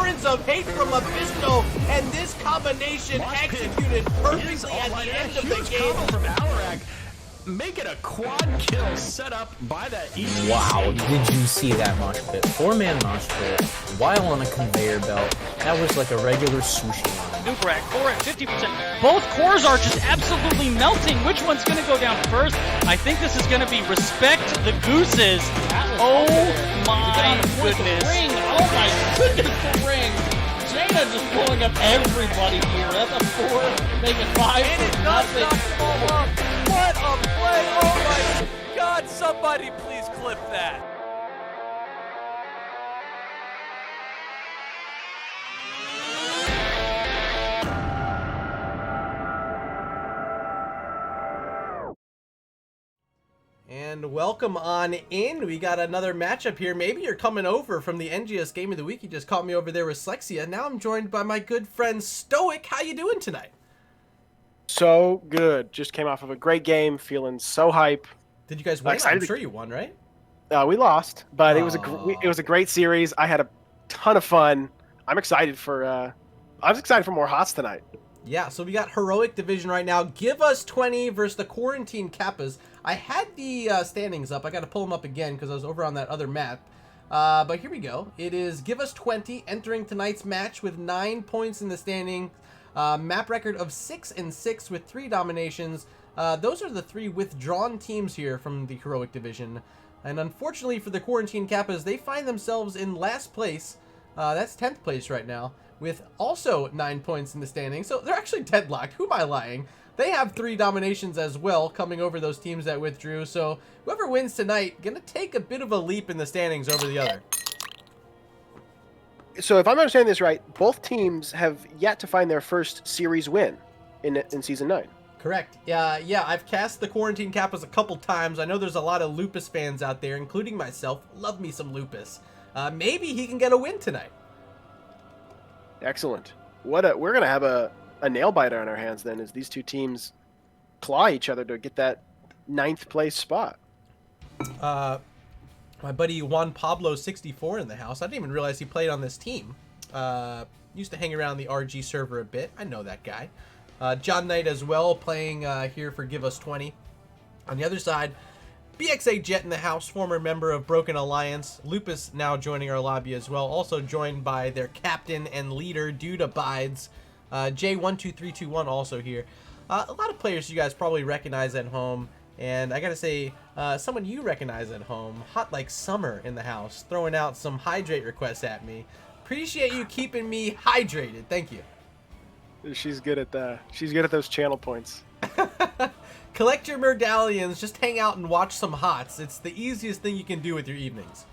Torrents of hate from Mephisto, and this combination executed perfectly at the end of the game. From Alarak, make it a quad kill set up by that EGC. Wow, did you see that mosh pit? 4-man mosh pit while on a conveyor belt. That was like a regular sushi line. Nubrack, core at 50%. Both cores are just absolutely melting. Which one's going to go down first? I think this is going to be Respect the Gooses. Oh my goodness. Ring. Oh my goodness, the ring. Jaina just pulling up everybody here. That's a 4, make it 5. And it does knock them all up. What a play. Oh my God, somebody please clip that. And welcome on in. We got another matchup here. Maybe you're coming over from the NGS Game of the Week. You just caught me over there with Slexia. Now I'm joined by my good friend StoiC. How you doing tonight? So good. Just came off of a great game. Feeling so hype. Did you guys win? I'm sure you won, right? We lost, but it was a great series. I had a ton of fun. I'm excited for more HOTS tonight. Yeah, so we got Heroic Division right now. Give Us 20 versus the Quarantine Qappas. I had the standings up. I got to pull them up again because I was over on that other map. But here we go. It is Give Us 20 entering tonight's match with 9 points in the standing. Map record of 6-6 with 3 dominations. Those are the 3 withdrawn teams here from the Heroic Division. And unfortunately for the Quarantine Qappas, they find themselves in last place. That's 10th place right now, with also 9 points in the standing. So they're actually deadlocked. Who am I lying? They have 3 dominations as well, coming over those teams that withdrew. So whoever wins tonight, gonna take a bit of a leap in the standings over the other. So if I'm understanding this right, both teams have yet to find their first series win in Season 9. Correct. Yeah, I've cast the Quarantine Qappas a couple times. I know there's a lot of Lupus fans out there, including myself. Love me some Lupus. Maybe he can get a win tonight. Excellent. We're gonna have a nail biter on our hands then, as these two teams claw each other to get that 9th place spot. My buddy Juan Pablo 64 in the house. I didn't even realize he played on this team. Used to hang around the RG server a bit. I know that guy. John Knight as well, playing here for Give Us 20. On the other side, BXA Jet in the house, former member of Broken Alliance. Lupus now joining our lobby as well. Also joined by their captain and leader, Dude Abides. J12321 also here. A lot of players you guys probably recognize at home. And I gotta say, someone you recognize at home, Hot Like Summer in the house, throwing out some hydrate requests at me. Appreciate you keeping me hydrated. Thank you. She's good at those channel points. Collect your medallions, just hang out and watch some HOTS. It's the easiest thing you can do with your evenings.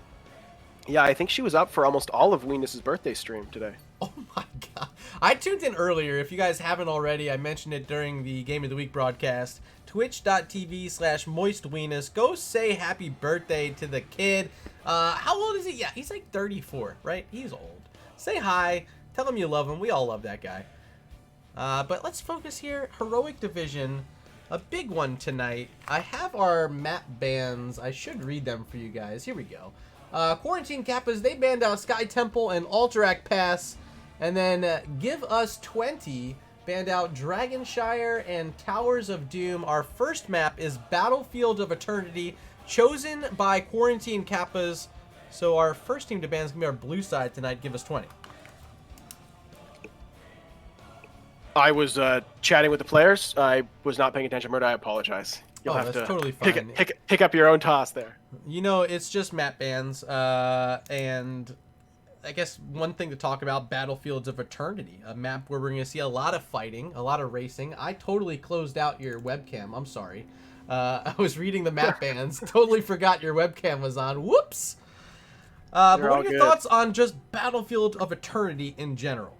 Yeah, I think she was up for almost all of Weenus's birthday stream today. Oh my god. I tuned in earlier. If you guys haven't already, I mentioned it during the Game of the Week broadcast. Twitch.tv/MoistWeenus. Go say happy birthday to the kid. How old is he? Yeah, he's like 34, right? He's old. Say hi. Tell him you love him. We all love that guy. But let's focus here. Heroic Division. A big one tonight. I have our map bans. I should read them for you guys. Here we go. Quarantine Qappas, they banned out Sky Temple and Alterac Pass. And then Give Us 20 banned out Dragonshire and Towers of Doom. Our first map is Battlefield of Eternity, chosen by Quarantine Qappas. So our first team to ban is going to be our blue side tonight, Give Us 20. I was chatting with the players. I was not paying attention, Murda. I apologize. You'll have to totally fine. Pick up your own toss there. You know, it's just map bans, and I guess one thing to talk about, Battlefields of Eternity, a map where we're going to see a lot of fighting, a lot of racing. I totally closed out your webcam. I'm sorry. I was reading the map bans. Totally forgot your webcam was on. Whoops. But what are your thoughts on just Battlefield of Eternity in general?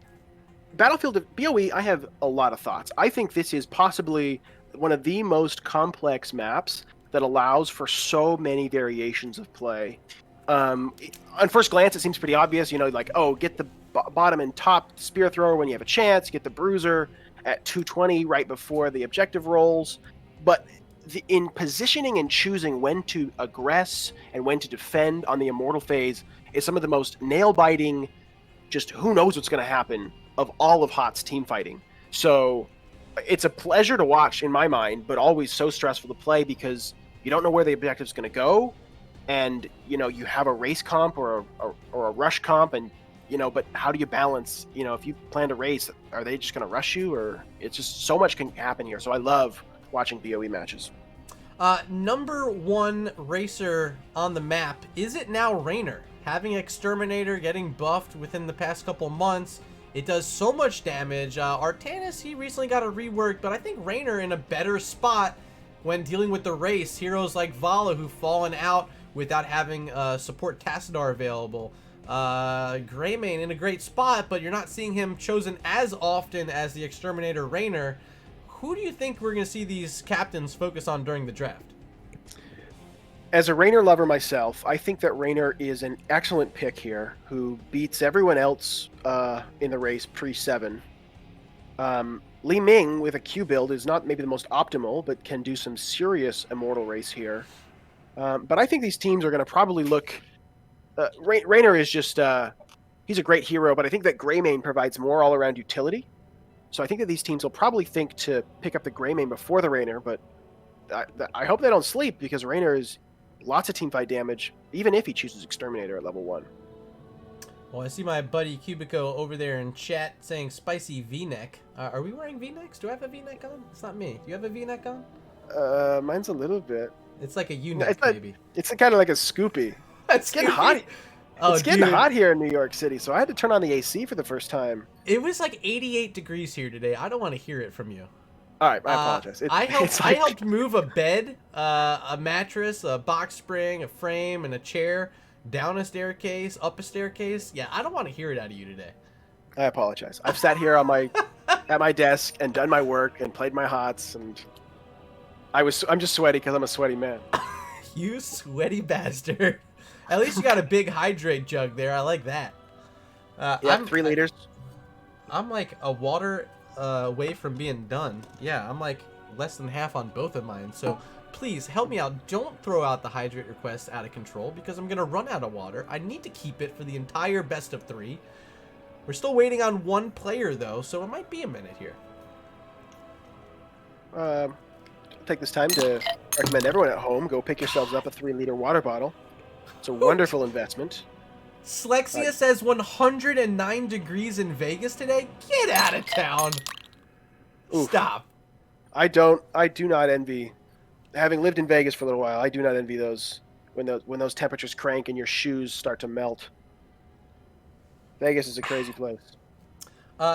Battlefield of BOE, I have a lot of thoughts. I think this is possibly one of the most complex maps that allows for so many variations of play. On first glance, it seems pretty obvious, you know, like, oh, get the bottom and top spear thrower when you have a chance, get the bruiser at 220 right before the objective rolls. But in positioning and choosing when to aggress and when to defend on the immortal phase is some of the most nail-biting just who knows what's going to happen of all of Hot's team fighting. So it's a pleasure to watch in my mind, but always so stressful to play because you don't know where the objective's going to go. And, you know, you have a race comp or a rush comp, and, you know, but how do you balance, you know, if you plan to race, are they just going to rush you? Or it's just so much can happen here. So I love watching BOE matches. Number one racer on the map, is it now Raynor? Having Exterminator getting buffed within the past couple months, it does so much damage. Artanis, he recently got a rework, but I think Raynor in a better spot when dealing with the race. Heroes like Vala who've fallen out without having support Tassadar available. Greymane in a great spot, but you're not seeing him chosen as often as the Exterminator Raynor. Who do you think we're going to see these captains focus on during the draft? As a Raynor lover myself, I think that Raynor is an excellent pick here, who beats everyone else in the race pre-7. Li Ming with a Q build is not maybe the most optimal, but can do some serious Immortal race here. But I think these teams are going to probably look... Raynor is just... he's a great hero, but I think that Greymane provides more all-around utility. So I think that these teams will probably think to pick up the Greymane before the Raynor, but I hope they don't sleep, because Raynor is lots of teamfight damage, even if he chooses Exterminator at level 1. Well, I see my buddy Cubico over there in chat saying spicy V-neck. Are we wearing V-necks? Do I have a V-neck on? It's not me. Do you have a V-neck on? Mine's a little bit. It's like a U-neck, maybe. It's kind of like a Scoopy. It's getting hot. Oh, it's getting hot here in New York City, so I had to turn on the AC for the first time. It was like 88 degrees here today. I don't want to hear it from you. All right, I apologize. I helped move a bed, a mattress, a box spring, a frame, and a chair down a staircase, up a staircase. Yeah, I don't want to hear it out of you today. I apologize. I've sat here on my at my desk and done my work and played my hots, and I'm just sweaty because I'm a sweaty man. You sweaty bastard. At least you got a big hydrate jug there. I like that. Yeah, 3 liters. I'm like a water away from being done. Yeah, I'm like less than half on both of mine. So please help me out. Don't throw out the hydrate request out of control, because I'm going to run out of water. I need to keep it for the entire best of 3. We're still waiting on one player, though, so it might be a minute here. I'll take this time to recommend everyone at home, go pick yourselves up a 3-liter water bottle. It's a wonderful investment. Slexia says 109 degrees in Vegas today. Get out of town. Oof. Stop. I do not envy, having lived in Vegas for a little while, I do not envy those when those temperatures crank and your shoes start to melt. Vegas is a crazy place.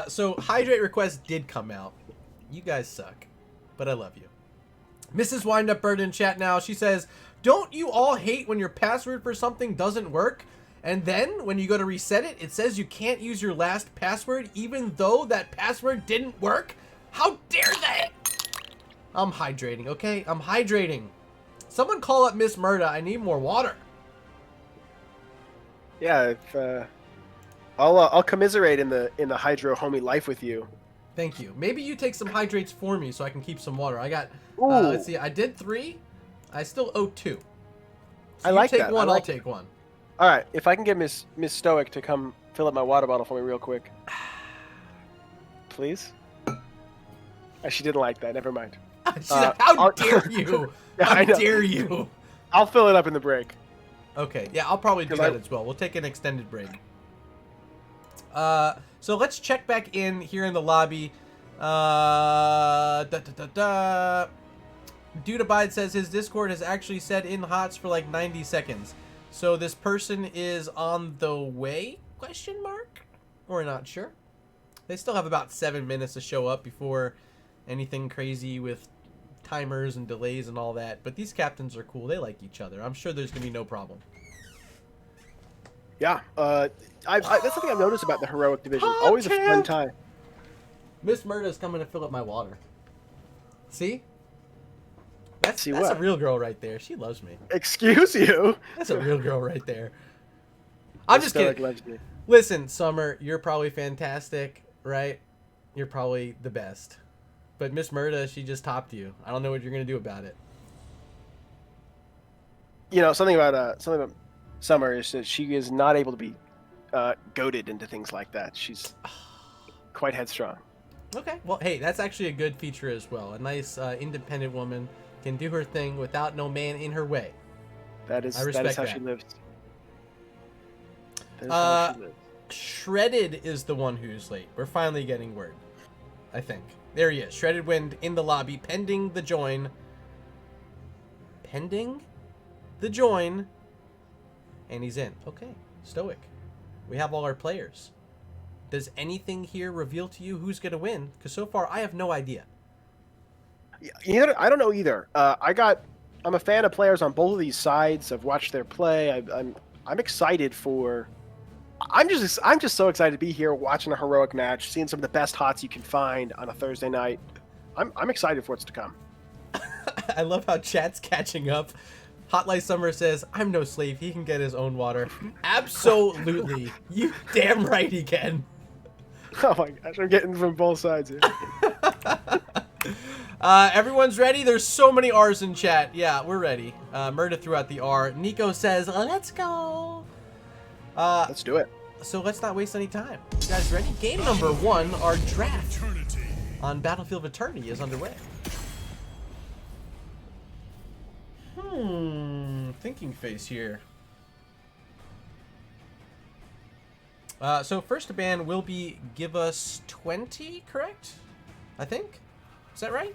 So hydrate request did come out. You guys suck, but I love you. Mrs. Windup-Bird in chat now. She says, don't you all hate when your password for something doesn't work? And then when you go to reset it, it says you can't use your last password even though that password didn't work? How dare they? I'm hydrating, okay? I'm hydrating. Someone call up Miss Murda. I need more water. Yeah, if, I'll commiserate in the hydro homie life with you. Thank you. Maybe you take some hydrates for me so I can keep some water. I got, Ooh. let's see, I did 3. I still owe 2. So I like you take that. one, I like I'll take one. All right, if I can get Miss StoiC to come fill up my water bottle for me real quick. Please? She didn't like that. Never mind. She's like, how dare you? How dare you? I'll fill it up in the break. Okay, yeah, I'll probably do that as well. We'll take an extended break. So let's check back in here in the lobby. Dude Abide says his Discord has actually said in HOTS for like 90 seconds. So this person is on the way? Question mark? We're not sure. They still have about 7 minutes to show up before anything crazy with timers and delays and all that. But these captains are cool. They like each other. I'm sure there's going to be no problem. Yeah, that's something I've noticed about the heroic division. Always a fun time. Miss Murda's coming to fill up my water. See? That's a what? real girl right there. She loves me. Excuse you. That's a real girl right there. I'm just StoiC kidding. loves me. Listen, Summer, you're probably fantastic, right? You're probably the best. But Miss Murda, she just topped you. I don't know what you're going to do about it. You know, something about Summer is that she is not able to be goaded into things like that. She's quite headstrong. Okay, well, hey, that's actually a good feature as well. A nice independent woman can do her thing without no man in her way. That is I respect how that. she lives. That is how she lives. Shredded is the one who's late. We're finally getting word, I think. There he is. Shredded Wind in the lobby, pending the join. Pending the join. And he's in. Okay, StoiC. We have all our players. Does anything here reveal to you who's going to win? Because so far, I have no idea. Yeah, I don't know either. I'm a fan of players on both of these sides. I've watched their play. I'm excited for. I'm just so excited to be here watching a heroic match, seeing some of the best hots you can find on a Thursday night. I'm excited for what's to come. I love how chat's catching up. Hot Light Summer says, "I'm no slave. He can get his own water." Absolutely. You damn right he can. Oh my gosh, I'm getting from both sides here. Everyone's ready? There's so many R's in chat. Yeah, we're ready. Murda threw out the R. Nico says, "Let's go." Let's do it. So let's not waste any time. You guys ready? Game number 1, our draft on Battlefield of Eternity is underway. Thinking face here. So first to ban will be give us 20, correct? I think. Is that right?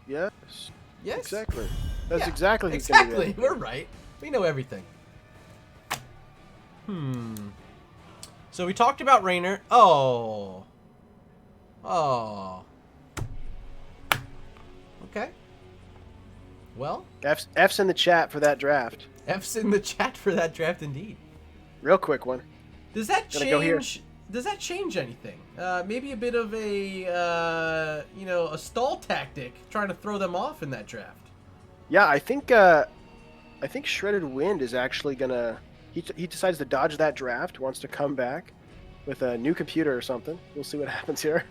Yes. Yes. Exactly. That's Yeah, exactly who's gonna exactly. do it. We're right. We know everything. So we talked about Raynor. Oh. Okay. Well, F's in the chat for that draft. F's in the chat for that draft indeed. Real quick one. Does that Gonna go here. change? Does that change anything? Maybe a bit of a a stall tactic, trying to throw them off in that draft. Yeah, I think Shredded Wind is actually gonna. He decides to dodge that draft, wants to come back with a new computer or something. We'll see what happens here.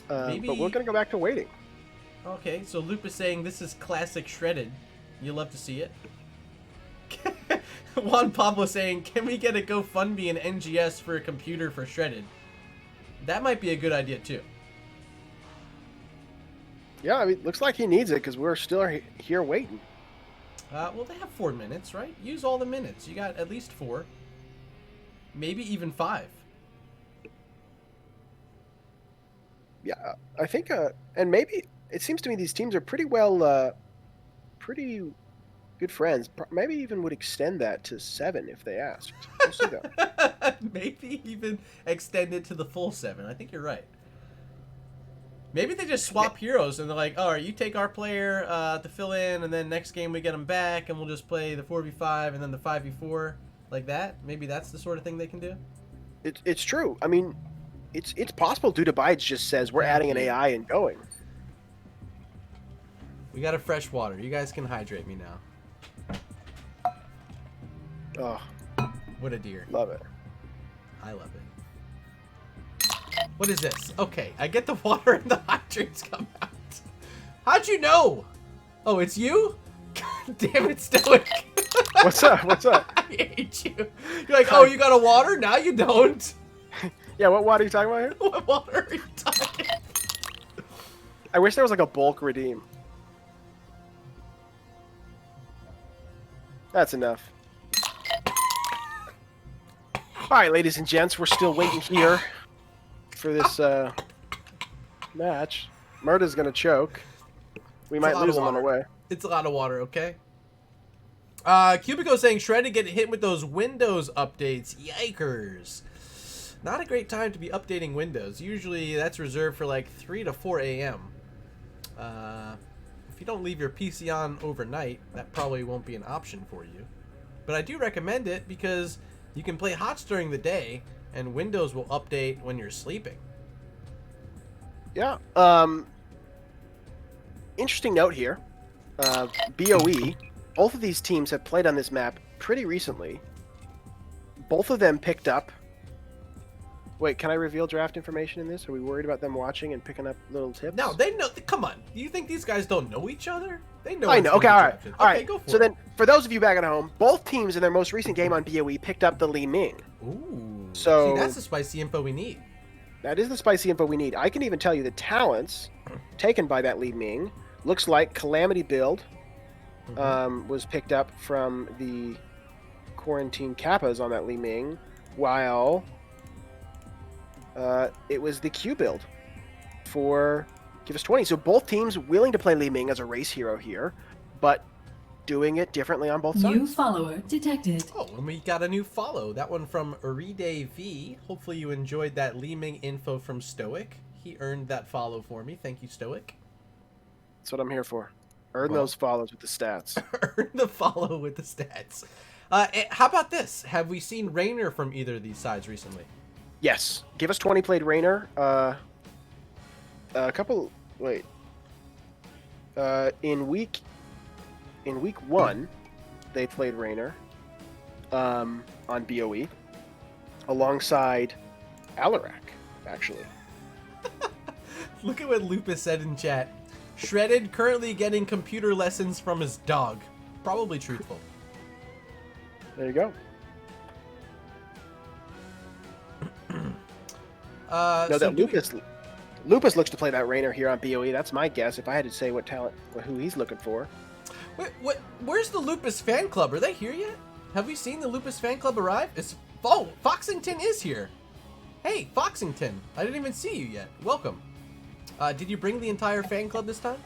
Maybe... But we're gonna go back to waiting. Okay, so Loop is saying this is classic Shredded. You love to see it. Juan Pablo saying, "Can we get a GoFundMe and NGS for a computer for Shredded?" That might be a good idea too. Yeah, I mean, looks like he needs it because we're still here waiting. Well, they have 4 minutes, right? Use all the minutes. You got at least 4. Maybe even 5. Yeah, I think, and maybe it seems to me these teams are pretty well, pretty good friends. Maybe even would extend that to 7 if they asked. We'll see though. Maybe even extend it to the full 7. I think you're right. Maybe they just swap heroes and they're like, "Oh, you take our player to fill in, and then next game we get him back, and we'll just play the 4v5 and then the 5v4 like that." Maybe that's the sort of thing they can do. It's true. I mean, it's possible. Dude Abides just says we're adding an AI and going. We got a fresh water. You guys can hydrate me now. Oh, What a dear. love it. I love it. What is this? Okay, I get the water and the hydrates come out. How'd you know? Oh, it's you? God damn it, StoiC. What's up? What's up? I hate you. You're like, "Oh, you got a water? Now you don't." Yeah, what water are you talking about here? What water are you talking? I wish there was like a bulk redeem. That's enough. All right, ladies and gents, we're still waiting here for this match. Murda's gonna choke. We might lose him on the way. It's a lot of water, okay? Cubico saying Shredded get hit with those Windows updates. Yikers. Not a great time to be updating Windows. Usually that's reserved for like 3 to 4 a.m. If you don't leave your PC on overnight, that probably won't be an option for you. But I do recommend it because you can play HOTS during the day and Windows will update when you're sleeping. Yeah. Interesting note here. BOE, both of these teams have played on this map pretty recently. Both of them picked up. Wait, can I reveal draft information in this? Are we worried about them watching and picking up little tips? No, they know. Come on. Do you think these guys don't know each other? They know. I it's know. gonna Okay, be all right. drafted. All Okay, right. go for So it. then, for those of you back at home, both teams in their most recent game on BOE picked up the Li Ming. Ooh. So- See, that's the spicy info we need. That is the spicy info we need. I can even tell you the talents taken by that Li Ming. Looks like Calamity build was picked up from the Quarantine Qappas on that Li Ming, while it was the Q build for Give Us 20. So both teams willing to play Li Ming as a race hero here, but doing it differently on both New sides. follower detected. Oh, and we got a new follow. That one from Uride V. Hopefully you enjoyed that Li Ming info from StoiC. He earned that follow for me. Thank you, StoiC. That's what I'm here for. Earn Well. those follows with the stats. Earn the follow with the stats. How about this? Have we seen Rainer from either of these sides recently? Yes. Give Us 20 played Rainer. A couple. Wait. In week 1, they played Rainer on BOE alongside Alarak, actually. Look at what Lupus said in chat. Shredded currently getting computer lessons from his dog. Probably truthful. There you go. No, So that do we- Lupus looks to play that Rainer here on BOE. That's my guess. If I had to say who he's looking for. Where's the Lupus fan club? Are they here yet? Have we seen the Lupus fan club arrive? Oh, Foxington is here. Hey, Foxington. I didn't even see you yet. Welcome. Did you bring the entire fan club this time?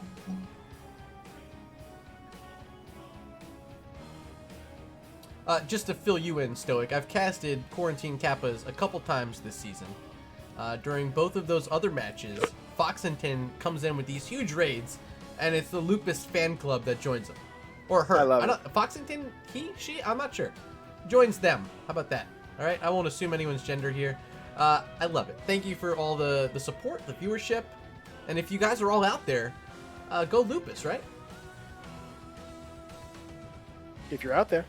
Just to fill you in, StoiC, I've casted Quarantine Qappas a couple times this season. During both of those other matches, Foxington comes in with these huge raids, and it's the Lupus fan club that joins them. Or her. I love it. Foxington, he, she, I'm not sure. Joins them. How about that? All right, I won't assume anyone's gender here. I love it. Thank you for all the support, the viewership. And if you guys are all out there, go Lupus, right? If you're out there,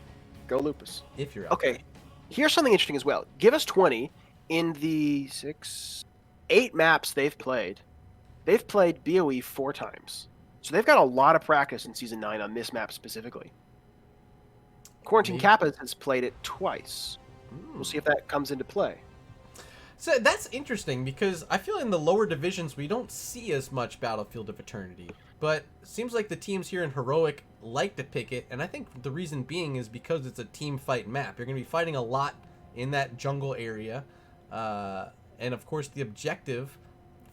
go Lupus. If you're out Okay, here's something interesting as well. Give Us 20, in the 8 maps they've played BOE 4 times. So they've got a lot of practice in Season 9 on this map specifically. Quarantine Qappas has played it twice. We'll see if that comes into play. So that's interesting because I feel in the lower divisions we don't see as much Battlefield of Eternity, but it seems like the teams here in Heroic like to pick it, and I think the reason being is because it's a team fight map. You're going to be fighting a lot in that jungle area, and of course the objective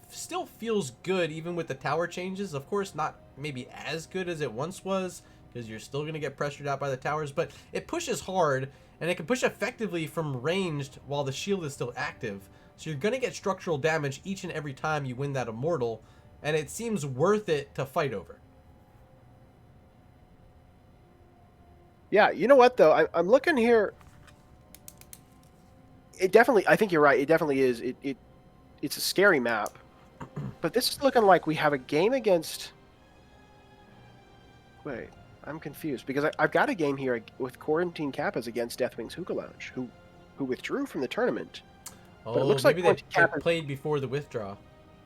still feels good even with the tower changes. Of course not maybe as good as it once was because you're still going to get pressured out by the towers, but it pushes hard and it can push effectively from ranged while the shield is still active. So you're going to get structural damage each and every time you win that Immortal, and it seems worth it to fight over. Yeah, you know what though? I'm looking here. It definitely, I think you're right. It definitely is. It's a scary map, but this is looking like we have a game against. Wait, I'm confused because I've got a game here with Quarantine Qappas against Deathwing's Hookah Lounge, who withdrew from the tournament. Oh, it looks like maybe they Quarantine Qappas- played before the withdraw.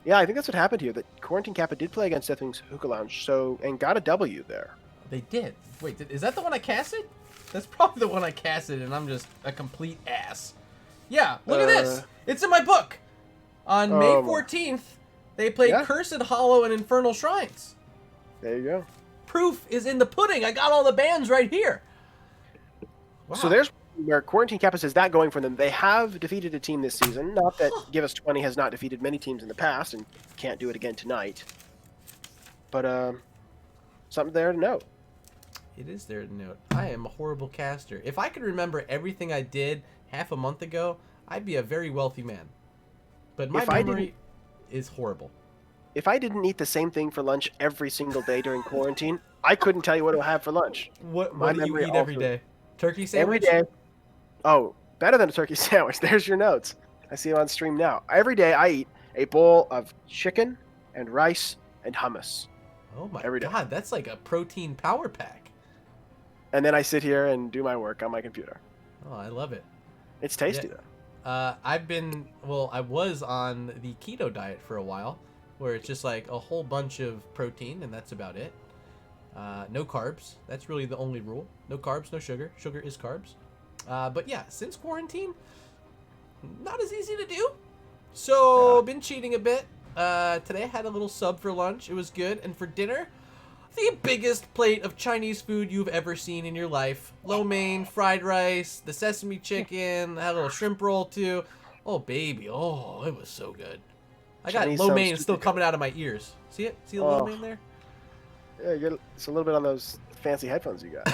Yeah, I think that's what happened here. That Quarantine Qappa did play against Deathwing's Hookah Lounge, and got a W there. They did. Wait, is that the one I casted? That's probably the one I casted, and I'm just a complete ass. Yeah, look at this. It's in my book. On May 14th, they played Cursed Hollow and Infernal Shrines. There you go. Proof is in the pudding. I got all the bands right here. Wow. So there's where Quarantine Qappas has that going for them. They have defeated a team this season. Not that Give Us 20 has not defeated many teams in the past and can't do it again tonight. But something there to note. It is there to note. I am a horrible caster. If I could remember everything I did half a month ago, I'd be a very wealthy man. But my memory is horrible. If I didn't eat the same thing for lunch every single day during quarantine, I couldn't tell you what I'll have for lunch. What do you eat every day? Turkey sandwich? Every day. Oh, better than a turkey sandwich. There's your notes. I see them on stream now. Every day I eat a bowl of chicken and rice and hummus. Oh my Every day. god, that's like a protein power pack. And then I sit here and do my work on my computer. Oh, I love it. It's tasty Yeah. though. I was on the keto diet for a while, where it's just like a whole bunch of protein and that's about it. No carbs. That's really the only rule. No carbs, no sugar. Sugar is carbs. But yeah, since quarantine, not as easy to do. So, been cheating a bit. Today I had a little sub for lunch. It was good. And for dinner, the biggest plate of Chinese food you've ever seen in your life. Lo mein, fried rice, the sesame chicken. I had a little shrimp roll too. Oh, baby. Oh, it was so good. I got Chinese lo sounds mein still stupid. coming out of my ears. See it? See the lo mein there? Yeah, it's a little bit on those fancy headphones you got.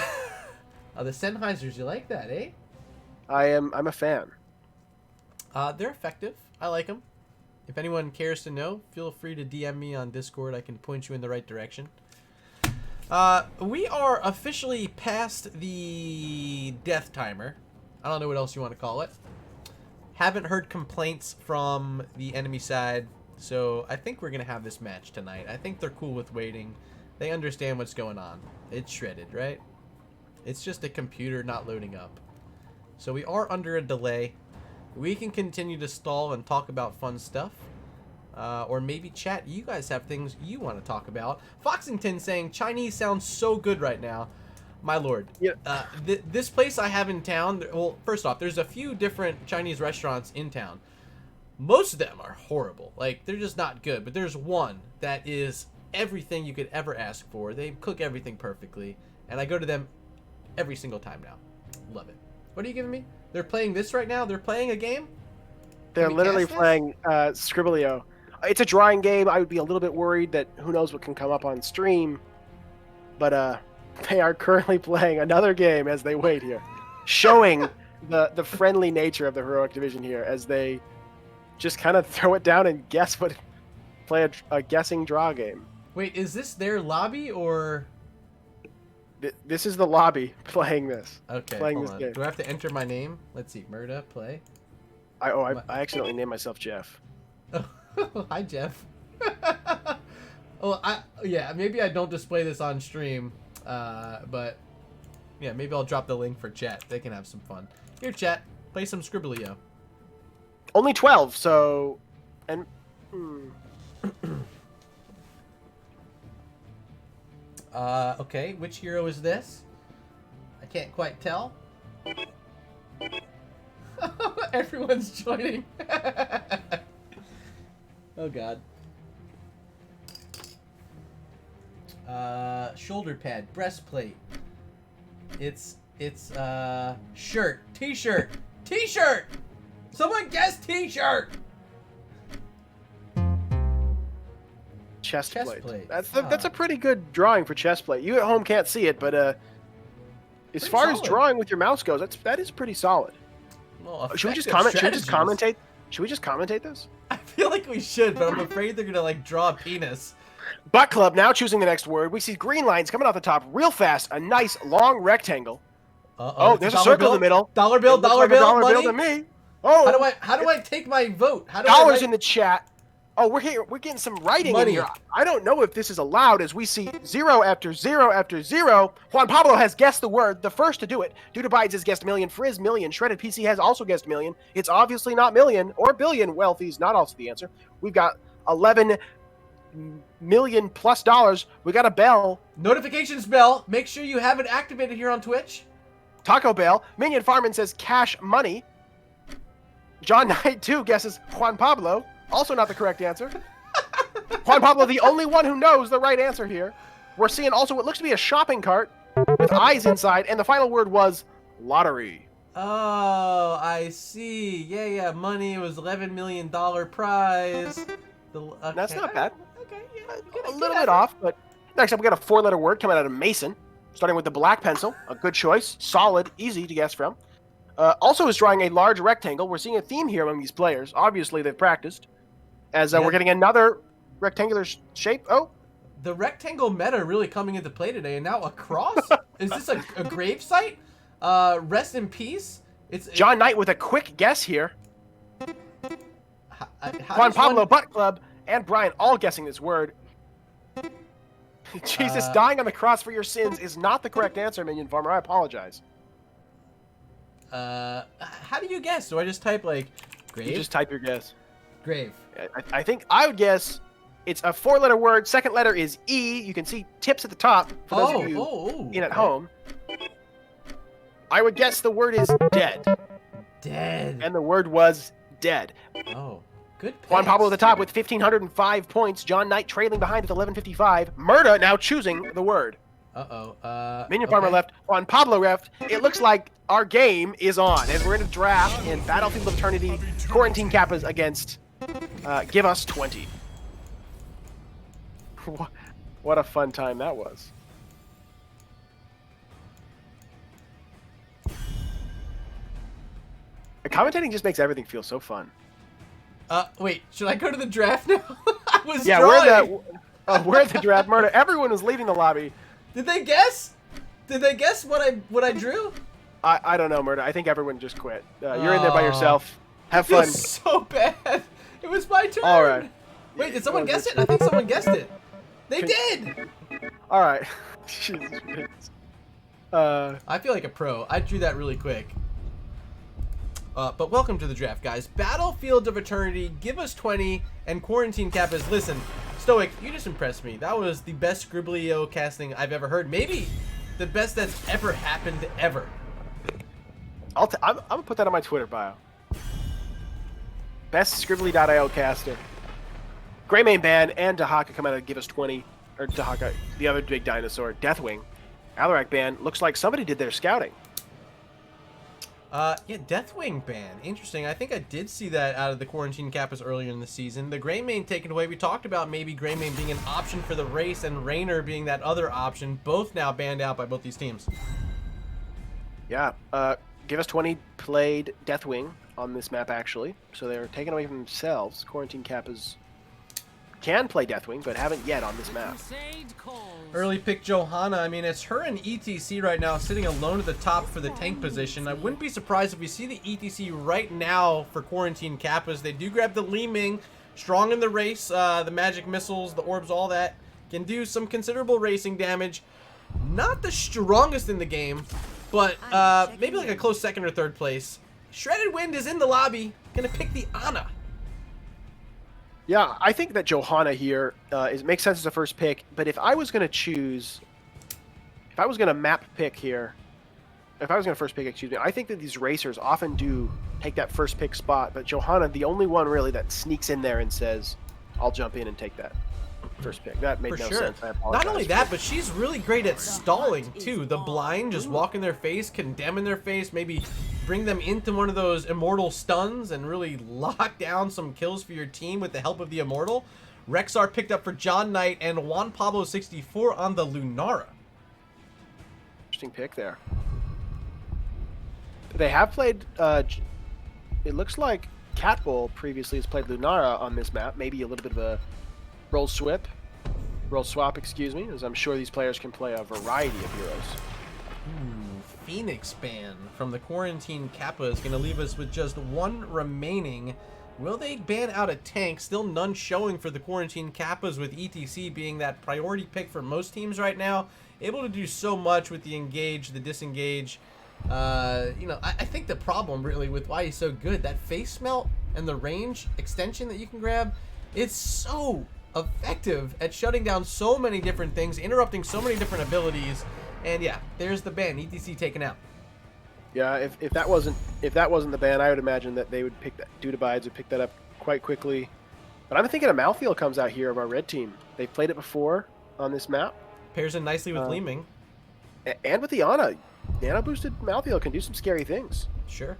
Oh, the Sennheisers. You like that, eh? I'm a fan. They're effective. I like them. If anyone cares to know, feel free to DM me on Discord. I can point you in the right direction. We are officially past the death timer. I don't know what else you want to call it. Haven't heard complaints from the enemy side, so I think we're going to have this match tonight. I think they're cool with waiting. They understand what's going on. It's shredded, right? It's just a computer not loading up. So we are under a delay. We can continue to stall and talk about fun stuff. Or maybe chat. You guys have things you want to talk about. Foxington saying Chinese sounds so good right now. My lord. Yeah. This place I have in town. Well, first off, there's a few different Chinese restaurants in town. Most of them are horrible. Like, they're just not good. But there's one that is everything you could ever ask for. They cook everything perfectly. And I go to them every single time now. Love it. What are you giving me? They're playing this right now? They're playing a game? They're Can we literally cast this? playing Scribblio. It's a drawing game. I would be a little bit worried that who knows what can come up on stream. But they are currently playing another game as they wait here. Showing the friendly nature of the heroic division here as they just kind of throw it down and guess what. Play a guessing draw game. Wait, is this their lobby or... This is the lobby playing this. Okay, Playing hold this on. game. Do I have to enter my name? Let's see. Murda, play. I accidentally named myself Jeff. Oh, hi, Jeff. Oh, yeah, maybe I don't display this on stream, but yeah, maybe I'll drop the link for chat. They can have some fun. Here, chat, play some Scribblio. Only 12, so... And... Okay, which hero is this? I can't quite tell. Everyone's joining. Oh god. Shoulder pad, breastplate. It's shirt, t-shirt, t-shirt. Someone guess t-shirt. Chest Chest plate. plate. That's a pretty good drawing for chest plate. You at home can't see it, but as Pretty far as solid. drawing with your mouse goes, that is pretty solid. Well, Should we just effective comment? Should we just strategies. commentate? Should we just commentate this? I feel like we should, but I'm afraid they're gonna like draw a penis. Butt Club now choosing the next word. We see green lines coming off the top real fast. A nice long rectangle. Uh-oh, it's There's a dollar circle bill. in the middle. Dollar bill, It looks dollar like a bill, dollar money. bill to me. Oh, How do I take my vote? How do dollars I in the chat. Oh, we're getting some writing Money. in here. I don't know if this is allowed as we see 0 after 0 after 0. Juan Pablo has guessed the word, the first to do it. Dudabides has guessed million. Frizz million. Shredded PC has also guessed million. It's obviously not million or billion. Wealthy's not also the answer. We've got 11 million plus dollars. We got a bell. Notifications bell. Make sure you have it activated here on Twitch. Taco Bell. Minion Farman says cash money. John Knight 2 guesses Juan Pablo. Also not the correct answer. Juan Pablo, the only one who knows the right answer here. We're seeing also what looks to be a shopping cart with eyes inside, and the final word was lottery. Oh, I see. Yeah. Money was $11 million prize. Okay. That's not bad. Okay, yeah. A little bit off, but next up we got a 4-letter word coming out of Mason, starting with the black pencil. A good choice. Solid, easy to guess from. Also is drawing a large rectangle. We're seeing a theme here among these players. Obviously, they've practiced. As we're getting another rectangular shape. Oh, The rectangle meta really coming into play today, and now a cross? Is this a grave site? Rest in peace? John Knight with a quick guess here. How Juan does Pablo, one- Butt Club, and Brian all guessing this word. Jesus, dying on the cross for your sins is not the correct answer, Minion Farmer. I apologize. How do you guess? Do I just type like grave? You just type your guess. Grave. I think I would guess It's a 4-letter word. Second letter is E. You can see tips at the top for those of you in at home. I would guess the word is dead. Dead. And the word was dead. Oh, good pick. Juan Pablo at the top with 1,505 points. John Knight trailing behind with 1,155. Murda now choosing the word. Minion Farmer left. Juan Pablo left. It looks like our game is on as we're in a draft in Battlefield of Eternity. Quarantine Qappas against Give Us 20. What a fun time that was. Commentating just makes everything feel so fun. Wait, should I go to the draft now? I was drawing. We're at the draft. Murder. Everyone was leaving the lobby. Did they guess? Did they guess what I drew? I don't know, Murder. I think everyone just quit. You're in there by yourself. Have fun. It feels so bad. It was my turn. All right. Wait, did someone guess it? I think someone guessed it. They did. All right. I feel like a pro. I drew that really quick. But welcome to the draft, guys. Battlefield of Eternity, Give Us 20, and Quarantine Qappas. Listen, StoiC, you just impressed me. That was the best Scribblio casting I've ever heard. Maybe the best that's ever happened ever. I'm going to put that on my Twitter bio. Best Scribbly.io caster. Greymane Band and Dahaka come out and Give Us 20. Or Dahaka, the other big dinosaur. Deathwing. Alarak Band. Looks like somebody did their scouting. Yeah, Deathwing ban. Interesting. I think I did see that out of the Quarantine Qappas earlier in the season. The Greymane taken away. We talked about maybe Greymane being an option for the race and Raynor being that other option. Both now banned out by both these teams. Yeah. Give Us 20 played Deathwing on this map, actually. So they're taken away from themselves. Quarantine Qappas can play Deathwing, but haven't yet on this map. Early pick Johanna. I mean, it's her and ETC right now sitting alone at the top for the tank position. I wouldn't be surprised if we see the ETC right now for Quarantine Qappas. They do grab the Li Ming, strong in the race. The magic missiles, the orbs, all that can do some considerable racing damage. Not the strongest in the game, but maybe like a close second or third place. Shredded Wind is in the lobby. Gonna pick the Ana. Yeah, I think that Johanna here makes sense as a first pick, but if I was going to choose, if I was going to map pick here, if I was going to first pick, excuse me, I think that these racers often do take that first pick spot, but Johanna, the only one really that sneaks in there and says, I'll jump in and take that first pick. That made no sense. I apologize. Not only that, but she's really great at stalling, too. The blind, just walk in their face, condemn in their face, maybe bring them into one of those immortal stuns and really lock down some kills for your team with the help of the immortal. Rexar picked up for John Knight and Juan Pablo 64 on the Lunara. Interesting pick there. They have played, it looks like Catbull previously has played Lunara on this map. Maybe a little bit of a roll swap, excuse me, as I'm sure these players can play a variety of heroes. Phoenix ban from the Quarantine Qappas is going to leave us with just one remaining. Will they ban out a tank? Still none showing for the Quarantine Qappas, with ETC being that priority pick for most teams right now. Able to do so much with the engage, the disengage. You know, I think the problem really with why he's so good, that face melt and the range extension that you can grab, it's so effective at shutting down so many different things, interrupting so many different abilities. And yeah, there's the ban. ETC taken out. Yeah, if that wasn't the ban, I would imagine that they would pick that. Dudabides would pick that up quite quickly. But I'm thinking a Malthael comes out here of our red team. They've played it before on this map. Pairs in nicely with Li Ming. And with the Ana. Nano boosted Malthael can do some scary things. Sure.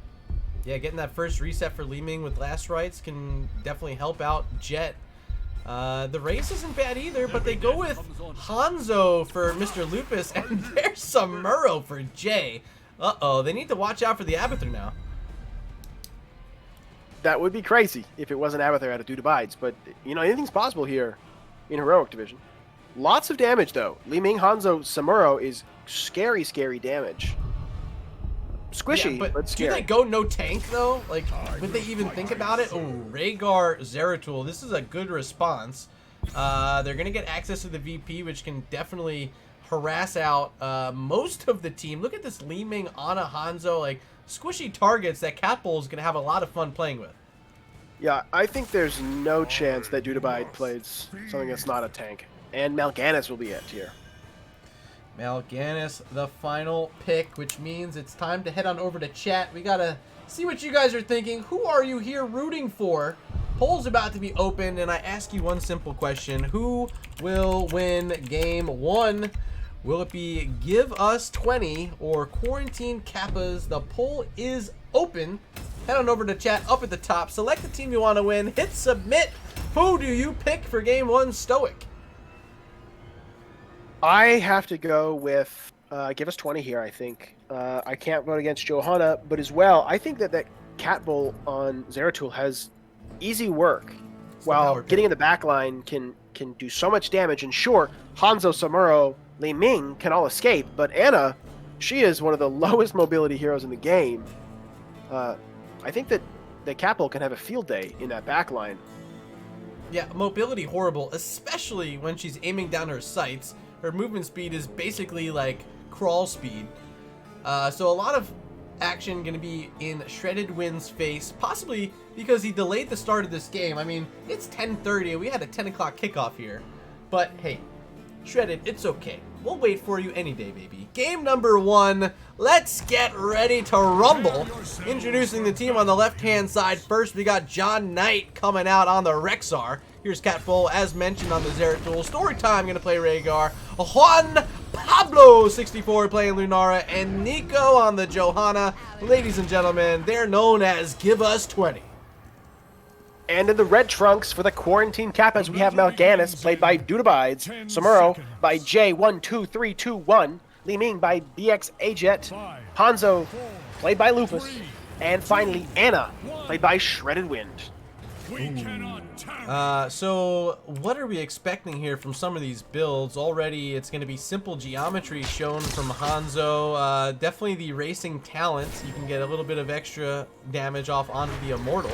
Yeah, getting that first reset for Li Ming with last rights can definitely help out Jet. The race isn't bad either, but they go with Hanzo for Mr. Lupus, and there's some Murrow for Jay. Uh-oh, they need to watch out for the Abathur now. That would be crazy if it wasn't Abathur out of Dudabides, but, you know, anything's possible here in Heroic Division. Lots of damage, though. Li Ming, Hanzo, Samuro is scary, scary damage. Squishy, yeah, but scary. Do they go no tank, though? Like, would they even think about it? Oh, Rhaegar, Zeratul. This is a good response. They're going to get access to the VP, which can definitely harass out most of the team. Look at this Li Ming, Ana, Hanzo, like, squishy targets that Catbull is going to have a lot of fun playing with. Yeah, I think there's no chance that Dudabide plays something that's not a tank. And Mal'Ganis will be it here. Mal'Ganis, the final pick, which means it's time to head on over to chat. We gotta see what you guys are thinking. Who are you here rooting for? Poll's about to be open, and I ask you one simple question. Who will win game 1? Will it be Give Us 20 or Quarantine Qappas? The poll is open. Head on over to chat up at the top. Select the team you want to win. Hit submit. Who do you pick for game 1, StoiC? I have to go with Give Us 20 here, I think. I can't vote against Johanna, but as well, I think that Cat Bull on Zeratul has easy work, while getting in the back line can do so much damage. And sure, Hanzo, Samuro, Li Ming can all escape, but Anna, she is one of the lowest mobility heroes in the game. I think that Cat Bull can have a field day in that back line. Yeah, mobility horrible, especially when she's aiming down her sights. Her movement speed is basically like crawl speed. So a lot of action going to be in Shredded Wind's face, possibly because he delayed the start of this game. I mean, it's 10:30 and we had a 10 o'clock kickoff here. But hey, Shredded, it's okay. We'll wait for you any day, baby. Game number 1. Let's get ready to rumble. Introducing the team on the left-hand side first, we got John Knight coming out on the Rexar. Here's Cat Bull, as mentioned, on the Zeratul. Storytime going to play Rhaegar. Juan Pablo, 64, playing Lunara. And Nico on the Johanna. Ladies and gentlemen, they're known as Give Us 20. And in the red trunks for the Quarantine Qappas, we have Mal'Ganis, played by Dudabides, Samuro by J12321, Li Ming by BX Ajet, Hanzo, played by Lupus, and finally Anna, played by Shredded Wind. So what are we expecting here from some of these builds? Already it's going to be simple geometry shown from Hanzo. Definitely the racing talent. You can get a little bit of extra damage off onto the Immortal.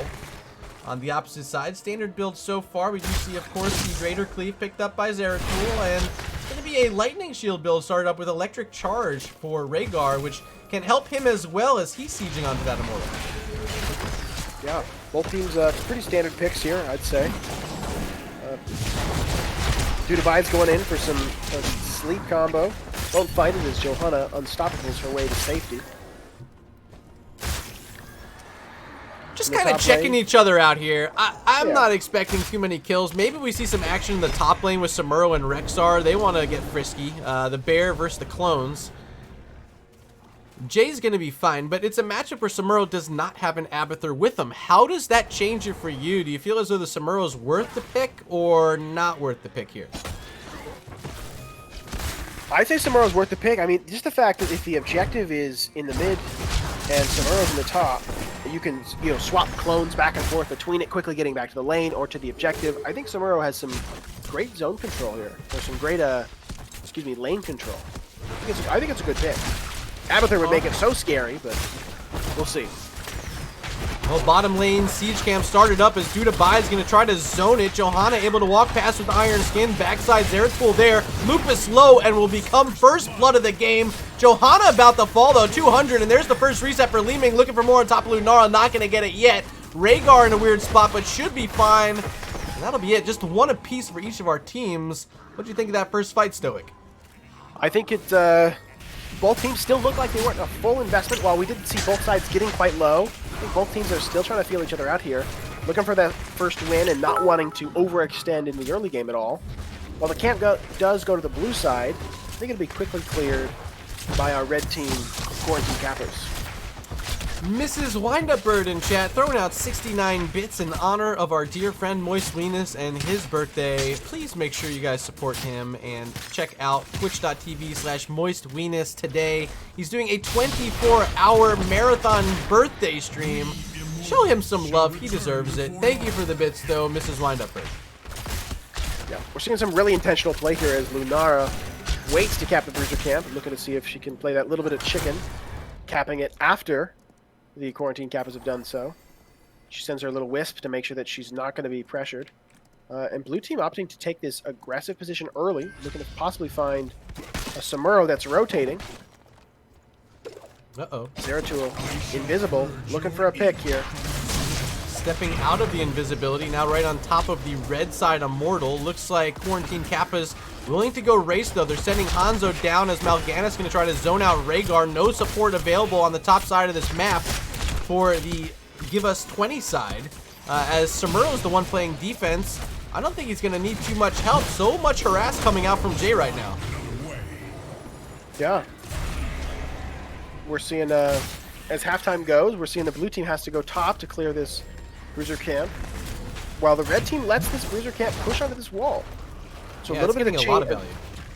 On the opposite side, standard build so far, we do see, of course, the Greater Cleave picked up by Zeratul, and it's going to be a Lightning Shield build started up with Electric Charge for Rhaegar, which can help him as well as he's sieging onto that Immortal. Yeah, both teams pretty standard picks here, I'd say. Dudabides going in for some sleep combo. Won't fight it as Johanna unstoppables her way to safety. Just kind of checking each other out here. I'm not expecting too many kills. Maybe we see some action in the top lane with Samuro and Rexar. They want to get frisky. The bear versus the clones. Jay's going to be fine, but it's a matchup where Samuro does not have an Abathur with him. How does that change it for you? Do you feel as though the Samuro's worth the pick or not worth the pick here? I'd say Samuro's worth the pick. I mean, just the fact that if the objective is in the mid and Samuro's in the top, you can swap clones back and forth between it, quickly getting back to the lane or to the objective. I think Samuro has some great zone control here, or some great lane control. I think it's a good pick. Abathur would make it so scary, but we'll see. Well, bottom lane, Siege Camp started up as Dudabai is going to try to zone it. Johanna able to walk past with the Iron Skin. Backside Zeratul there. Lupus low and will become first blood of the game. Johanna about to fall, though, 200, and there's the first reset for Li Ming. Looking for more on top of Lunara. Not going to get it yet. Rhaegar in a weird spot, but should be fine. And that'll be it. Just one apiece for each of our teams. What do you think of that first fight, StoiC? I think it... both teams still look like they weren't a full investment. While we did see both sides getting quite low, I think both teams are still trying to feel each other out here. Looking for that first win and not wanting to overextend in the early game at all. While the camp does go to the blue side, I think it'll be quickly cleared by our red team, Quarantine Qappas. Mrs. Windup in chat throwing out 69 bits in honor of our dear friend Moist Weenus and his birthday. Please make sure you guys support him and check out twitch.tv/MoistWeenus today. He's doing a 24-hour marathon birthday stream. Show him some love. He deserves it. Thank you for the bits, though, Mrs. Windup. Yeah, we're seeing some really intentional play here as Lunara waits to cap the Bruiser camp, looking to see if she can play that little bit of chicken, capping it after the Quarantine Qappas have done so. She sends her little wisp to make sure that she's not going to be pressured. And blue team opting to take this aggressive position early, looking to possibly find a Samuro that's rotating. Uh-oh. Zeratul invisible, looking for a pick here. stepping out of the invisibility, now right on top of the red side Immortal. Looks like Quarantine Qappas willing to go race, though. They're sending Hanzo down as Mal'Ganis going to try to zone out Rhaegar. No support available on the top side of this map for the Give Us 20 side. As Samuro's the one playing defense, I don't think he's going to need too much help. So much harass coming out from Jay right now. Yeah. We're seeing, as halftime goes, we're seeing the blue team has to go top to clear this bruiser camp, while the red team lets this bruiser camp push onto this wall. So Yeah, a little bit of a lot of value.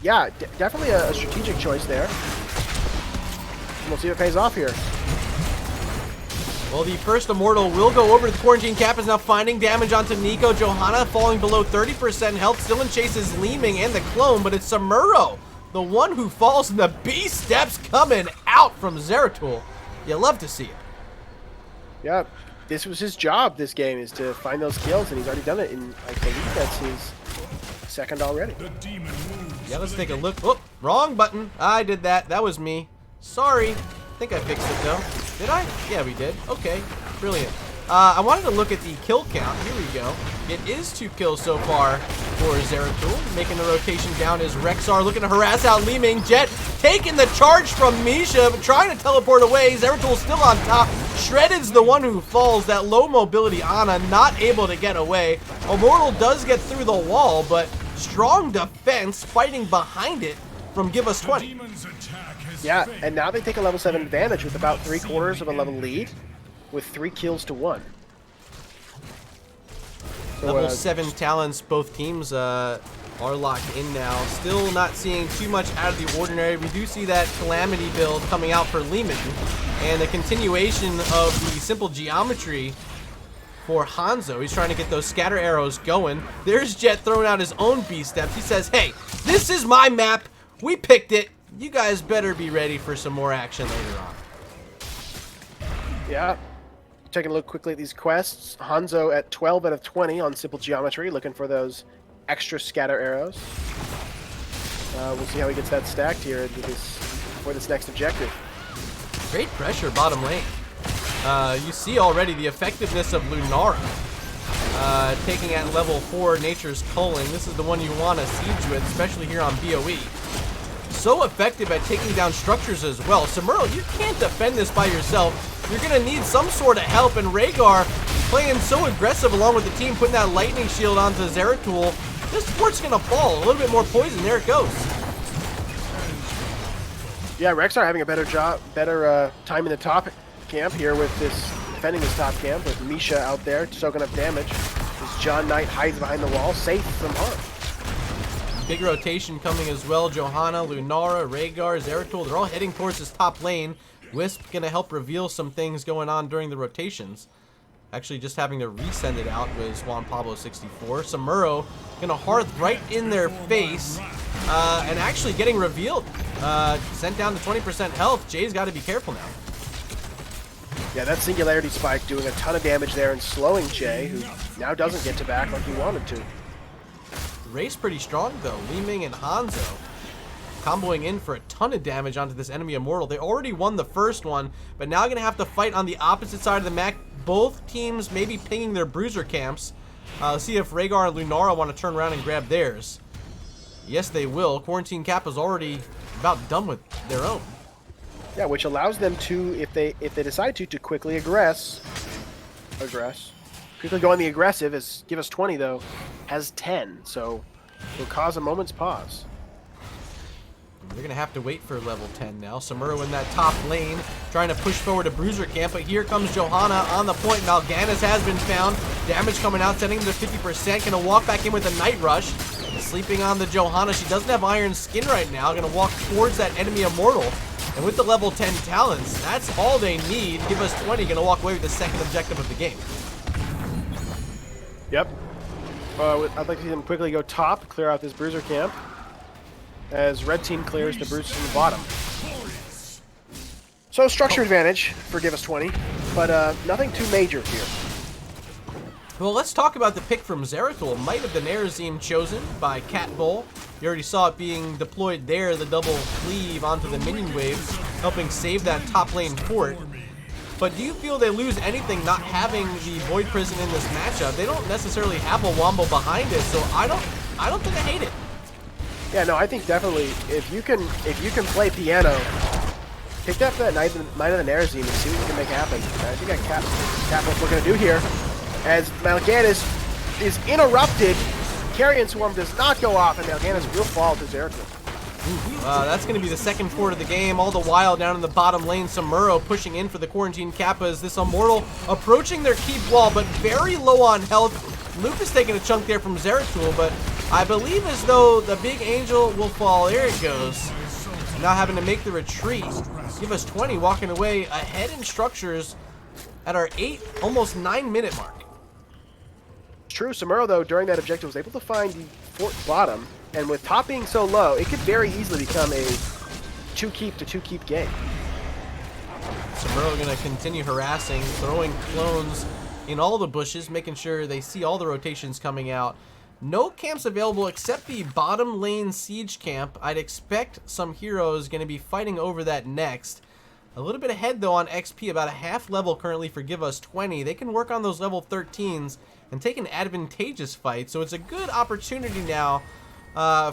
Yeah, definitely a strategic choice there. We'll see if it pays off here. Well, the first Immortal will go over to the Quarantine Qappas, now finding damage onto Nico. Johanna falling below 30% health. Still in chase is Leeming and the clone, but it's Samuro, the one who falls, and the B steps coming out from Zeratul. You love to see it. Yeah, this was his job this game, is to find those kills, and he's already done it, and I believe that's his second already. Yeah, let's take a look. Oh, wrong button. I did that. That was me. Sorry. I think I fixed it, though. Did I? Yeah, we did. Okay, brilliant. I wanted to look at the kill count. Here we go. It is 2 kills so far for Zeratul. Making the rotation down is Rexar, looking to harass out Leeming. Jet taking the charge from Misha, but trying to teleport away. Zeratul still on top. Shredded's the one who falls. That low mobility Ana not able to get away. Immortal does get through the wall, but strong defense fighting behind it from Give Us 20. Yeah, and now they take a level 7 advantage with about 3/4 of a level lead, with 3 kills to 1. So, Level 7 talents, both teams are locked in now. Still not seeing too much out of the ordinary. We do see that Calamity build coming out for Lehman, and a continuation of the simple geometry for Hanzo. He's trying to get those scatter arrows going. There's Jet throwing out his own B-steps. He says, hey, this is my map. We picked it. You guys better be ready for some more action later on. Yeah. Taking a look quickly at these quests. Hanzo at 12 out of 20 on simple geometry, looking for those extra scatter arrows. We'll see how he gets that stacked here into for this next objective. Great pressure bottom lane. You see already the effectiveness of Lunara. Taking at level 4 Nature's Culling. This is the one you want to siege with, especially here on BOE. So effective at taking down structures as well. Samuro, you can't defend this by yourself. You're going to need some sort of help, and Rhaegar playing so aggressive along with the team, putting that lightning shield onto Zeratul. This fort's going to fall. A little bit more poison. There it goes. Yeah, Rexar having a better time in the top camp here with this, defending his top camp with Misha out there soaking up damage. As John Knight hides behind the wall, safe from harm. Big rotation coming as well. Johanna, Lunara, Rhaegar, Zeratul, they're all heading towards this top lane. Wisp going to help reveal some things going on during the rotations. Actually, just having to resend it out was Juan Pablo 64. Samuro going to hearth right in their face and actually getting revealed. Sent down to 20% health. Jay's got to be careful now. Yeah, that Singularity Spike doing a ton of damage there and slowing Jay, who now doesn't get to back like he wanted to. Race pretty strong though. Leeming and Hanzo comboing in for a ton of damage onto this enemy Immortal. They already won the first one, but now going to have to fight on the opposite side of the map. Both teams maybe pinging their bruiser camps. Let's see if Rhaegar and Lunara want to turn around and grab theirs. Yes, they will. Quarantine Qappas already about done with their own. Yeah, which allows them to, if they decide to quickly aggress. Quickly go on the aggressive, as Give Us 20 though has 10, so it'll cause a moment's pause. They're going to have to wait for level 10 now. Samuro in that top lane, trying to push forward a bruiser camp, but here comes Johanna on the point. Mal'Ganis has been found. Damage coming out, sending him to 50%. Going to walk back in with a Night Rush. Sleeping on the Johanna. She doesn't have Iron Skin right now. Going to walk towards that enemy Immortal. And with the level 10 talents, that's all they need. Give Us 20 going to walk away with the second objective of the game. Yep. I'd like to see them quickly go top, clear out this bruiser camp, as red team clears the bruisers from the bottom. So structure advantage for Give Us 20, but nothing too major here. Well, let's talk about the pick from Zeratul. Might have been Arazim chosen by Cat Bull. You already saw it being deployed there, the double cleave onto the minion waves, helping save that top lane fort. But do you feel they lose anything not having the Void Prison in this matchup? They don't necessarily have a Wombo behind it, so I don't think I hate it. Yeah, no, I think definitely if you can play piano, pick up that Knight of the Nerazim and see what you can make happen. I think Qappas what we're gonna do here, as Mal'Ganis is interrupted. Carrion Swarm does not go off, and Mal'Ganis will fall to Zeratul. That's going to be the second fort of the game. All the while, down in the bottom lane, Samuro pushing in for the Quarantine Qappas. This Immortal approaching their keep wall, but very low on health. Luke is taking a chunk there from Zeratul, but I believe as though the big angel will fall. There it goes. Now having to make the retreat. Give us 20, walking away ahead in structures at our 8, almost 9-minute mark. True, Samuro, though, during that objective was able to find the fort bottom, and with top being so low, it could very easily become a 2-keep to 2-keep game. Samuro going to continue harassing, throwing clones in all the bushes, making sure they see all the rotations coming out. No camps available except the bottom lane siege camp. I'd expect some heroes going to be fighting over that next. A little bit ahead, though, on XP, about a half level currently for Give Us 20. They can work on those level 13s and take an advantageous fight. So it's a good opportunity now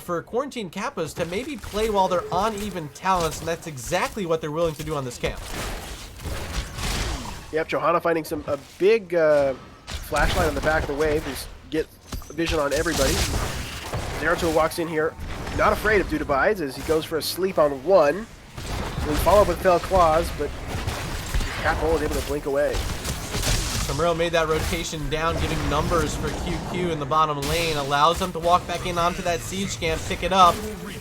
for Quarantine Qappas to maybe play while they're on even talents, and that's exactly what they're willing to do on this camp. Yep, Johanna finding a big flashlight on the back of the wave. Just get vision on everybody. Zeratul walks in here, not afraid of Dudabides, as he goes for a sleep on one. We follow up with Fell Claws, but Cat-Hole is able to blink away. Samuro made that rotation down, giving numbers for QQ in the bottom lane, allows them to walk back in onto that siege camp, pick it up.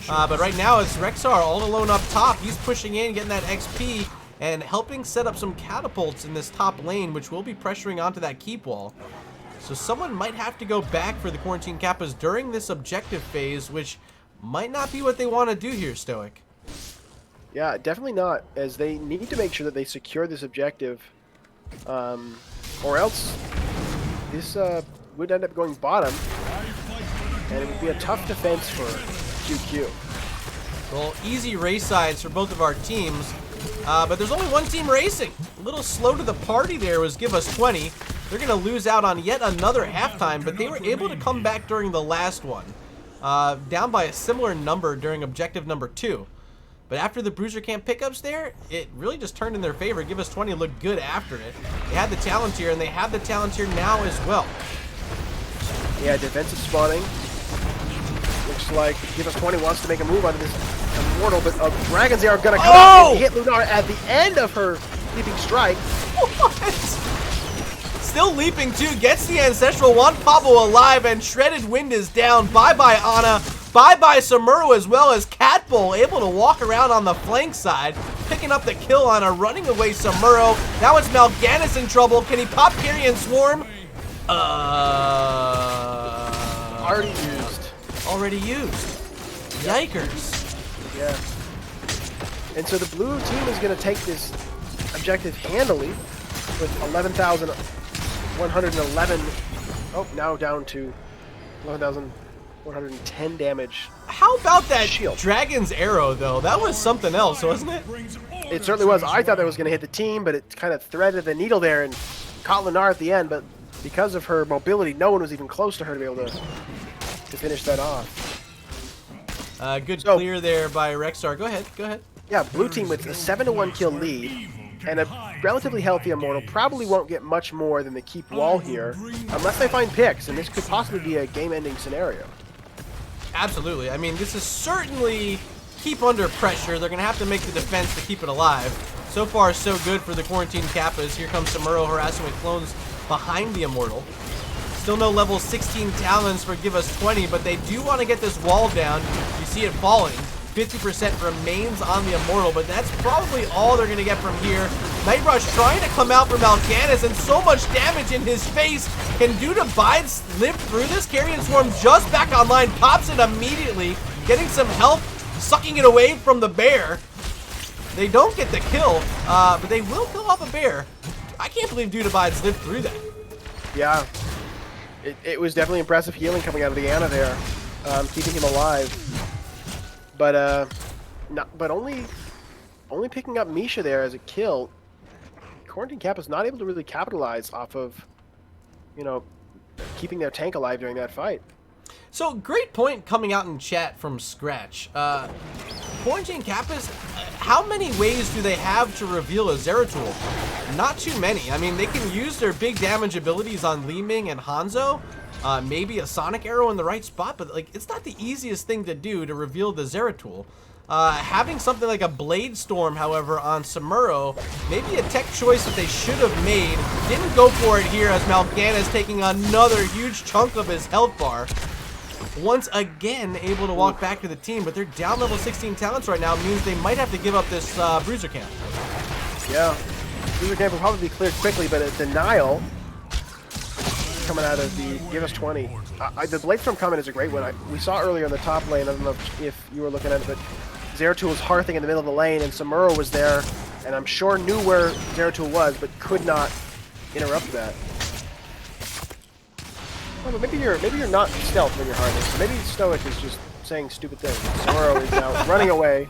But right now it's Rexar all alone up top. He's pushing in, getting that XP, and helping set up some catapults in this top lane, which will be pressuring onto that keep wall. So someone might have to go back for the Quarantine Qappas during this objective phase, which might not be what they want to do here, StoiC. Yeah, definitely not, as they need to make sure that they secure this objective, or else this would end up going bottom, and it would be a tough defense for QQ. Well, easy race sides for both of our teams, but there's only one team racing. A little slow to the party there was Give Us 20. They're going to lose out on yet another halftime, but they were able to come back during the last one, down by a similar number during objective number 2. But after the Bruiser Camp pickups there, it really just turned in their favor. Give Us 20 looked good after it. They had the talent here, and they have the talent here now as well. Yeah, defensive spawning. Looks like Give Us 20 wants to make a move on this Immortal, but Dragons are going to come out and hit Lunar at the end of her Leaping Strike. What? Still leaping too, gets the Ancestral, want Pablo alive, and Shredded Wind is down. Bye-bye, Ana. Bye-bye, Samuro, as well as Catbull, able to walk around on the flank side, picking up the kill on a running away Samuro. Now it's Mal'Ganis in trouble. Can he pop Carrion Swarm? Already used. Already used. Yikers. Yeah. And so the blue team is going to take this objective handily with 11,111. Oh, now down to 11,110 damage. How about that shield? Dragon's Arrow, though? That was something else, wasn't it? It certainly was. I thought that was going to hit the team, but it kind of threaded the needle there and caught Lunar at the end. But because of her mobility, no one was even close to her to be able to finish that off. Good clear there by Rexar. Go ahead. Go ahead. Yeah, blue team with a 7-1 kill lead and a relatively healthy Immortal probably won't get much more than the keep wall here unless they find picks, and this could possibly be a game-ending scenario. Absolutely. I mean, this is certainly keep under pressure. They're going to have to make the defense to keep it alive. So far, so good for the Quarantine Qappas. Here comes Samuro harassing with clones behind the Immortal. Still no level 16 talents for Give Us 20, but they do want to get this wall down. You see it falling. 50% remains on the Immortal, but that's probably all they're going to get from here. Night Rush trying to come out for Mal'Ganis, and so much damage in his face. Can Dudabides live through this? Carrion Swarm just back online, pops it immediately, getting some health, sucking it away from the bear. They don't get the kill, but they will kill off a bear. I can't believe Dudabides lived through that. Yeah, it was definitely impressive healing coming out of the Ana there, keeping him alive. But only picking up Misha there as a kill. Quarantine Qappas not able to really capitalize off of, keeping their tank alive during that fight. So, great point coming out in chat from Scratch. Quarantine Qappas, how many ways do they have to reveal a Zeratul? Not too many. I mean, they can use their big damage abilities on Li Ming and Hanzo. Maybe a Sonic Arrow in the right spot, but like it's not the easiest thing to do to reveal the Zeratul. Having something like a Blade Storm, however, on Samuro, maybe a tech choice that they should have made. Didn't go for it here as Mal'Ganis is taking another huge chunk of his health bar. Once again, able to walk back to the team, but they're down level 16 talents right now, means they might have to give up this Bruiser Camp. Yeah, Bruiser Camp will probably be cleared quickly, but a denial coming out of the Give Us 20. The Blade Storm comment is a great one. We saw earlier in the top lane, I don't know if you were looking at it, but Zeratul was hearthing in the middle of the lane, and Samuro was there, and I'm sure knew where Zeratul was, but could not interrupt that. Well, but maybe you're not stealth when you're hearthing, so maybe StoiC is just saying stupid things. Samuro is now running away.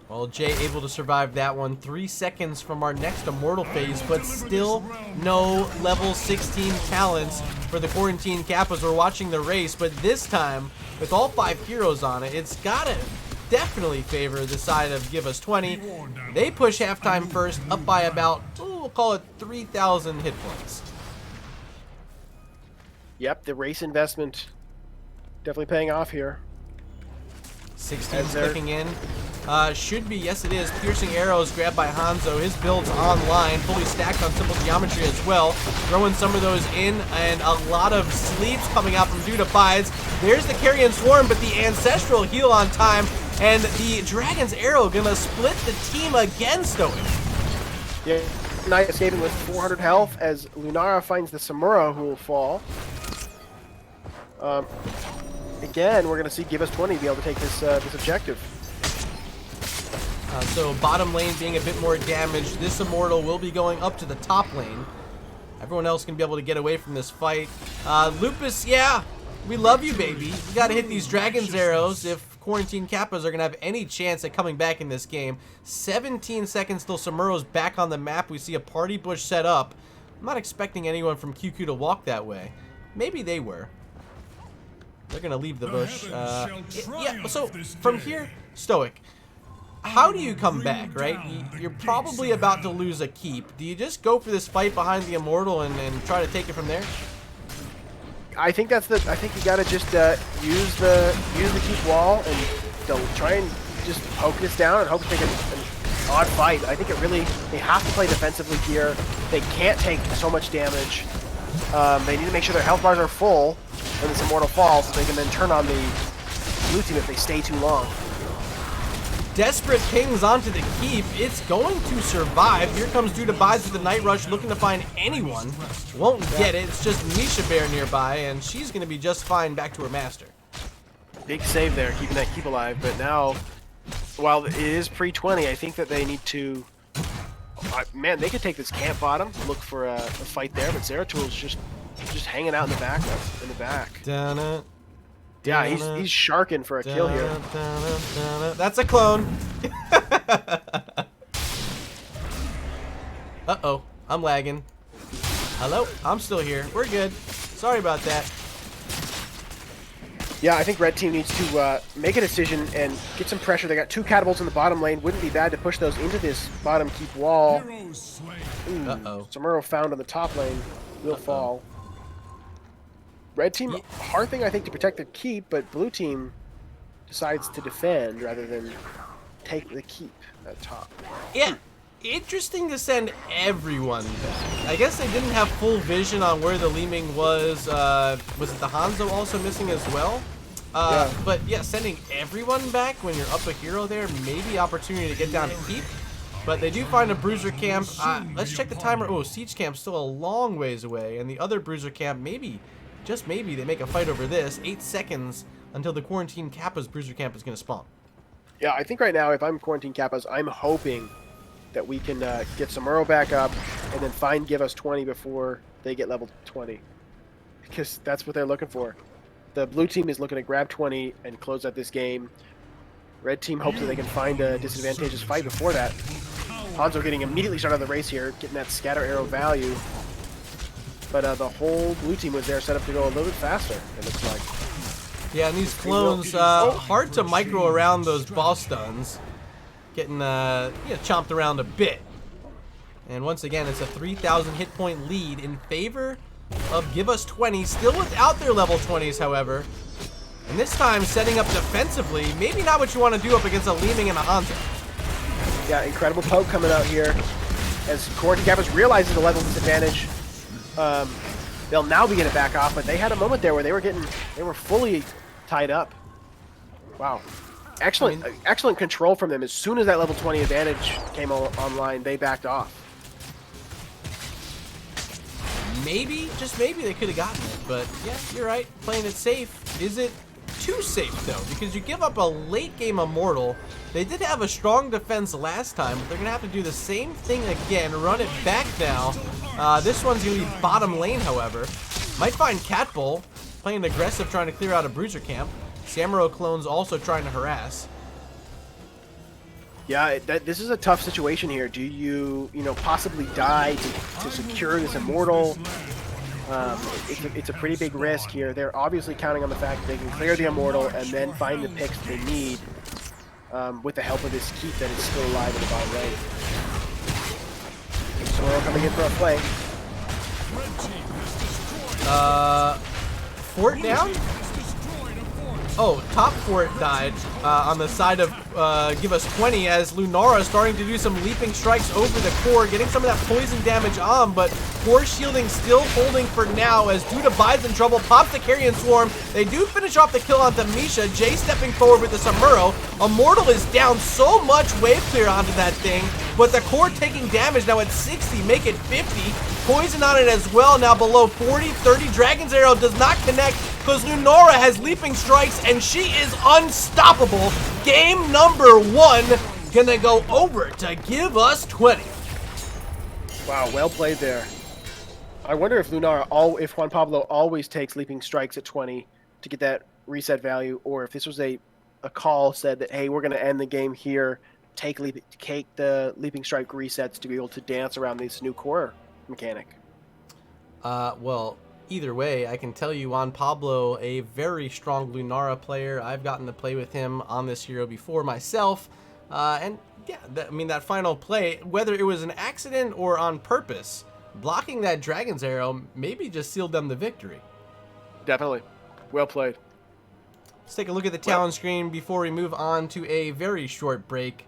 Well, Jay able to survive that one. 3 seconds from our next Immortal phase, but still no level 16 talents for the Quarantine Qappas. We're watching the race, but this time, with all 5 heroes on it, it's gotta definitely favor the side of Give Us 20. They push halftime first, up by about, we'll call it 3,000 hit points. Yep, the race investment definitely paying off here. 16's clicking in. Should be, yes it is. Piercing arrows grabbed by Hanzo. His build's online, fully stacked on simple geometry as well. Throwing some of those in, and a lot of sleeps coming out from Dude Abides. There's the Carrion Swarm, but the Ancestral heal on time, and the Dragon's Arrow gonna split the team against StoiC. Yeah, Knight escaping with 400 health as Lunara finds the Samuro who will fall. Again, we're gonna see Give Us 20 be able to take this objective. So bottom lane being a bit more damaged. This Immortal will be going up to the top lane. Everyone else can be able to get away from this fight. Lupus, yeah, we love you, baby. You gotta hit these Dragon's Arrows if Quarantine Qappas are gonna have any chance at coming back in this game. 17 seconds till Samuro's back on the map. We see a party bush set up. I'm not expecting anyone from QQ to walk that way. Maybe they were. They're gonna leave the bush. Yeah, so from here, StoiC, how do you come back, right? You're probably about to lose a keep. Do you just go for this fight behind the Immortal and try to take it from there? I think I think you gotta just use the keep wall and try and just poke this down and hope to take an odd fight. I think they have to play defensively here. They can't take so much damage. They need to make sure their health bars are full when this Immortal falls, so they can then turn on the blue team if they stay too long. Desperate pings onto the keep. It's going to survive. Here comes Dude Abides with the Night Rush, looking to find anyone. Won't get it. It's just Misha Bear nearby, and she's going to be just fine back to her master. Big save there, keeping that keep alive. But now, while it is pre-20, I think that they need to... man, they could take this camp bottom, look for a fight there, but Zeratul's just hanging out in the back. Dun it. Yeah, he's sharking for a kill here. That's a clone. Uh-oh, I'm lagging. Hello? I'm still here. We're good. Sorry about that. Yeah, I think red team needs to make a decision and get some pressure. They got 2 catapults in the bottom lane. Wouldn't be bad to push those into this bottom keep wall. Uh-oh. Samuro found on the top lane will fall. Red team hearthing, I think, to protect the keep, but blue team decides to defend rather than take the keep at top. Yeah, interesting to send everyone back. I guess they didn't have full vision on where the Li Ming was. Was it the Hanzo also missing as well? Yeah. But yeah, sending everyone back when you're up a hero there, maybe opportunity to get down to keep. But they do find a Bruiser camp. Let's check the timer. Oh, Siege camp's still a long ways away, and the other Bruiser camp maybe. Just maybe they make a fight over this. 8 seconds until the Quarantine Qappas Bruiser Camp is going to spawn. Yeah, I think right now, if I'm Quarantine Qappas, I'm hoping that we can get Samuro back up and then find Give Us 20 before they get level 20. Because that's what they're looking for. The blue team is looking to grab 20 and close out this game. Red team hopes that they can find a disadvantageous fight before that. Hanzo getting immediately started on the race here, getting that scatter arrow value. But the whole blue team was there set up to go a little bit faster, it looks like. Yeah, and these clones, hard to micro around those boss stuns. Getting chomped around a bit. And once again, it's a 3,000 hit point lead in favor of Give Us 20, still without their level 20s, however. And this time, setting up defensively, maybe not what you want to do up against a Leeming and a Hanzo. Yeah, incredible poke coming out here. As Quarantine Qappas realizes the level disadvantage, they'll now begin to back off, but they had a moment there where they were fully tied up. Wow. Excellent, excellent control from them. As soon as that level 20 advantage came online, they backed off. Maybe, just maybe, they could have gotten it. But yeah, you're right. Playing it safe. Is it too safe, though? Because you give up a late game Immortal. They did have a strong defense last time, but they're going to have to do the same thing again. Run it back now. This one's going to be bottom lane, however. Might find Cat Bull playing aggressive, trying to clear out a Bruiser camp. Samuro clones also trying to harass. Yeah, this is a tough situation here. Do you possibly die to secure this Immortal? It's a pretty big risk here. They're obviously counting on the fact that they can clear the Immortal and then find the picks they need with the help of this keep that is still alive in the bottom lane. Samuro coming in for a play. Fort down? Oh, top fort died on the side of Give Us 20 as Lunara is starting to do some leaping strikes over the core, getting some of that poison damage on, but core shielding still holding for now as Duda bides in trouble, pops the Carrion Swarm. They do finish off the kill onto Misha. Jay stepping forward with the Samuro. Immortal is down so much wave clear onto that thing, but the core taking damage now at 60, make it 50. Poison on it as well, now below 40, 30. Dragon's Arrow does not connect because Lunara has leaping strikes and she is unstoppable. Game number 1 gonna go over to Give Us 20. Wow, well played there. I wonder if if Juan Pablo always takes leaping strikes at 20 to get that reset value, or if this was a call said that, hey, we're gonna end the game here, take the leaping strike resets to be able to dance around this new core mechanic. Well, either way, I can tell you Juan Pablo, a very strong Lunara player. I've gotten to play with him on this hero before myself. And yeah, that final play, whether it was an accident or on purpose, blocking that Dragon's Arrow maybe just sealed them the victory. Definitely. Well played. Let's take a look at the talent screen before we move on to a very short break.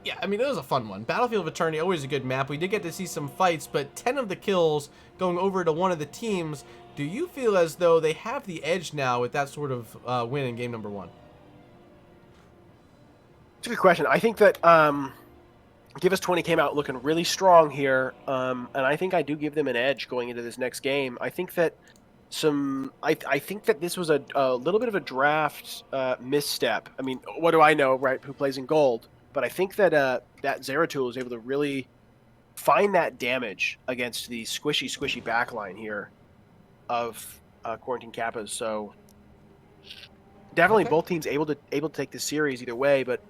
Yeah, it was a fun one. Battlefield of Eternity, always a good map. We did get to see some fights, but 10 of the kills going over to one of the teams. Do you feel as though they have the edge now with that sort of win in game number 1? It's a good question. I think that Give Us 20 came out looking really strong here, and I think I do give them an edge going into this next game. I think that I think that this was a little bit of a draft misstep. What do I know, right? Who plays in gold? But I think that that Zeratul was able to really find that damage against the squishy backline here of Quarantine Qappas. So definitely both teams able to take the series either way, but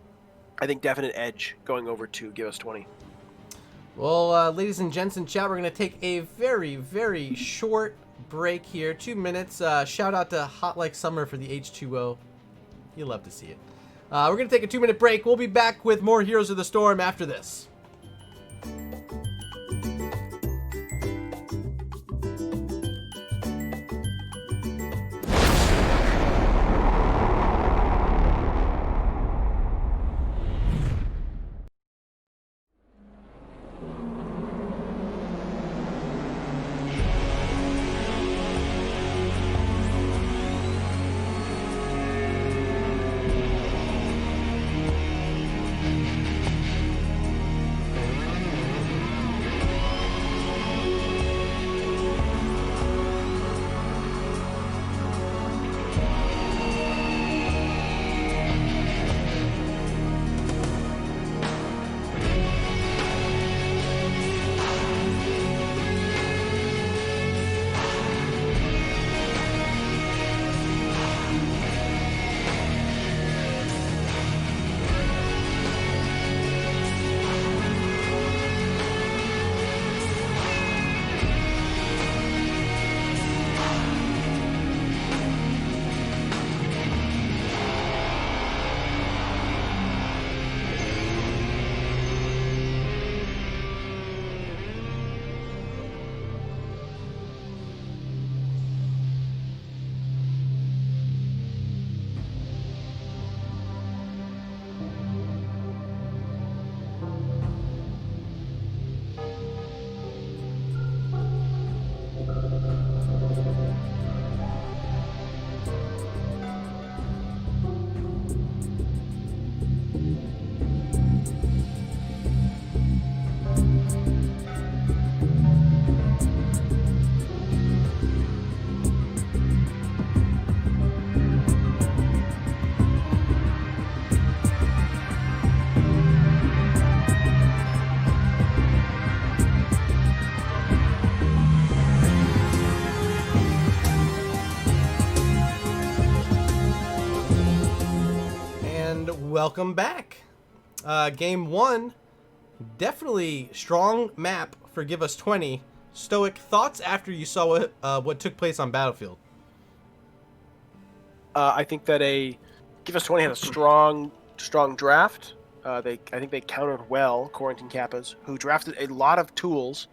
I think definite edge going over to Give Us 20. Well, ladies and gents in chat, we're going to take a very, very short break here. 2 minutes. Shout out to Hot Like Summer for the H2O. You'll love to see it. We're going to take a 2-minute break. We'll be back with more Heroes of the Storm after this. welcome back. Game 1, definitely strong map for Give Us 20. StoiC, thoughts after you saw what took place on Battlefield? I think that Give Us 20 had a strong draft. I think they countered well Quarantine Qappas, who drafted a lot of tools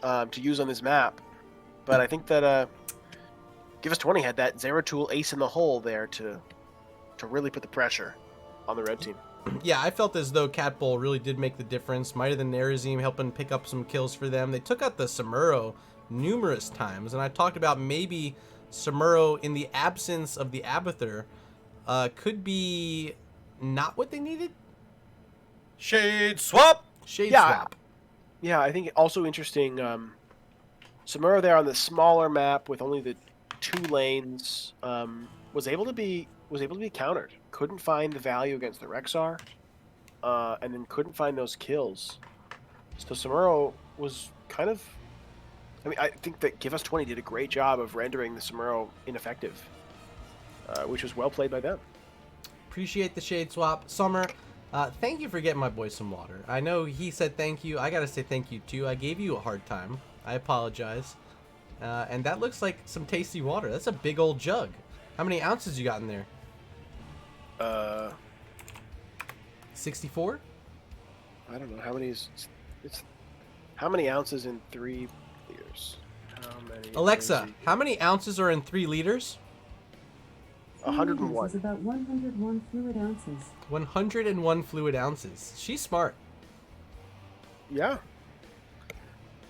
to use on this map. But I think that Give Us 20 had that zero tool ace in the hole there to really put the pressure on the red team. Yeah, I felt as though Cat Bull really did make the difference. Might have the Nerazim helping pick up some kills for them. They took out the Samuro numerous times, and I talked about maybe Samuro, in the absence of the Abathur, could be not what they needed. Shade swap. Shade Yeah. swap. Yeah, I think also interesting. Samuro there on the smaller map with only the 2 lanes was able to be countered. Couldn't find the value against the Rexar, and then couldn't find those kills. So Samuro was kind of. I mean, I think that Give Us 20 did a great job of rendering the Samuro ineffective, which was well played by them. Appreciate the shade swap. Summer, thank you for getting my boy some water. I know he said thank you. I gotta say thank you too. I gave you a hard time. I apologize. And that looks like some tasty water. That's a big old jug. How many ounces you got in there? 64? I don't know how many how many ounces in 3 liters. How many? Alexa, how many ounces are in 3 liters? 101. Is about 101 fluid ounces. 101 fluid ounces. She's smart. Yeah.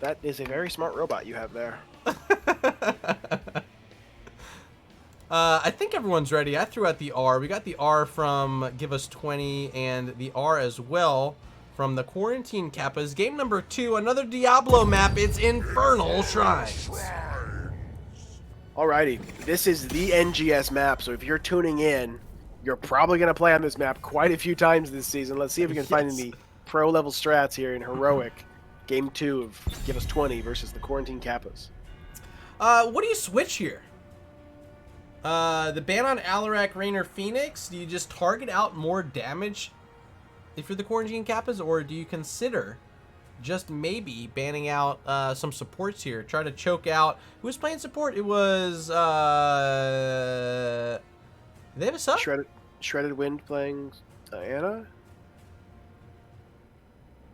That is a very smart robot you have there. I think everyone's ready. I threw out the R. We got the R from Give Us 20 and the R as well from the Quarantine Qappas. Game number 2, another Diablo map. It's Infernal Shrines. Alrighty, this is the NGS map, so if you're tuning in, you're probably going to play on this map quite a few times this season. Let's see if we can find any pro-level strats here in Heroic. Game 2 of Give Us 20 versus the Quarantine Qappas. What do you switch here? The ban on Alarak, Raynor, Phoenix? Do you just target out more damage if you're the Quarantine Qappas, or do you consider just maybe banning out some supports here? Try to choke out. Who was playing support? It was... Did they have a sub? Shredded Wind playing Diana?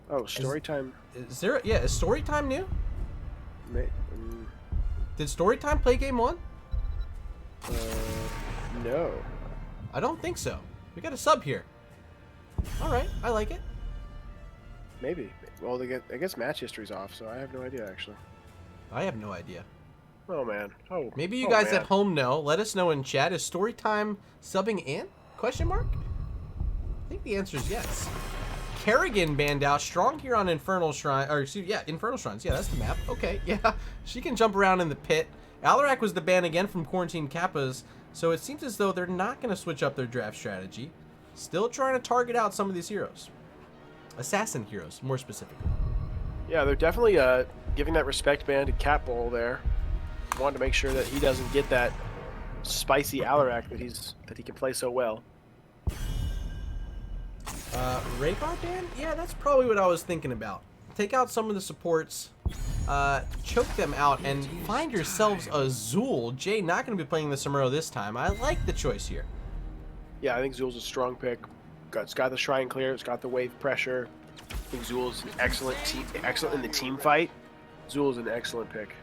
Oh, Storytime. Is there... Yeah, is Storytime new? Did Storytime play game 1? No. I don't think so. We got a sub here. Alright, I like it. Maybe. Well, I guess match history's off, so I have no idea, actually. I have no idea. Oh, man. Oh. Maybe you oh, guys man. at home know. Let us know in chat. Is Storytime subbing in? Question mark? I think the answer is yes. Kerrigan banned out. Strong here on Infernal Shrine. Or, excuse me, yeah, Infernal Shrines. Yeah, that's the map. Okay, yeah. She can jump around in the pit. Alarak was the ban again from Quarantine Qappas, so it seems as though they're not going to switch up their draft strategy. Still trying to target out some of these heroes. Assassin heroes, more specifically. Yeah, they're definitely giving that respect band to Cat Bull there. Wanted to make sure that he doesn't get that spicy Alarak that he can play so well. Raybar ban? Yeah, that's probably what I was thinking about. Take out some of the supports, choke them out, and find yourselves a Zool. Jay not going to be playing the Samuro this time. I like the choice here. Yeah, I think Zool's a strong pick. It's got the Shrine Clear, it's got the wave pressure. I think Zool's an excellent in the team fight. Zool's an excellent pick.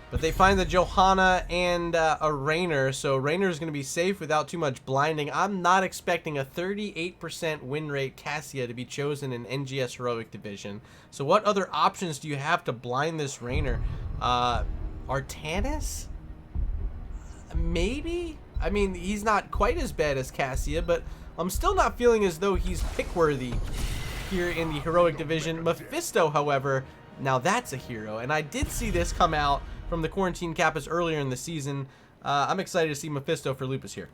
But they find the Johanna and a Raynor, so Raynor's going to be safe without too much blinding. I'm not expecting a 38% win rate Cassia to be chosen in NGS Heroic Division. So what other options do you have to blind this Raynor? Artanis? Maybe? I mean, he's not quite as bad as Cassia, but I'm still not feeling as though he's pick-worthy here in the Heroic Division. Mephisto, however, now that's a hero, and I did see this come out from the Quarantine Qappas earlier in the season. I'm excited to see Mephisto for Lupus here.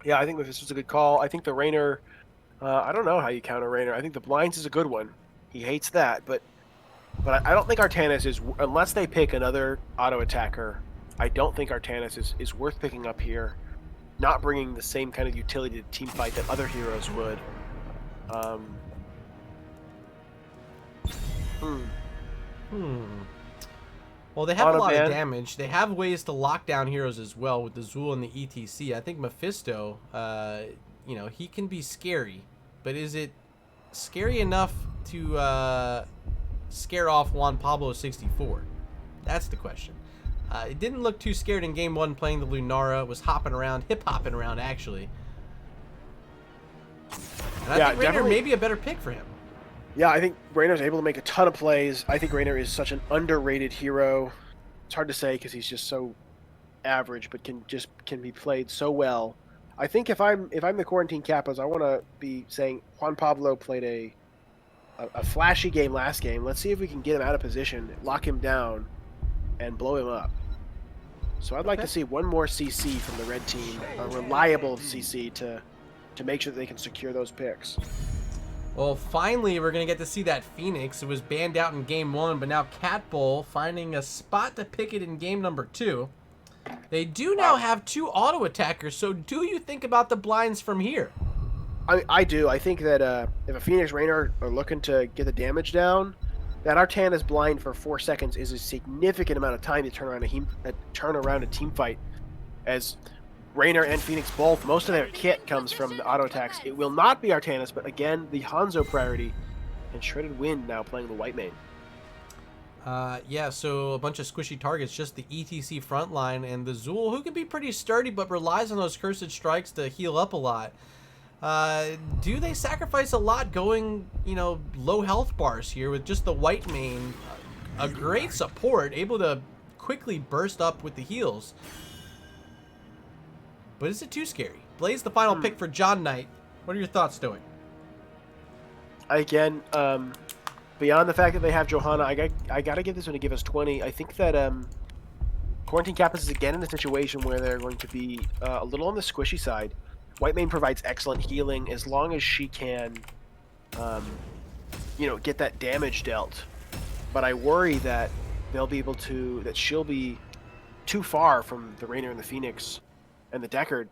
Yeah, I think Mephisto's a good call. I think the Raynor, I don't know how you counter Raynor. I think the Blinds is a good one. He hates that, but I don't think Artanis is, unless they pick another auto attacker, I don't think Artanis is worth picking up here. not bringing the same kind of utility to team fight that other heroes would. Well, they have a Auto lot of ban. damage. They have ways to lock down heroes as well with the Zool and the ETC. I think Mephisto, you know, he can be scary, but is it scary enough to scare off Juan Pablo 64? That's the question. It didn't look too scared in game 1 playing the Lunara. It was hopping around, hip-hopping around, actually. And I think Raynor may be a better pick for him. Yeah, I think Raynor's able to make a ton of plays. I think Raynor is such an underrated hero. It's hard to say because he's just so average, but can be played so well. I think if I'm the Quarantine Qappas, I want to be saying Juan Pablo played a flashy game last game. Let's see if we can get him out of position, lock him down, and blow him up. So I'd like to see one more CC from the red team, a reliable CC to make sure that they can secure those picks. Well, finally, we're going to get to see that Phoenix. It was banned out in game 1, but now Cat Bull finding a spot to pick it in game number 2. They do now have 2 auto attackers, so do you think about the blinds from here? I do. I think that if a Phoenix Raynor are looking to get the damage down, that Artana's blind for 4 seconds is a significant amount of time to turn around a team fight. As Raynor and Phoenix both, most of their kit comes from the auto attacks. It will not be Artanis, but again, the Hanzo priority, and Shredded Wind now playing the white main. Yeah, so a bunch of squishy targets, just the ETC front line, and the Zool, who can be pretty sturdy, but relies on those Cursed Strikes to heal up a lot. Do they sacrifice a lot going, you know, low health bars here with just the white main? A great support, able to quickly burst up with the heals. But is it too scary? Blaze, the final pick for John Knight. What are your thoughts, StoiC? Again, beyond the fact that they have Johanna, I gotta give this one to give us 20. I think that Quarantine Qappas is again in a situation where they're going to be a little on the squishy side. Whitemane provides excellent healing as long as she can, you know, get that damage dealt. But I worry that they'll be able to, that she'll be too far from the Raynor and the Phoenix and the Deckard,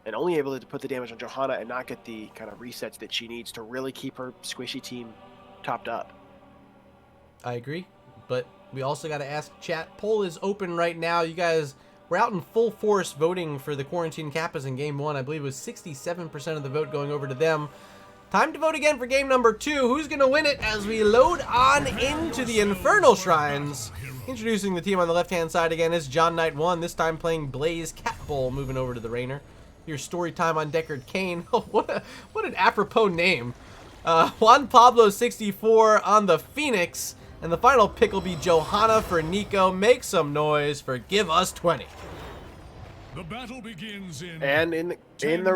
and only able to put the damage on Johanna and not get the kind of resets that she needs to really keep her squishy team topped up. I agree, but we also got to ask chat. Poll is open right now. You guys were out in full force voting for the Quarantine Qappas in game 1. I believe it was 67% of the vote going over to them. Time to vote again for game number 2. Who's going to win it as we load on into the Infernal Shrines? Introducing the team on the left-hand side again is John Knight 1, this time playing Blaze Cat Bull, moving over to the Raynor. Here's story time on Deckard Cain. Oh, what an apropos name. Juan Pablo 64 on the Phoenix, and the final pick will be Johanna for Nico. Make some noise for Give Us 20. The battle begins in the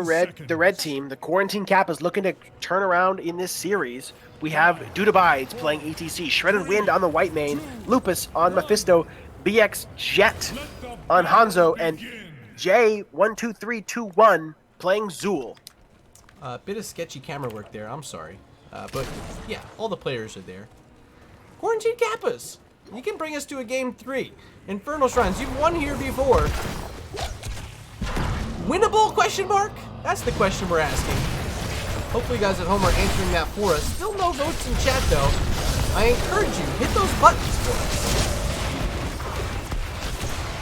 red team, the Quarantine Qappas looking to turn around in this series. We have Dudabides playing ETC, Shredded Wind on the white main, Lupus on Mephisto, BX Jet on Hanzo, and J12321 playing Zool. Bit of sketchy camera work there, I'm sorry. But yeah, all the players are there. Quarantine Qappas, you can bring us to a game 3. Infernal Shrines, you've won here before. Winnable, question mark? That's the question we're asking. Hopefully you guys at home are answering that for us. Still no votes in chat though. I encourage you, hit those buttons for us.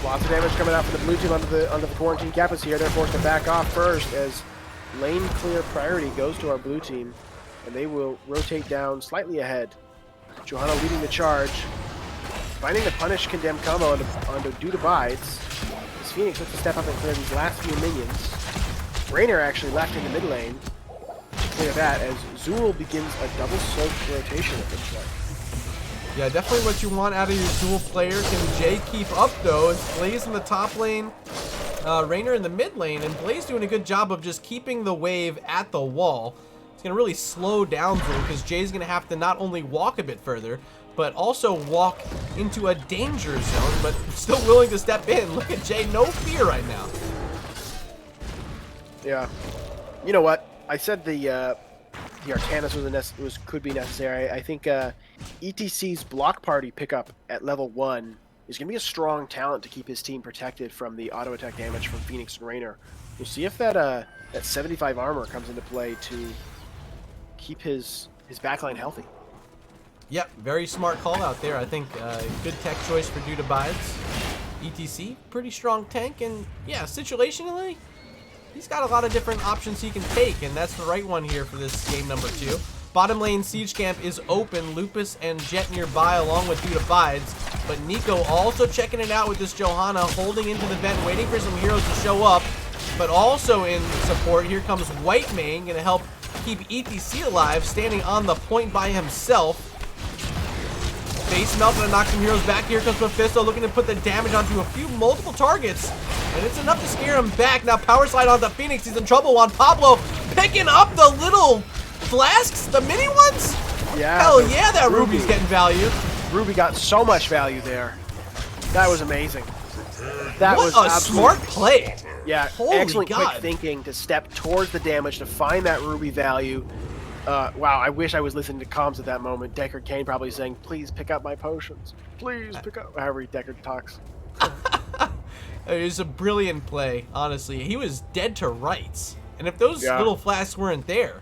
Lots of damage coming out from the blue team onto the Quarantine Qappas here. They're forced to back off first as lane clear priority goes to our blue team, and they will rotate down slightly ahead. Johanna leading the charge, finding the punish condemned combo onto Dudabides. As Phoenix looks to step up and clear these last few minions. Raynor actually left in the mid lane to clear that as Zool begins a double soak rotation at this point. Yeah, definitely what you want out of your dual player. Can Jay keep up though? It's Blaze in the top lane, Raynor in the mid lane, and Blaze doing a good job of just keeping the wave at the wall. It's going to really slow down Zool because Jay's going to have to not only walk a bit further, but also walk into a danger zone, but still willing to step in. Look at Jay, no fear right now. Yeah. You know what? I said the Artanis could be necessary. I think ETC's block party pickup at level 1 is going to be a strong talent to keep his team protected from the auto attack damage from Phoenix and Raynor. We'll see if that 75 armor comes into play to keep his backline healthy. Yep, very smart call out there. I think good tech choice for Dude Abides. ETC, pretty strong tank, and yeah, situationally, he's got a lot of different options he can take, and that's the right one here for this game number 2. Bottom lane Siege Camp is open. Lupus and Jet nearby along with Dude Abides, but Nico also checking it out with this Johanna, holding into the vent, waiting for some heroes to show up, but also in support, here comes White Mane, gonna help keep ETC alive, standing on the point by himself. Face melt gonna knock some heroes back. Here comes Mephisto looking to put the damage onto a few multiple targets. And it's enough to scare him back. Now power slide onto Phoenix. He's in trouble. Juan Pablo picking up the little flasks, the mini ones. Yeah. Hell yeah, that Ruby's getting value. Ruby got so much value there. That was amazing. That What was a absolute- smart play. Yeah, Holy excellent God. quick thinking to step towards the damage to find that Ruby value. Wow, I wish I was listening to comms at that moment. Deckard Cain probably saying, "Please pick up my potions. Please pick up." However Deckard talks. It was a brilliant play, honestly. He was dead to rights. And if those little flasks weren't there,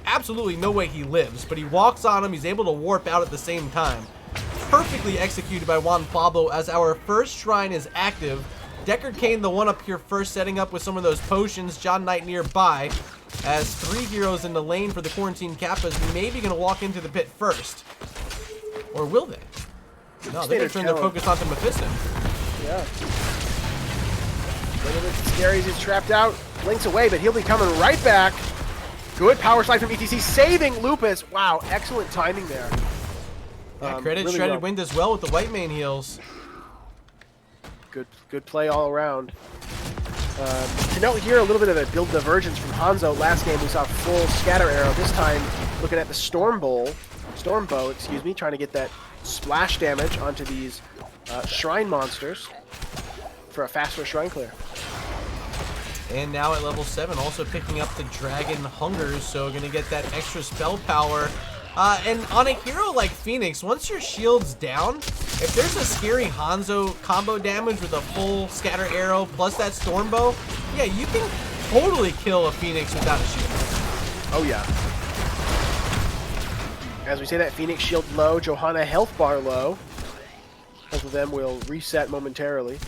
absolutely no way he lives. But he walks on him. He's able to warp out at the same time. Perfectly executed by Juan Pablo as our first shrine is active. Deckard Cain, the one up here first, setting up with some of those potions. John Knight nearby. As 3 heroes in the lane for the Quarantine Qappas, maybe going to walk into the pit first. Or will they? No, they're going to turn their focus onto Mephisto. Yeah. A little bit scary as he's trapped out. Blinks away, but he'll be coming right back. Good power slide from ETC, saving Lupus. Wow, excellent timing there. Yeah, credit really Shredded well. Wind as well with the White Mane heals. Good play all around. To note here, a little bit of a build divergence from Hanzo. Last game we saw full scatter arrow. This time, looking at the Stormbow, excuse me, trying to get that splash damage onto these shrine monsters for a faster shrine clear. And now at level 7, also picking up the Dragon Hungers, so going to get that extra spell power. And on a hero like Phoenix, once your shield's down, if there's a scary Hanzo combo damage with a full scatter arrow plus that Stormbow, yeah, you can totally kill a Phoenix without a shield. Oh yeah. As we say that, Phoenix shield low, Johanna health bar low. Both of them will reset momentarily.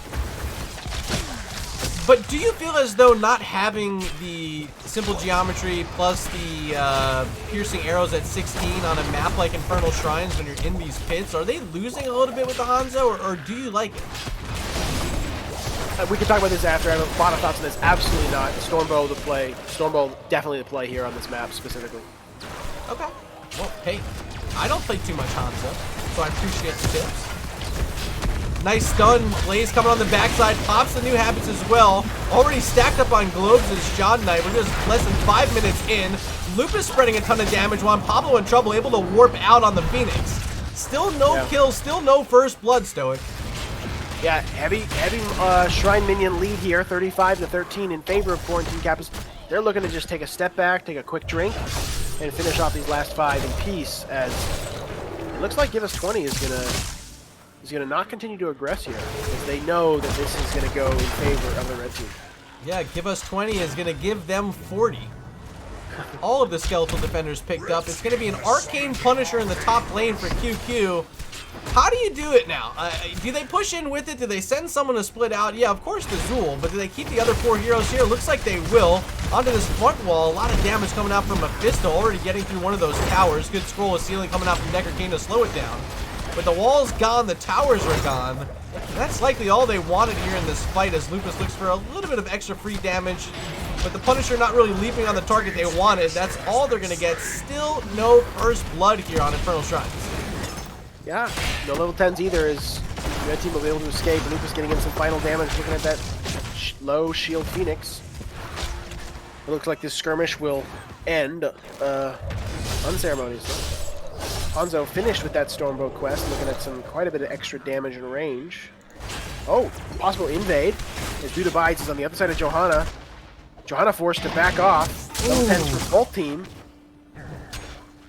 But do you feel as though not having the simple geometry plus the piercing arrows at 16 on a map like Infernal Shrines when you're in these pits, are they losing a little bit with the Hanzo, or do you like it? We can talk about this after. I have a lot of thoughts on this. Absolutely not. Stormbow the play. Stormbow definitely the play here on this map specifically. Okay. Well, hey, I don't play too much Hanzo, so I appreciate the tips. Nice stun. Blaze coming on the backside. Pops the new habits as well. Already stacked up on globes is John Knight. We're just less than 5 minutes in. Lupus spreading a ton of damage. Juan Pablo in trouble, able to warp out on the Phoenix. Still no kills. Still no first blood, StoiC. Yeah, heavy Shrine Minion lead here, 35-13 in favor of Quarantine Qappas. They're looking to just take a step back, take a quick drink, and finish off these last 5 in peace. As it looks like Give Us 20 is gonna not continue to aggress here, because they know that this is gonna go in favor of the red team. Yeah, Give Us 20 is going to give them 40. All of the Skeletal Defenders picked up. It's going to be an Arcane Punisher in the top lane for QQ. How do you do it now? Do they push in with it? Do they send someone to split out? Yeah, of course the Zool, but do they keep the other 4 heroes here? Looks like they will. Onto this front wall, a lot of damage coming out from Mephisto, already getting through one of those towers. Good scroll of ceiling coming out from Deckard Cain to slow it down. But the wall's gone, the towers are gone. And that's likely all they wanted here in this fight, as Lupus looks for a little bit of extra free damage. But the Punisher not really leaping on the target they wanted. That's all they're going to get. Still no first blood here on Infernal Shrines. Yeah, no level 10s either, as the red team will be able to escape. Lupus getting in some final damage, looking at that low shield Phoenix. It looks like this skirmish will end unceremoniously. Hanzo finished with that Stormbow quest, looking at quite a bit of extra damage and range. Oh, possible invade, as Dude Abides is on the other side of Johanna. Johanna forced to back off. Level 10s for both team.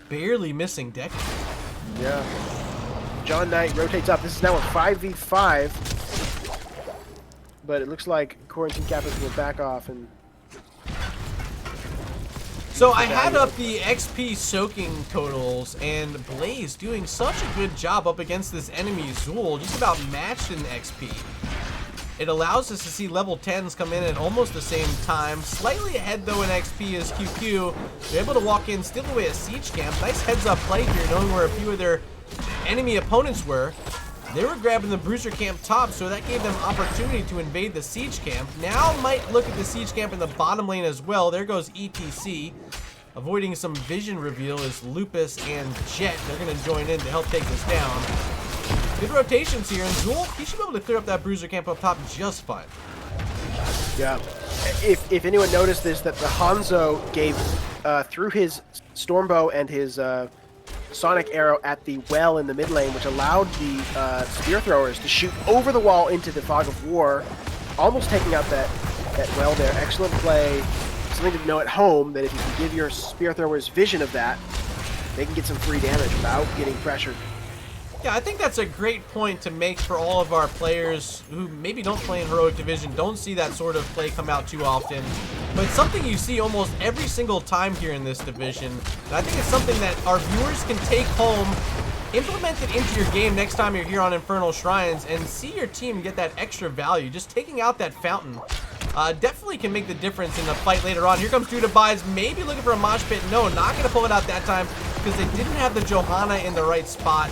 Barely missing deck. Yeah. John Knight rotates up. This is now a 5v5. But it looks like Quarantine Qappas will back off and So I had up the XP soaking totals, and Blaze doing such a good job up against this enemy Zool, just about matched in XP. It allows us to see level 10s come in at almost the same time. Slightly ahead though in XP is QQ. They're able to walk in, steal away a siege camp. Nice heads up play here, knowing where a few of their enemy opponents were. They were grabbing the bruiser camp top, so that gave them opportunity to invade the siege camp. Now might look at the siege camp in the bottom lane as well. There goes ETC. Avoiding some vision reveal is Lupus and Jet. They're going to join in to help take this down. Good rotations here, and Zool, he should be able to clear up that bruiser camp up top just fine. Yeah. If anyone noticed this, that the Hanzo gave, through his Stormbow and his Sonic Arrow at the well in the mid lane, which allowed the Spear Throwers to shoot over the wall into the Fog of War, almost taking out that well there. Excellent play. Something to know at home, that if you can give your Spear Throwers vision of that, they can get some free damage without getting pressured. Yeah, I think that's a great point to make for all of our players who maybe don't play in Heroic Division, don't see that sort of play come out too often. But it's something you see almost every single time here in this division. And I think it's something that our viewers can take home, implement it into your game next time you're here on Infernal Shrines, and see your team get that extra value. Just taking out that fountain definitely can make the difference in the fight later on. Here comes Dudabies, maybe looking for a mosh pit. No, not going to pull it out that time because they didn't have the Johanna in the right spot.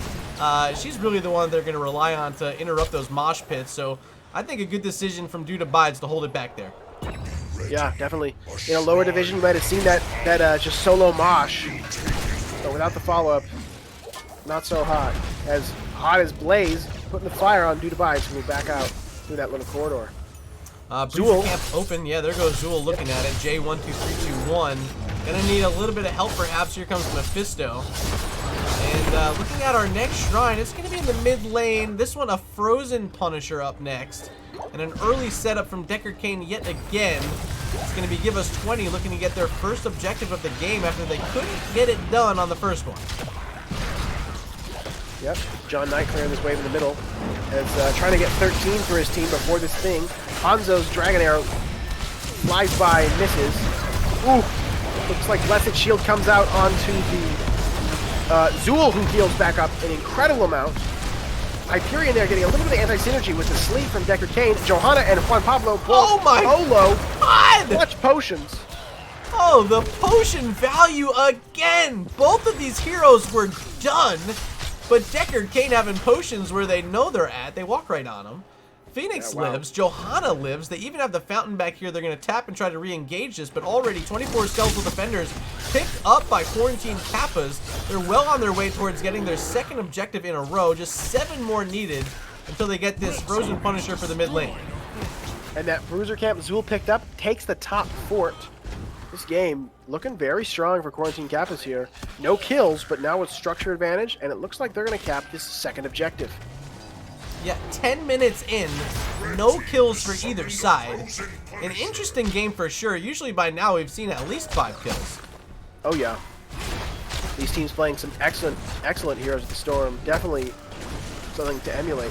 She's really the one they're going to rely on to interrupt those mosh pits, so I think a good decision from Dudabies to hold it back there. Yeah, definitely. In a lower division, you might have seen that just solo mosh, but without the follow-up, not so hot. As hot as Blaze, putting the fire on Dudabies, who will back out through that little corridor. Bruiser camp open. Yeah, there goes Zool looking at it. J12321. Gonna need a little bit of help perhaps. Here comes Mephisto. And looking at our next shrine, it's gonna be in the mid lane. This one, a Frozen Punisher up next. And an early setup from Decker Kane yet again. It's gonna be Give Us 20, looking to get their first objective of the game after they couldn't get it done on the first one. Yep, John Knight clearing this wave in the middle. As trying to get 13 for his team before this thing. Hanzo's Dragon Arrow flies by and misses. Ooh, looks like Blessed Shield comes out onto the Zool, who heals back up an incredible amount. Hyperion there getting a little bit of anti-synergy with the sleep from Decker Kane. Johanna and Juan Pablo both God! clutch potions. Oh, the potion value again! Both of these heroes were done, but Decker Kane having potions where they know they're at, they walk right on them. Phoenix lives, Johanna lives, they even have the fountain back here. They're going to tap and try to re-engage this, but already 24 skeletal defenders picked up by Quarantine Qappas. They're well on their way towards getting their second objective in a row, just 7 more needed until they get this Frozen Punisher for the mid lane. And that Bruiser Camp Zool picked up takes the top fort. This game looking very strong for Quarantine Qappas here. No kills, but now with structure advantage, and it looks like they're going to cap this second objective. Yeah, 10 minutes in, no kills for either side. An interesting game for sure. Usually by now we've seen at least 5 kills. Oh yeah. These teams playing some excellent Heroes of the Storm. Definitely something to emulate.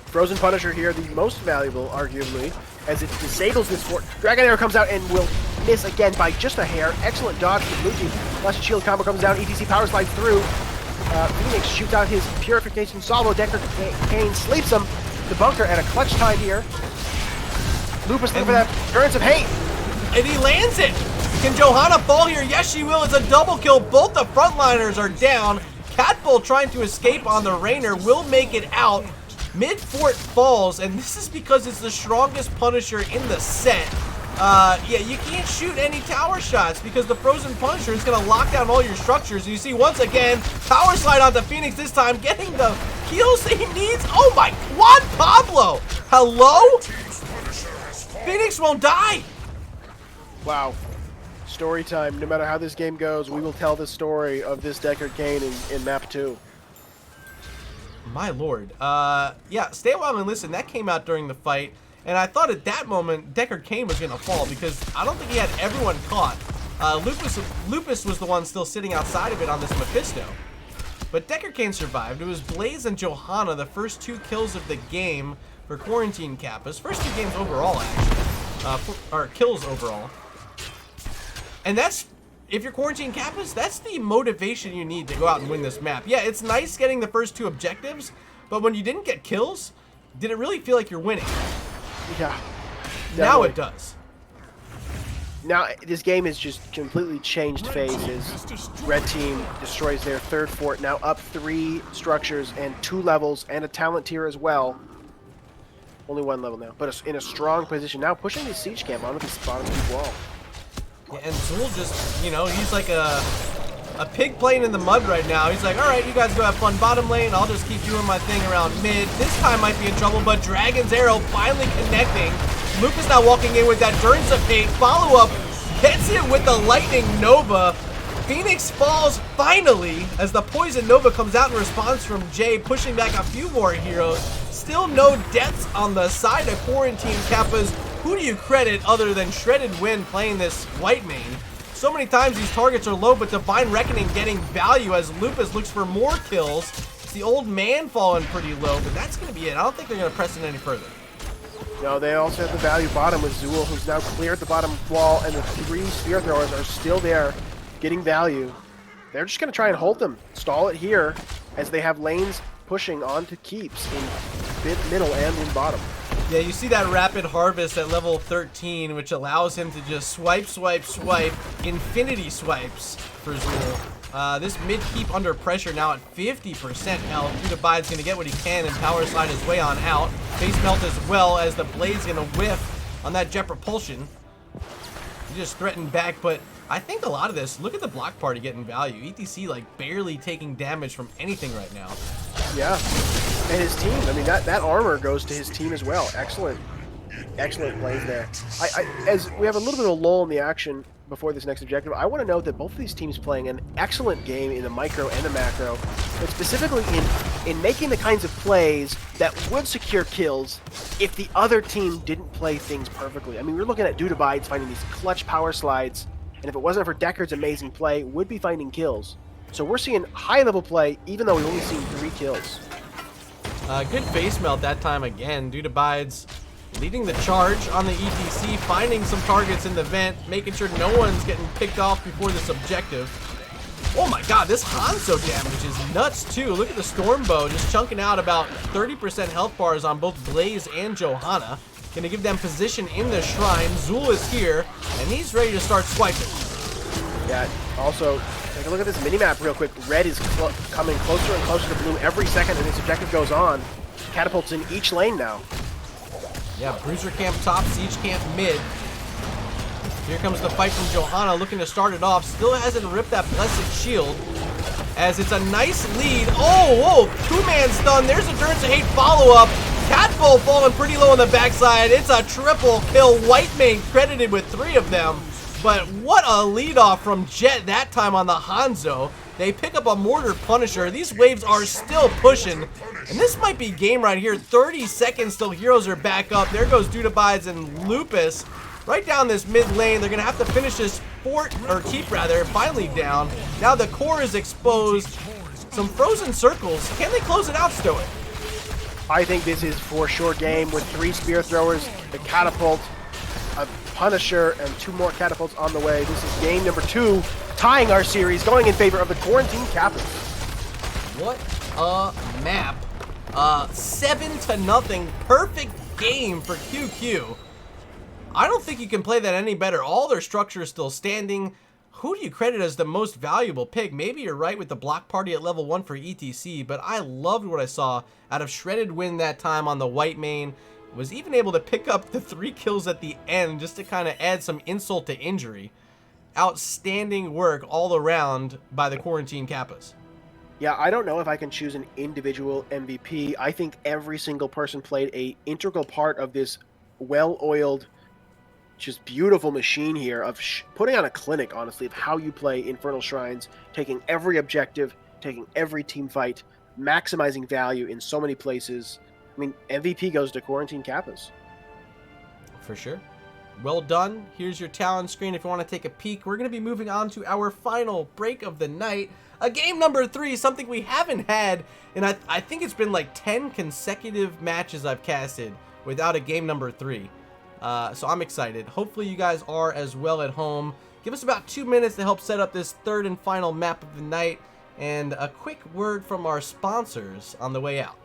Frozen Punisher here, the most valuable, arguably, as it disables this fort. Dragon Arrow comes out and will miss again by just a hair. Excellent dodge from the blue team. Blessed Shield combo comes down, ETC power slides through. Phoenix shoots out his Purification Salvo. Decker Kane sleeps him. The bunker at a clutch time here. Lupus looking for that Currents of Hate. And he lands it! Can Johanna fall here? Yes, she will. It's a double kill. Both the frontliners are down. Catbull trying to escape on the Rainer will make it out. Mid-fort falls, and this is because it's the strongest Punisher in the set. Yeah, you can't shoot any tower shots because the Frozen Punisher is going to lock down all your structures. You see, once again, power slide onto Phoenix this time, getting the heals he needs. Oh my, Juan Pablo! Hello? Phoenix won't die! Wow. Story time. No matter how this game goes, we will tell the story of this Decker Kane in map 2. My lord. Yeah, stay a while and listen. That came out during the fight. And I thought at that moment, Decker Kane was going to fall because I don't think he had everyone caught. Lupus was the one still sitting outside of it on this Mephisto. But Decker Kane survived. It was Blaze and Johanna, the first 2 kills of the game for Quarantine Qappas. First 2 games overall, actually. Or kills overall. And that's if you're Quarantine Qappas, that's the motivation you need to go out and win this map. Yeah, it's nice getting the first 2 objectives, but when you didn't get kills, did it really feel like you're winning? Yeah. Now definitely. it does. Now, this game has just completely changed phases. Red team destroys their 3rd fort, now up 3 structures and 2 levels and a talent tier as well. Only 1 level now, but in a strong position. Now pushing the siege camp onto the bottom of the wall. Yeah, and Zool just, you know, he's like a pig playing in the mud right now. He's like, all right, you guys go have fun bottom lane. I'll just keep doing my thing around mid. This time might be in trouble, but Dragon's Arrow finally connecting. Lucas now walking in with that Durance of Hate. Follow-up gets it with the Lightning Nova. Phoenix falls finally as the Poison Nova comes out in response from Jay, pushing back a few more heroes. Still no deaths on the side of Quarantine Qappas. Who do you credit other than Shredded Wind playing this white main? So many times these targets are low, but Divine Reckoning getting value as Lupus looks for more kills. It's the old man falling pretty low, but that's going to be it. I don't think they're going to press it any further. No, they also have the value bottom with Zool, who's now cleared the bottom wall, and the 3 spear throwers are still there, getting value. They're just going to try and hold them, stall it here, as they have lanes pushing onto keeps in middle and in bottom. Yeah, you see that rapid harvest at level 13, which allows him to just swipe, swipe, swipe, infinity swipes for Zool. This mid keep under pressure now at 50% health. Dudabide's going to get what he can and power slide his way on out. Face melt as well as the blade's going to whiff on that jet propulsion. He just threatened back, but I think a lot of this, look at the block party getting value. ETC like barely taking damage from anything right now. Yeah, and his team, I mean, that armor goes to his team as well. Excellent plays there. As we have a little bit of a lull in the action before this next objective, I want to note that both of these teams playing an excellent game in the micro and the macro, but specifically in making the kinds of plays that would secure kills if the other team didn't play things perfectly. I mean, we're looking at Dudabides finding these clutch power slides, and if it wasn't for Deckard's amazing play, would be finding kills. So we're seeing high-level play, even though we've only seen 3 kills. Good face melt that time again. Dudabides leading the charge on the ETC, finding some targets in the vent, making sure no one's getting picked off before this objective. Oh my god, this Hanzo damage is nuts too. Look at the Stormbow just chunking out about 30% health bars on both Blaze and Johanna. Gonna give them position in the shrine. Zool is here, and he's ready to start swiping. Yeah, also, take a look at this minimap real quick. Red is coming closer and closer to blue every second, and this objective goes on. Catapults in each lane now. Yeah, Bruiser camp top, Siege camp mid. Here comes the fight from Johanna, looking to start it off. Still hasn't ripped that Blessed Shield, as it's a nice lead. Oh, whoa, 2-man stun. There's a Durance of Hate follow-up. Catbull falling pretty low on the backside. It's a triple kill. Whitemane credited with 3 of them. But what a lead off from Jet that time on the Hanzo. They pick up a Mortar Punisher. These waves are still pushing. And this might be game right here. 30 seconds till heroes are back up. There goes Dudabides and Lupus. Right down this mid lane. They're going to have to finish this fort, or keep rather, finally down. Now the core is exposed. Some frozen circles. Can they close it out, StoiC? I think this is for sure game with 3 spear throwers, the catapult, a Punisher, and 2 more catapults on the way. This is game number 2, tying our series, going in favor of the Quarantine Qappas. What a map. 7-0, perfect game for QQ. I don't think you can play that any better. All their structure is still standing. Who do you credit as the most valuable pick? Maybe you're right with the block party at level 1 for ETC, but I loved what I saw out of Shredded Wind that time on the white main. Was even able to pick up the 3 kills at the end just to kind of add some insult to injury. Outstanding work all around by the Quarantine Qappas. Yeah, I don't know if I can choose an individual MVP. I think every single person played a integral part of this well-oiled, just beautiful machine here of putting on a clinic, honestly, of how you play Infernal Shrines, taking every objective, taking every team fight, maximizing value in so many places. I mean, MVP goes to Quarantine Qappas. For sure. Well done. Here's your talent screen if you want to take a peek. We're going to be moving on to our final break of the night. A game number 3, something we haven't had, and I think it's been like 10 consecutive matches I've casted without a game number 3. So I'm excited. Hopefully you guys are as well at home. Give us about 2 minutes to help set up this third and final map of the night, and a quick word from our sponsors on the way out.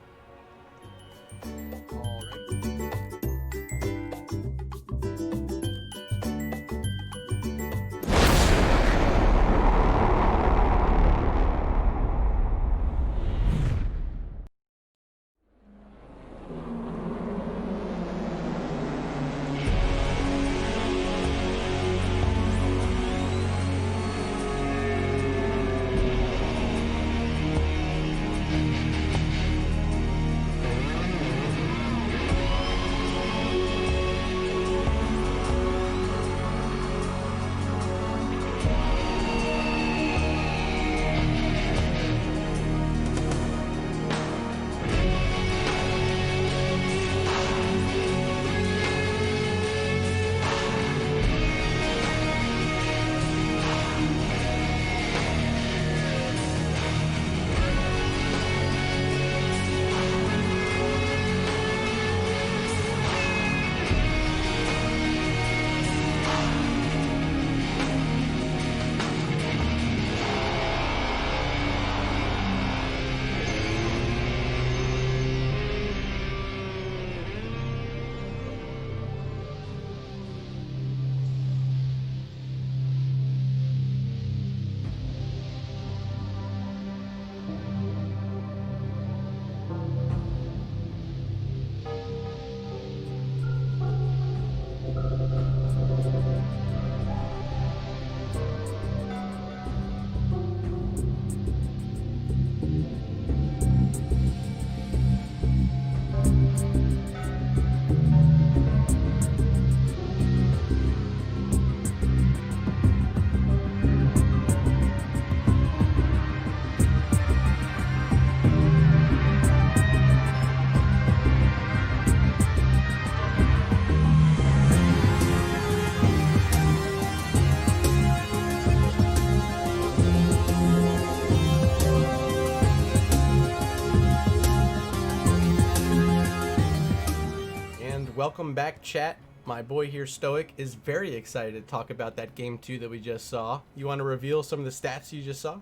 Welcome back, chat. My boy here, StoiC, is very excited to talk about that game 2 that we just saw. You want to reveal some of the stats you just saw?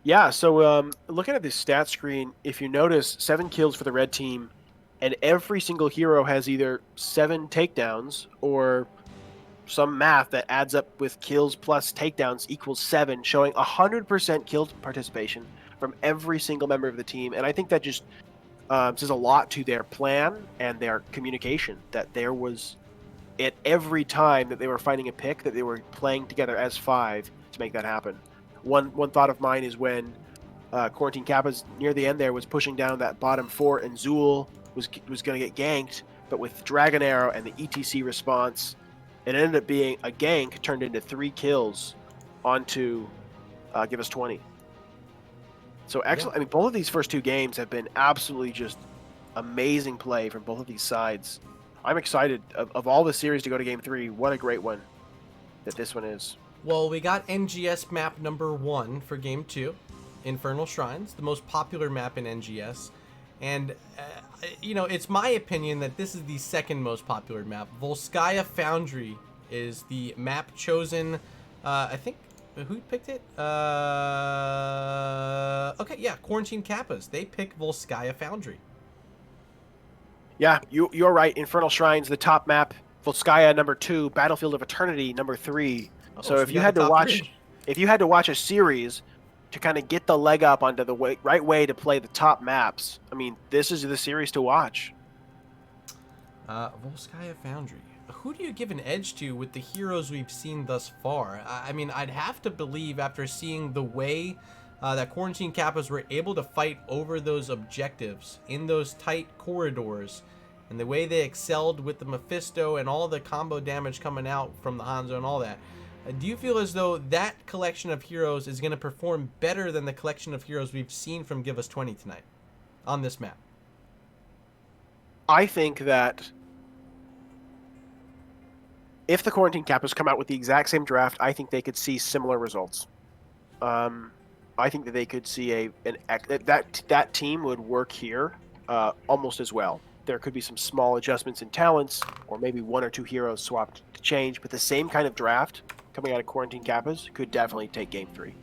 Yeah, so looking at this stat screen, if you notice, 7 kills for the red team, and every single hero has either 7 takedowns or some math that adds up with kills plus takedowns equals 7, showing 100% kill participation from every single member of the team. And I think that just says a lot to their plan and their communication, that there was, at every time that they were finding a pick, that they were playing together as 5 to make that happen. One thought of mine is when Quarantine Qappas near the end there was pushing down that bottom 4 and Zool was going to get ganked, but with Dragon Arrow and the ETC response, it ended up being a gank turned into 3 kills onto Give Us 20. So excellent. Yeah. I mean, both of these first 2 games have been absolutely just amazing play from both of these sides. I'm excited of all the series to go to game 3. What a great one that this one is. Well, we got NGS map number 1 for game 2, Infernal Shrines, the most popular map in NGS. And, you know, it's my opinion that this is the second most popular map. Volskaya Foundry is the map chosen, I think, who picked it? Okay, yeah, Quarantine Qappas. They picked Volskaya Foundry. Yeah, you're right. Infernal Shrines, the top map. Volskaya, number 2. Battlefield of Eternity, number 3. Oh, so if you had to watch, if you had to watch a series to kind of get the leg up onto the right way to play the top maps, I mean, this is the series to watch. Volskaya Foundry. Who do you give an edge to with the heroes we've seen thus far? I mean, I'd have to believe after seeing the way that Quarantine Qappas were able to fight over those objectives in those tight corridors, and the way they excelled with the Mephisto and all the combo damage coming out from the Hanzo and all that. Do you feel as though that collection of heroes is going to perform better than the collection of heroes we've seen from Give Us 20 tonight on this map? I think that if the Quarantine Qappas come out with the exact same draft, I think they could see similar results. I think that they could see that team would work here almost as well. There could be some small adjustments in talents, or maybe 1 or 2 heroes swapped to change, but the same kind of draft coming out of Quarantine Kappas could definitely take game 3.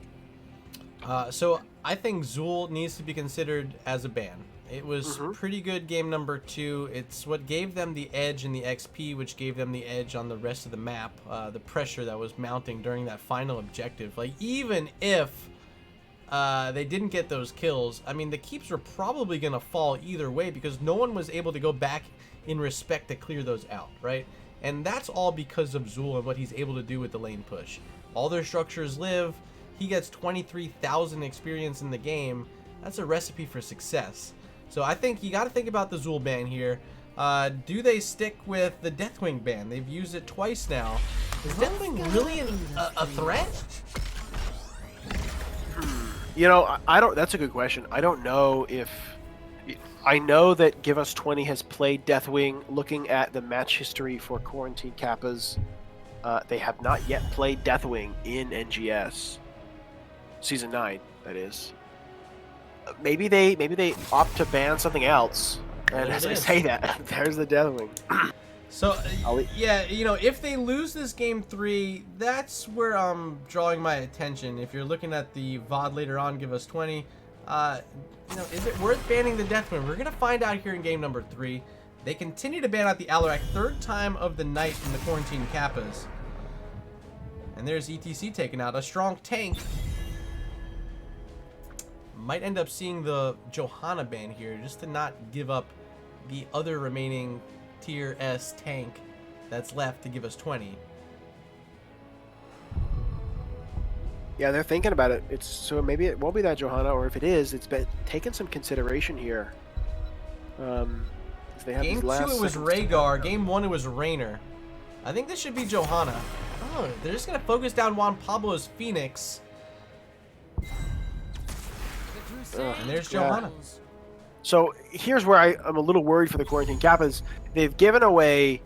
So I think Zool needs to be considered as a ban. It was pretty good game number 2. It's what gave them the edge in the XP, which gave them the edge on the rest of the map. The pressure that was mounting during that final objective. Like, even if they didn't get those kills, I mean, the keeps were probably going to fall either way because no one was able to go back in respect to clear those out, right? And that's all because of Zool and what he's able to do with the lane push. All their structures live. He gets 23,000 experience in the game. That's a recipe for success. So I think you got to think about the Zool ban here. Do they stick with the Deathwing ban? They've used it twice now. Is Deathwing really a threat? You know, I don't. That's a good question. I don't know if. I know that Give Us 20 has played Deathwing. Looking at the match history for Quarantine Kappas, they have not yet played Deathwing in NGS. Season 9, that is. Maybe they opt to ban something else. And as I say that, there's the Deathwing. So, yeah, you know, if they lose this game 3, that's where I'm drawing my attention. If you're looking at the VOD later on, Give Us 20, you know, is it worth banning the Deathwing? We're going to find out here in game number 3. They continue to ban out the Alarak, 3rd time of the night in the Quarantine Kappas. And there's ETC taken out. A strong tank. Might end up seeing the Johanna ban here just to not give up the other remaining tier S tank that's left to Give Us 20. Yeah, they're thinking about it. So maybe it won't be that Johanna, or if it is, it's been taking some consideration here. They have Game 2 it was Rhaegar. Game 1 it was Raynor. I think this should be Johanna. Oh, they're just gonna focus down Juan Pablo's Phoenix. And there's Johanna. So here's where I'm a little worried for the Quarantine Kappas. They've given away.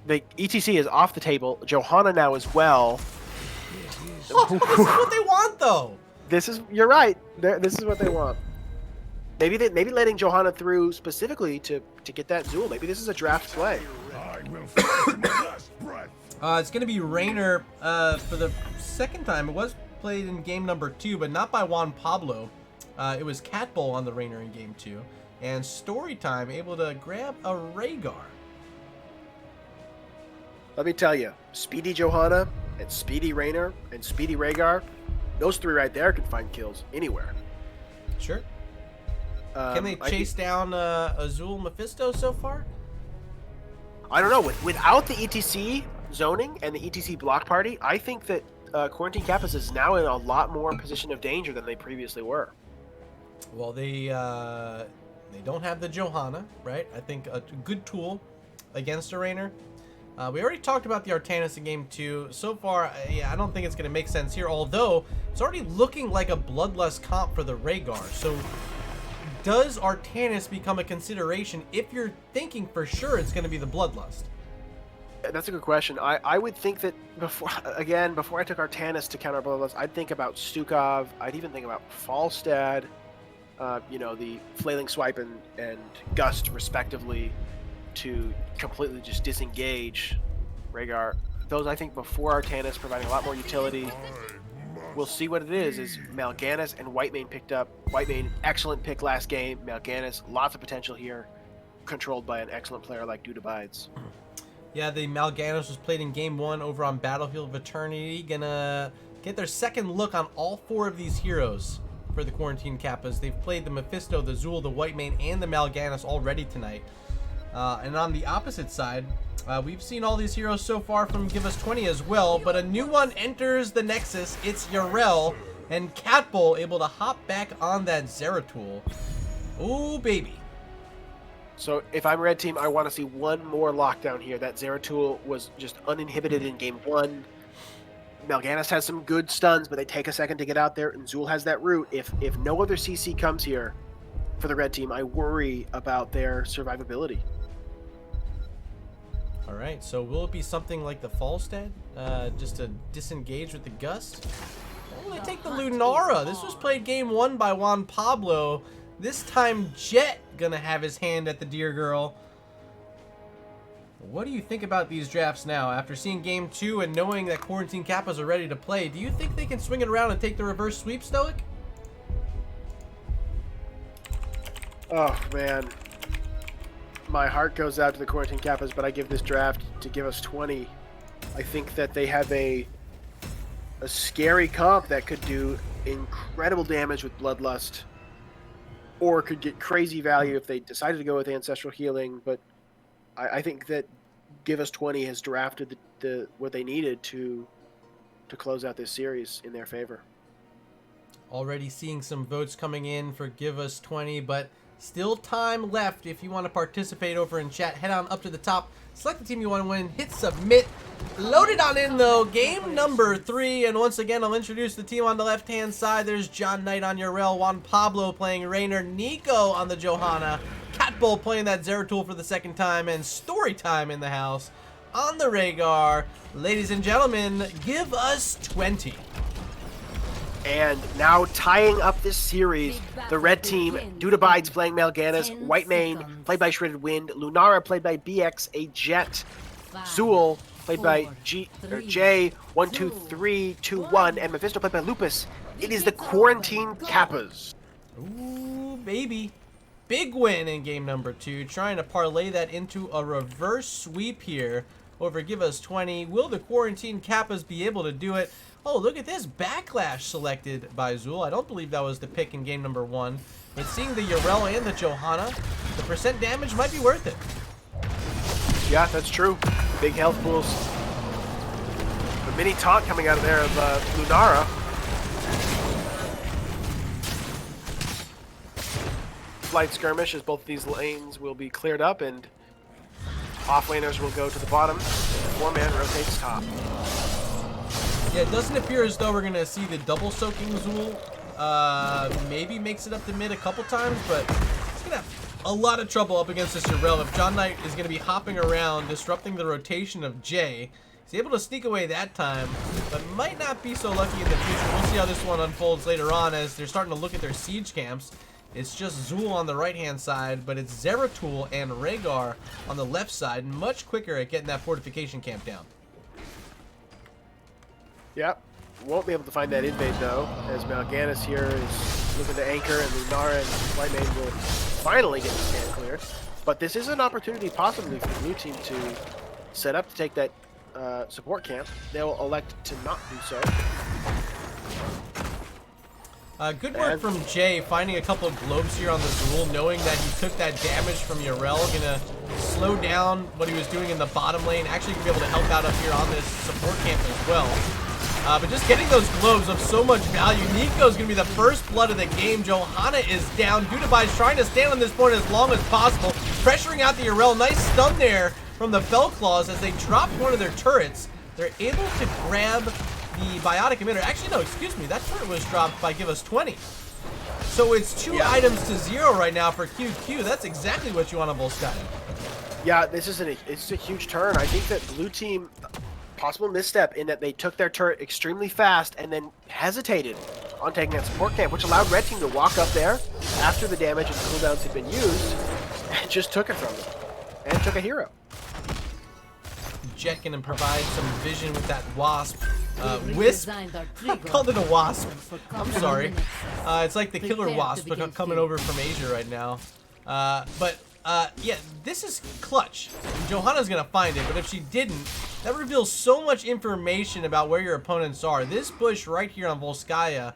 The ETC is off the table. Johanna now as well. Oh, this is what they want, though. You're right. This is what they want. Maybe letting Johanna through specifically to get that Zool. Maybe this is a draft play. It's gonna be Raynor for the 2nd time. It was played in game number 2, but not by Juan Pablo. It was Cat Bowl on the Raynor in game 2. And Storytime able to grab a Rhaegar. Let me tell you, Speedy Johanna and Speedy Raynor and Speedy Rhaegar, those 3 right there can find kills anywhere. Sure. Can they chase down Azul Mephisto so far? I don't know. Without the ETC zoning and the ETC block party, I think that Quarantine Kappas is now in a lot more position of danger than they previously were. Well, they don't have the Johanna, right? I think a good tool against a Raynor. We already talked about the Artanis in game 2. So far, yeah, I don't think it's going to make sense here, although it's already looking like a Bloodlust comp for the Rhaegar. So does Artanis become a consideration if you're thinking for sure it's going to be the Bloodlust? That's a good question. I would think that before I took Artanis to counter Bloodlust, I'd think about Stukov. I'd even think about Falstad. You know, the Flailing Swipe and Gust, respectively, to completely just disengage Rhaegar. Those, I think, before Artanis, providing a lot more utility. We'll see what it is. Is Mal'Ganis and Whitemane picked up? Whitemane, excellent pick last game. Mal'Ganis, lots of potential here, controlled by an excellent player like Dude Abides. Yeah, the Mal'Ganis was played in game 1 over on Battlefield of Eternity. Gonna get their second look on all 4 of these heroes for the Quarantine Kappas. They've played the Mephisto, the Zool, the Whitemane, and the Mal'Ganis already tonight. And on the opposite side, we've seen all these heroes so far from Give Us 20 as well, but a new one enters the Nexus. It's Yarel, and Cat Bowl able to hop back on that Zeratul. Ooh, baby. So if I'm Red Team, I want to see one more lockdown here. That Zeratul was just uninhibited in game 1. Mal'Ganis has some good stuns, but they take a second to get out there, and Zool has that root. If no other CC comes here for the Red Team, I worry about their survivability. All right, so will it be something like the Falstad, just to disengage with the Gust? Or will they take the Lunara? This was played game 1 by Juan Pablo. This time, Jet gonna have his hand at the Deer Girl. What do you think about these drafts now? After seeing game 2 and knowing that Quarantine Qappas are ready to play, do you think they can swing it around and take the reverse sweep, StoiC? Oh, man. My heart goes out to the Quarantine Qappas, but I give this draft to give us 20. I think that they have a scary comp that could do incredible damage with Bloodlust, or could get crazy value if they decided to go with Ancestral Healing, but I think that Give Us 20 has drafted the what they needed to close out this series in their favor. Already seeing some votes coming in for Give Us 20, but still time left. If you want to participate over in chat, head on up to the top, select the team you want to win, hit submit. Load it on in though. Game number 3, and once again I'll introduce the team on the left hand side. There's John Knight on Yrel, Juan Pablo playing Raynor, Nico on the Johanna, Catbull playing that Zeratul for the second time, and Storytime in the house on the Rhaegar. Ladies and gentlemen, Give Us 20. And now tying up this series, the red team, Dudabides playing Mal'Ganis, Whitemane played by Shredded Wind, Lunara played by BX, a Jet, Zool played by J12321, and Mephisto played by Lupus. It is the Quarantine Qappas. Ooh, baby. Big win in game number 2, trying to parlay that into a reverse sweep here over Give Us 20. Will the Quarantine Qappas be able to do it? Oh, look at this. Backlash selected by Zool. I don't believe that was the pick in game number 1. But seeing the Yrel and the Johanna, the percent damage might be worth it. Yeah, that's true. Big health pools. The mini taunt coming out of there of Lunara. Slight skirmish as both of these lanes will be cleared up, and offlaners will go to the bottom. 4-man rotates top. Yeah, it doesn't appear as though we're going to see the double soaking Zool. Maybe makes it up to mid a couple times, but it's going to have a lot of trouble up against this Yrel. If John Knight is going to be hopping around, disrupting the rotation of Jay, he's able to sneak away that time, but might not be so lucky in the future. We'll see how this one unfolds later on as they're starting to look at their siege camps. It's just Zool on the right-hand side, but it's Zeratul and Rhaegar on the left side, much quicker at getting that fortification camp down. Yep. Won't be able to find that invade, though, as Mal'Ganis here is looking to anchor, and Lunara and Whitemane will finally get the stand clear. But this is an opportunity, possibly, for the blue team to set up to take that support camp. They'll elect to not do so. Good work from Jay, finding a couple of globes here on the Zool, knowing that he took that damage from Yrel, gonna slow down what he was doing in the bottom lane, actually gonna be able to help out up here on this support camp as well. But just getting those globes of so much value. Nico's gonna be the first blood of the game. Johanna is down. Dudabi's trying to stand on this point as long as possible, pressuring out the Yrel. Nice stun there from the Fell Claws as they dropped one of their turrets. They're able to grab the biotic emitter. Actually, no, excuse me. That turret was dropped by Give Us 20. So it's 2 items to 0 right now for QQ. That's exactly what you want on Volskaya. Yeah, this is it's a huge turn. I think that blue team, possible misstep in that they took their turret extremely fast and then hesitated on taking that support camp, which allowed red team to walk up there after the damage and cooldowns had been used and just took it from them and took a hero. Jet gonna provide some vision with that Wasp. Wisp? I called it a Wasp. I'm sorry. It's like the killer Wasp coming over from Asia right now. Yeah, this is clutch. Johanna's gonna find it, but if she didn't, that reveals so much information about where your opponents are. This bush right here on Volskaya,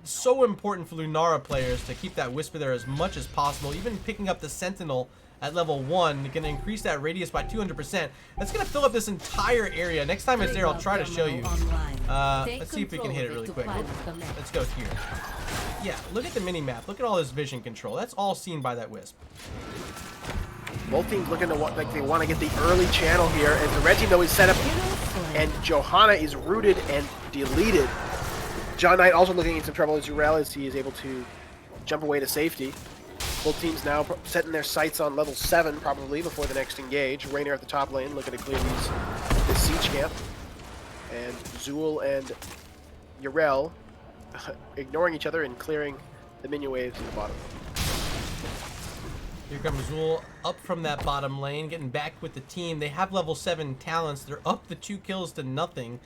so important for Lunara players to keep that Whisper there as much as possible. Even picking up the Sentinel at level 1, gonna increase that radius by 200%. That's gonna fill up this entire area. Next time it's there, I'll try to show you. Let's see if we can hit it really quick. Let's go here. Yeah, look at the mini-map. Look at all this vision control. That's all seen by that Wisp. Both teams looking to like they want to get the early channel here, as the red team though is set up, and Johanna is rooted and deleted. John Knight also looking in some trouble as Yrel, as he is able to jump away to safety. Both teams now setting their sights on level 7 probably before the next engage. Raynor at the top lane looking to clear this siege camp. And Zool and Yrel ignoring each other and clearing the minion waves in the bottom. Here comes Zool up from that bottom lane, getting back with the team. They have level 7 talents. They're up the 2 kills to nothing.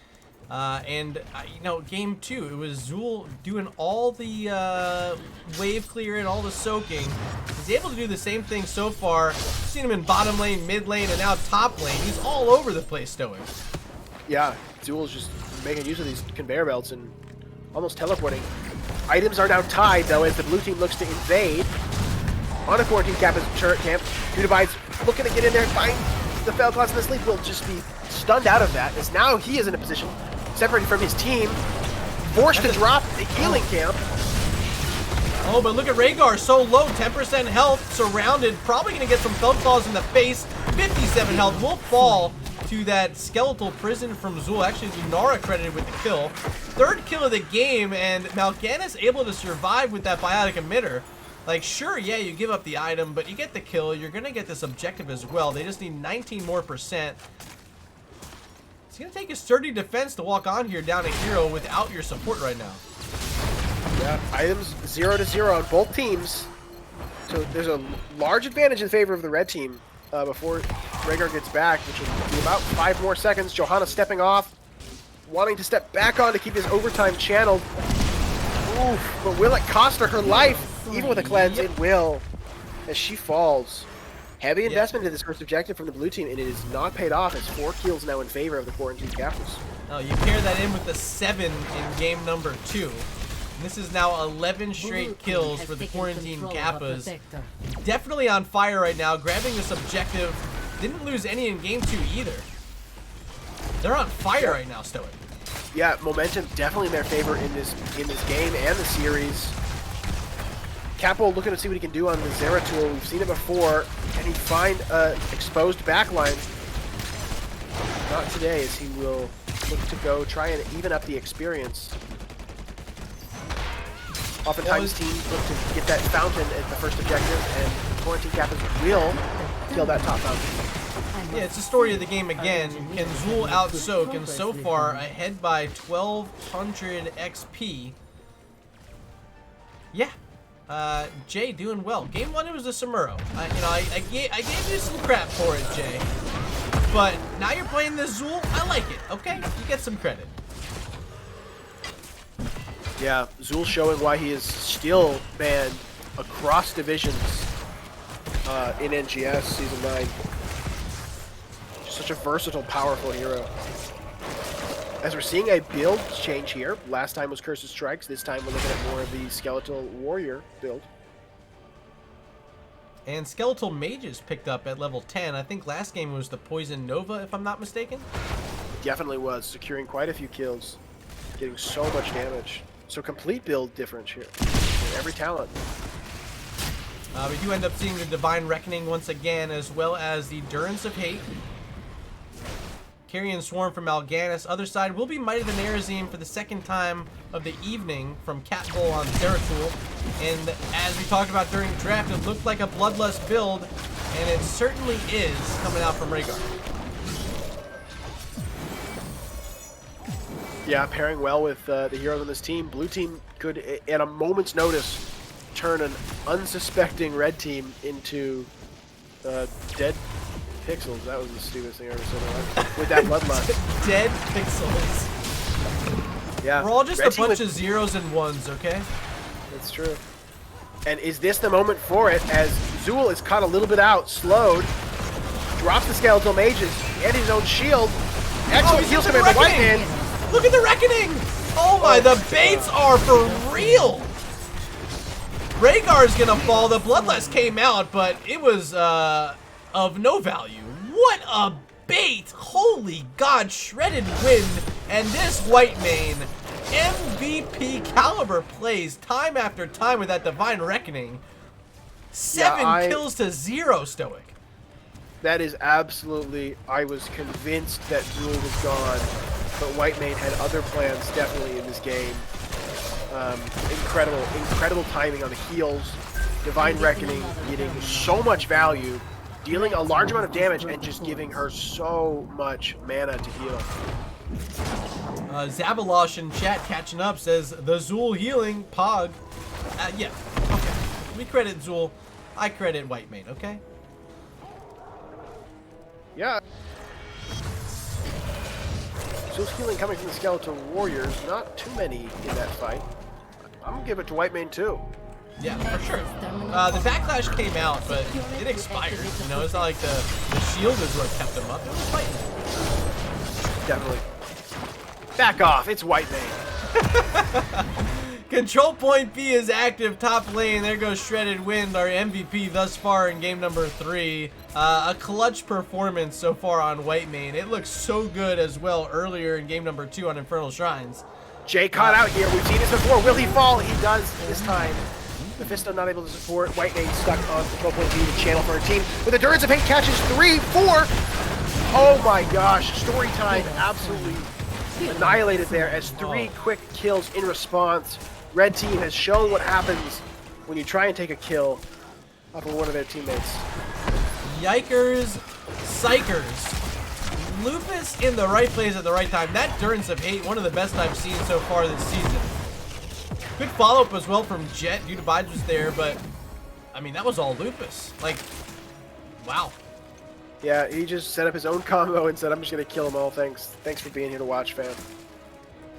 You know, game 2, it was Zool doing all the wave clear and all the soaking. He's able to do the same thing so far. I've seen him in bottom lane, mid lane, and now top lane. He's all over the place, StoiC. Yeah, Zool's just making use of these conveyor belts and almost teleporting. Items are now tied, though, as the blue team looks to invade. On a quarantine Qappas turret camp, Divide's looking to get in there and find the Fell Class, and the Sleep will just be stunned out of that, as now he is in a position, separated from his team, forced to drop the healing camp. Oh, but look at Rhaegar, so low, 10% health, surrounded, probably going to get some Fell Claws in the face, 57 health, will fall to that skeletal prison from Zool. Actually, Lunara credited with the kill. 3rd kill of the game, and Mal'Ganis able to survive with that biotic emitter. Like, sure, yeah, you give up the item, but you get the kill. You're going to get this objective as well. They just need 19 more percent. It's going to take a sturdy defense to walk on here down a hero without your support right now. Yeah, items 0 to 0 on both teams. So there's a large advantage in favor of the red team before Rhaegar gets back, which will be about 5 more seconds. Johanna stepping off, wanting to step back on to keep his overtime channeled. Oof, but will it cost her her life? Even with a cleanse, it will, as she falls. Heavy investment in this first objective from the blue team, and it is not paid off, as 4 kills now in favor of the quarantine Qappas. Oh, you pair that in with the 7 in game number 2. And this is now 11 straight kills for the quarantine Qappas. Definitely on fire right now, grabbing this objective. Didn't lose any in game 2 either. They're on fire right now, StoiC. Yeah, momentum definitely in their favor in this game and the series. Capo looking to see what he can do on the Zeratul. We've seen it before. Can he find an exposed backline? Not today, as he will look to go try and even up the experience. Oftentimes teams look to get that fountain at the first objective, and Quarantine Qappas will kill that top fountain. Yeah, it's the story of the game again. Can Zool out-soak, and so far ahead by 1200 XP. Yeah. Jay doing well. Game 1 it was a Samuro. I gave you some crap for it, Jay. But now you're playing this Zool. I like it. Okay, you get some credit. Yeah, Zool showing why he is still banned across divisions in NGS Season 9. Just such a versatile, powerful hero. As we're seeing a build change here. Last time was Curse of Strikes. This time we're looking at more of the Skeletal Warrior build. And Skeletal Mages picked up at level 10. I think last game was the Poison Nova, if I'm not mistaken. Definitely was, securing quite a few kills. Getting so much damage. So complete build difference here. Every talent. We do end up seeing the Divine Reckoning once again, as well as the Durance of Hate. Carrion Swarm from Mal'Ganis. Other side will be Might of the Nerazim for the 2nd time of the evening from Cat Bull on Zeratul. And as we talked about during draft, it looked like a Bloodlust build, and it certainly is coming out from Rhaegar. Yeah, pairing well with the heroes on this team. Blue team could, at a moment's notice, turn an unsuspecting red team into dead pixels. That was the stupidest thing I ever said in my life. With that bloodlust. Dead pixels. Yeah. We're all just red a bunch of zeros and ones, okay? That's true. And is this the moment for it, as Zool is caught a little bit out, slowed, drops the Skeletal Mages, and his own shield. Excellent heals coming from the White Man. Look at the Reckoning! Oh my, the baits are for real! Rhaegar's gonna fall. The Bloodlust came out, but it was of no value. What a bait! Holy God, shredded wind, and this White Mane MVP caliber plays time after time with that Divine Reckoning. 7 kills to 0, StoiC. That is absolutely, I was convinced that Zool was gone, but White Mane had other plans definitely in this game. Incredible timing on the heals. Divine Reckoning getting so much value, dealing a large amount of damage, and just giving her so much mana to heal. Zabalosh in chat catching up says, the Zool healing, Pog. Yeah, okay. We credit Zool. I credit Whitemane, okay? Yeah. So healing coming from the Skeletal Warriors, not too many in that fight. I'm gonna give it to Whitemane too. Yeah, for sure. The backlash came out, but it expired. You know, it's not like the shield is what kept him up. It was fighting. Definitely. Back off, it's Whitemane. Control point B is active top lane. There goes Shredded Wind, our MVP thus far in game number 3. A clutch performance so far on Whitemane. It looks so good as well earlier in game number 2 on Infernal Shrines. Jay caught out here. We've seen this before. Will he fall? He does this time. Mephisto not able to support. Whitemane stuck on control point B to channel for her team. With Endurance of Hate catches 3, 4. Oh my gosh. Story time absolutely annihilated there as 3 quick kills in response. Red team has shown what happens when you try and take a kill off of one of their teammates. Yikers, psychers. Lupus in the right place at the right time. That Endurance of Hate, one of the best I've seen so far this season. Good follow-up as well from Jet. Dudabides was there, but, I mean, that was all Lupus. Like, wow. Yeah, he just set up his own combo and said, I'm just going to kill them all. Thanks for being here to watch, fam.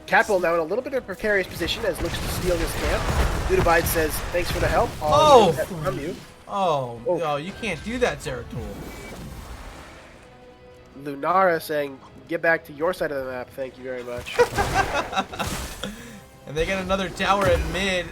Capel now in a little bit of a precarious position as looks to steal this camp. Dudabides says, thanks for the help. Oh! From you. Oh, no, you can't do that, Zeratul. Lunara saying, get back to your side of the map. Thank you very much. And they get another tower at mid.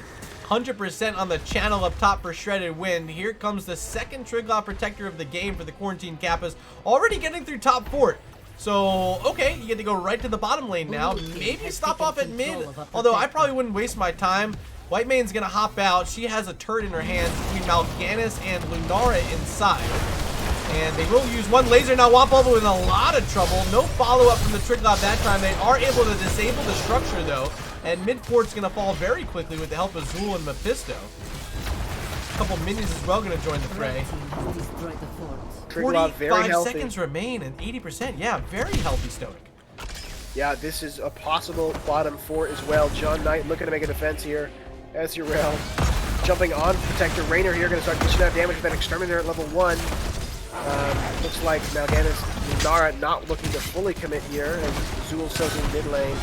100% on the channel up top for Shredded Wind. Here comes the second Triglav Protector of the game for the Quarantine Qappas. Already getting through top fort. So, okay, you get to go right to the bottom lane now. Maybe stop off at mid. Although I probably wouldn't waste my time. Whitemane's going to hop out. She has a turret in her hands between Mal'Ganis and Lunara inside. And they will use one laser. Now Wampovo in a lot of trouble. No follow-up from the Triglav that time. They are able to disable the structure, though. And mid-fort's going to fall very quickly with the help of Zul and Mephisto. A couple minions as well going to join the fray. Triglav very 45 healthy. seconds remain and 80%. Yeah, very healthy StoiC. Yeah, this is a possible bottom fort as well. John Knight looking to make a defense here. Ezreal jumping on Protector. Raynor here going to start dishing out damage with that Exterminator at level 1. Looks like Mal'Ganis and Nara not looking to fully commit here, and Zul soaking mid lane.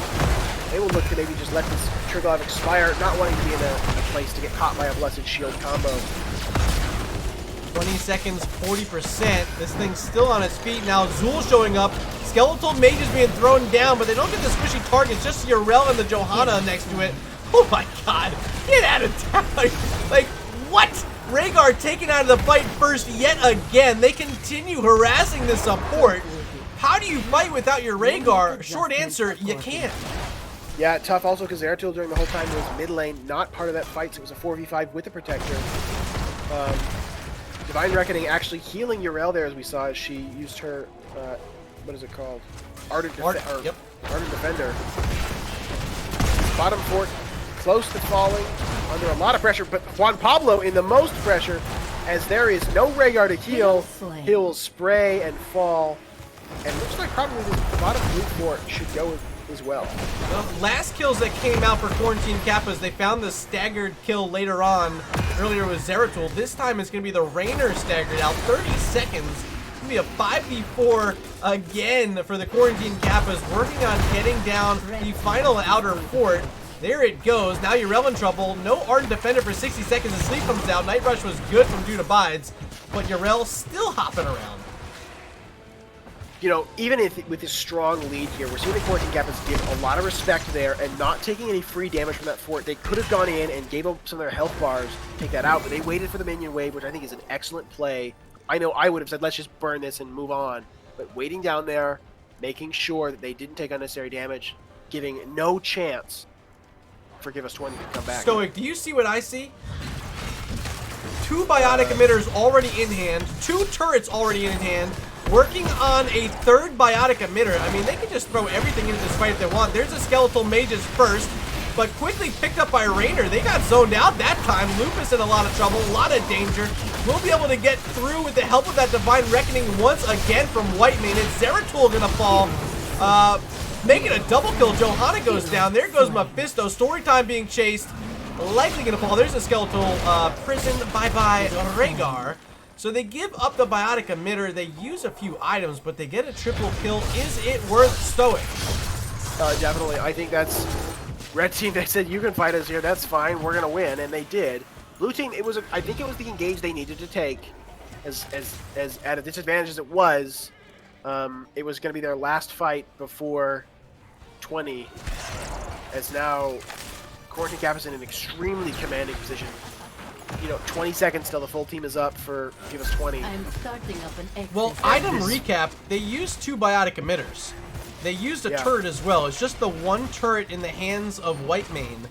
They will look to maybe just let this Triglav expire, not wanting to be in a place to get caught by a Blessed Shield combo. 20 seconds, 40%. This thing's still on its feet now. Zul showing up. Skeletal Mage is being thrown down, but they don't get the squishy targets. Just Yarel and the Johanna next to it. Oh my god. Get out of town. Like, what? Rhaegar taken out of the fight first yet again. They continue harassing the support. How do you fight without your Rhaegar? Short answer, you can't. Yeah, tough also because Zeratul during the whole time was mid lane, not part of that fight, so it was a 4v5 with the Protector. Divine Reckoning actually healing Yarel there as we saw as she used her, what is it called? Ardent Defender. Bottom fort close to falling, under a lot of pressure, but Juan Pablo in the most pressure as there is no Rhaegar to heal. He'll spray and fall, and looks like probably this bottom blue fort should go as well. The last kills that came out for Quarantine Qappas, they found the staggered kill later on. Earlier was Zeratul. This time it's going to be the Raynor staggered out. 30 seconds. It's going to be a 5v4 again for the Quarantine Qappas, working on getting down the final outer fort. There it goes. Now Yarel in trouble. No Ardent Defender for 60 seconds. The sleep comes out. Night Rush was good from Dudabides, but Yarel still hopping around. You know, even if with this strong lead here, we're seeing the Quarantine Qappas give a lot of respect there and not taking any free damage from that fort. They could have gone in and gave up some of their health bars to take that out, but they waited for the minion wave, which I think is an excellent play. I know I would have said, let's just burn this and move on. But waiting down there, making sure that they didn't take unnecessary damage, giving no chance for Give Us 20 to come back. StoiC, do you see what I see? 2 biotic emitters already in hand, 2 turrets already in hand, working on a 3rd biotic emitter. I mean, they can just throw everything into this fight if they want. There's a Skeletal Mages first, but quickly picked up by Raynor. They got zoned out that time. Lupus in a lot of trouble, a lot of danger. We'll be able to get through with the help of that Divine Reckoning once again from Whitemane. It's Zeratul gonna fall. Making a double kill. Johanna goes down. There goes Mephisto. Storytime being chased. likely going to fall. There's a skeletal prison. Bye-bye, Rhaegar. So they give up the biotic emitter. They use a few items, but they get a triple kill. Is it worth StoiC? Definitely. I think that's red team. They said you can fight us here. That's fine. We're gonna win, and they did. Blue team. I think it was the engage they needed to take. As at a disadvantage as it was going to be their last fight before 20. As now, Quarantine Qappas in an extremely commanding position. 20 seconds till the full team is up for give us 20. I'm starting up an exit. Well, item recap, they used 2 biotic emitters. They used a turret as well. It's just the one turret in the hands of Whitemane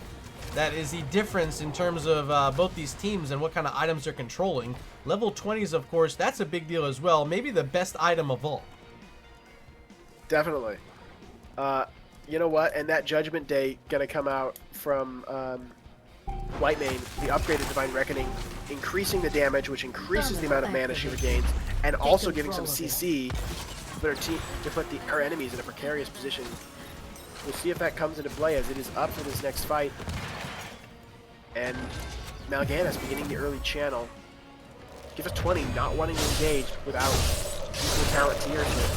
that is the difference in terms of both these teams and what kind of items they're controlling. Level 20s, of course, that's a big deal as well. Maybe the best item of all. Definitely. You know what? And that Judgment Day going to come out from Whitemane, the upgraded Divine Reckoning, increasing the damage, which increases the amount of mana she regains, and also giving some CC to put our enemies in a precarious position. We'll see if that comes into play as it is up for this next fight. And Mal'Ganis beginning the early channel. Give us 20, not wanting to engage without using the talent tier to it.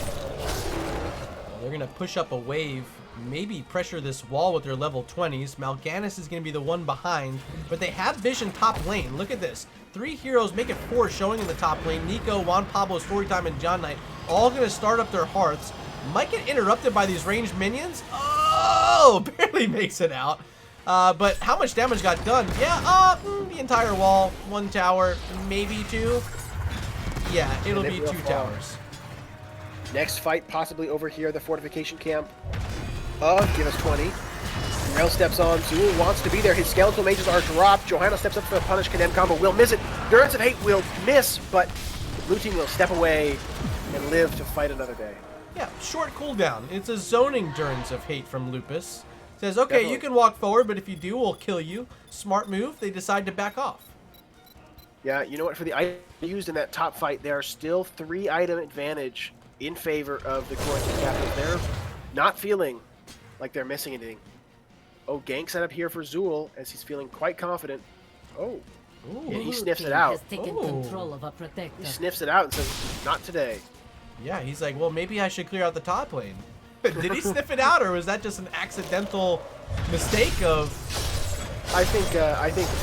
They're going to push up a wave, maybe pressure this wall with their level 20s. Mal'Ganis is going to be the one behind, but they have vision top lane. Look at this. 3 heroes, make it 4 showing in the top lane. Nico, Juan Pablo, Storytime, and John Knight all going to start up their hearths. Might get interrupted by these ranged minions. Oh, barely makes it out. But how much damage got done? Yeah, the entire wall, 1 tower, maybe 2. Yeah, it'll be 2 towers. Next fight, possibly over here, the fortification camp. Give us 20. Rail steps on. Zool wants to be there. His skeletal mages are dropped. Johanna steps up for the punish. Condemn combo will miss it. Endurance of Hate will miss, but the blue team will step away and live to fight another day. Yeah, short cooldown. It's a zoning Endurance of Hate from Lupus. Says, okay, Definitely. you can walk forward, but if you do, we'll kill you. Smart move. They decide to back off. Yeah, you know what? For the items used in that top fight, there are still 3 item advantage in favor of the Quarantine Qappas. They're not feeling like they're missing anything. Oh, gank set up here for Zool as he's feeling quite confident. Oh, yeah, he sniffs it out. Control of a protector. He sniffs it out and says, not today. Yeah, he's like, well, maybe I should clear out the top lane. Did he sniff it out, or was that just an accidental mistake of... I think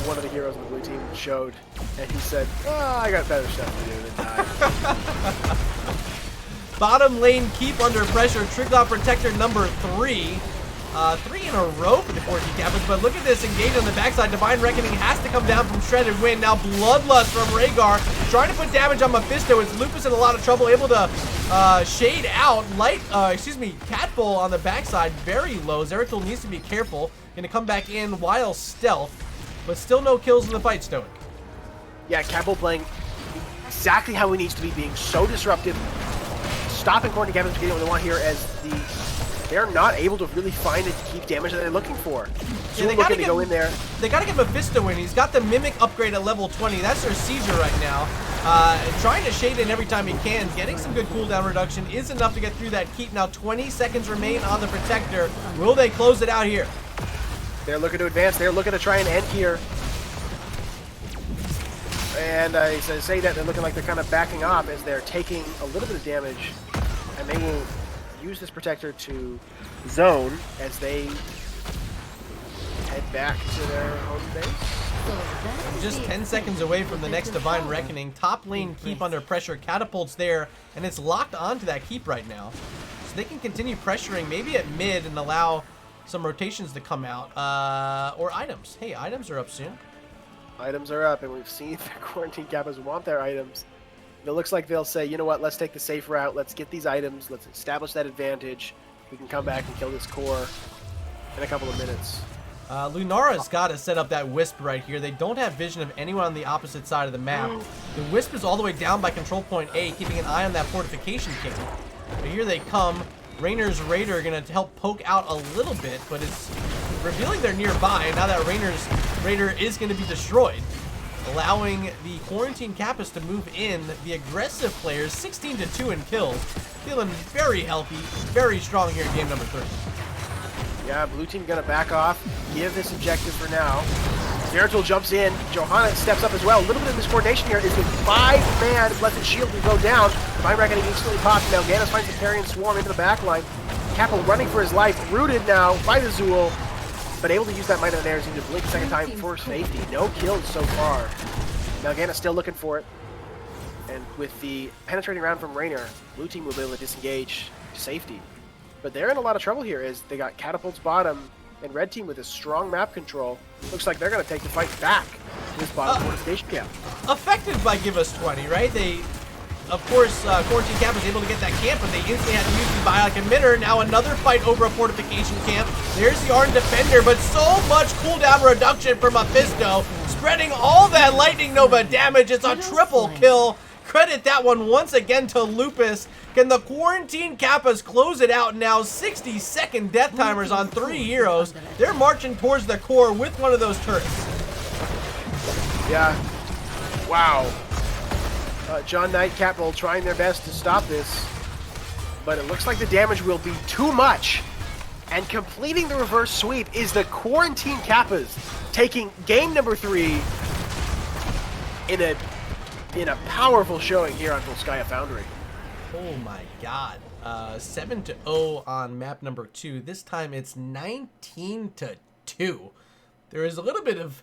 one of the heroes on the blue team showed, and he said, I got better stuff to do than die. Bottom lane keep under pressure. Triglav Protector number 3. 3 in a row for the Quarantine Qappas, but look at this engage on the backside. Divine Reckoning has to come down from Shredded Wind. Now Bloodlust from Rhaegar trying to put damage on Mephisto. It's Lupus in a lot of trouble, able to shade out. Catbull on the backside, very low. Zeratul needs to be careful. Gonna come back in while stealth, but still no kills in the fight, StoiC. Yeah, Catbull playing exactly how he needs to be, being so disruptive. Stopping Quarantine Qappas getting what they want here as they're not able to really find and keep damage that they're looking for. So Yeah, looking to go in there. They gotta get Mephisto in. He's got the Mimic upgrade at level 20. That's their seizure right now. Trying to shade in every time he can. Getting some good cooldown reduction is enough to get through that keep. Now 20 seconds remain on the Protector. Will they close it out here? They're looking to advance. They're looking to try and end here. And I say that they're looking like they're kind of backing off as they're taking a little bit of damage. And they will use this Protector to zone as they head back to their home base. Just 10 seconds away from the next Divine Reckoning. Top lane keep under pressure. Catapult's there, and it's locked onto that keep right now. So they can continue pressuring, maybe at mid, and allow some rotations to come out. Or items. Hey, items are up soon. Items are up, and we've seen the Quarantine Qappas want their items. It looks like they'll say, you know what, let's take the safe route. Let's get these items. Let's establish that advantage. We can come back and kill this core in a couple of minutes. Lunara's got to set up that Wisp right here. They don't have vision of anyone on the opposite side of the map. The Wisp is all the way down by control point A, keeping an eye on that fortification king. But here they come. Rainer's Raider going to help poke out a little bit, but it's revealing they're nearby. Now that Rainer's Raider is going to be destroyed, allowing the Quarantine Qappas to move in. The aggressive players, 16-2 in kills, feeling very healthy, very strong here in game number 3. Yeah, blue team gonna back off, give this objective for now. Zeratul jumps in. Johanna steps up as well. A little bit of miscoordination here. Is the 5-man Blessed Shield will go down. Divine Reckoning instantly pops. Melganis finds the Carrion Swarm into the back line. Kappa running for his life. Rooted now by the Zool. But able to use that Might of the Nares to blink a second time for safety. No kills so far. Melganis still looking for it. And with the penetrating round from Raynor, blue team will be able to disengage to safety. But they're in a lot of trouble here as they got Catapults bottom and red team with a strong map control. Looks like they're going to take the fight back to this bottom fortification camp. Affected by Give Us 20, right? They, of course, Quarantine Cap was able to get that camp, but they instantly had to use the Bionic Emitter. Now another fight over a fortification camp. There's the Arn Defender, but so much cooldown reduction from Mephisto, spreading all that Lightning Nova damage. It's a triple kill. Credit that one once again to Lupus. Can the Quarantine Kappas close it out now? 60-second death timers on 3 heroes. They're marching towards the core with one of those turrets. Yeah. Wow. John Knight, Catbull trying their best to stop this. But it looks like the damage will be too much. And completing the reverse sweep is the Quarantine Kappas, taking game number 3 in a powerful showing here on Volskaya Foundry. Oh my god. 7-0 on map number 2. This time it's 19-2. There is a little bit of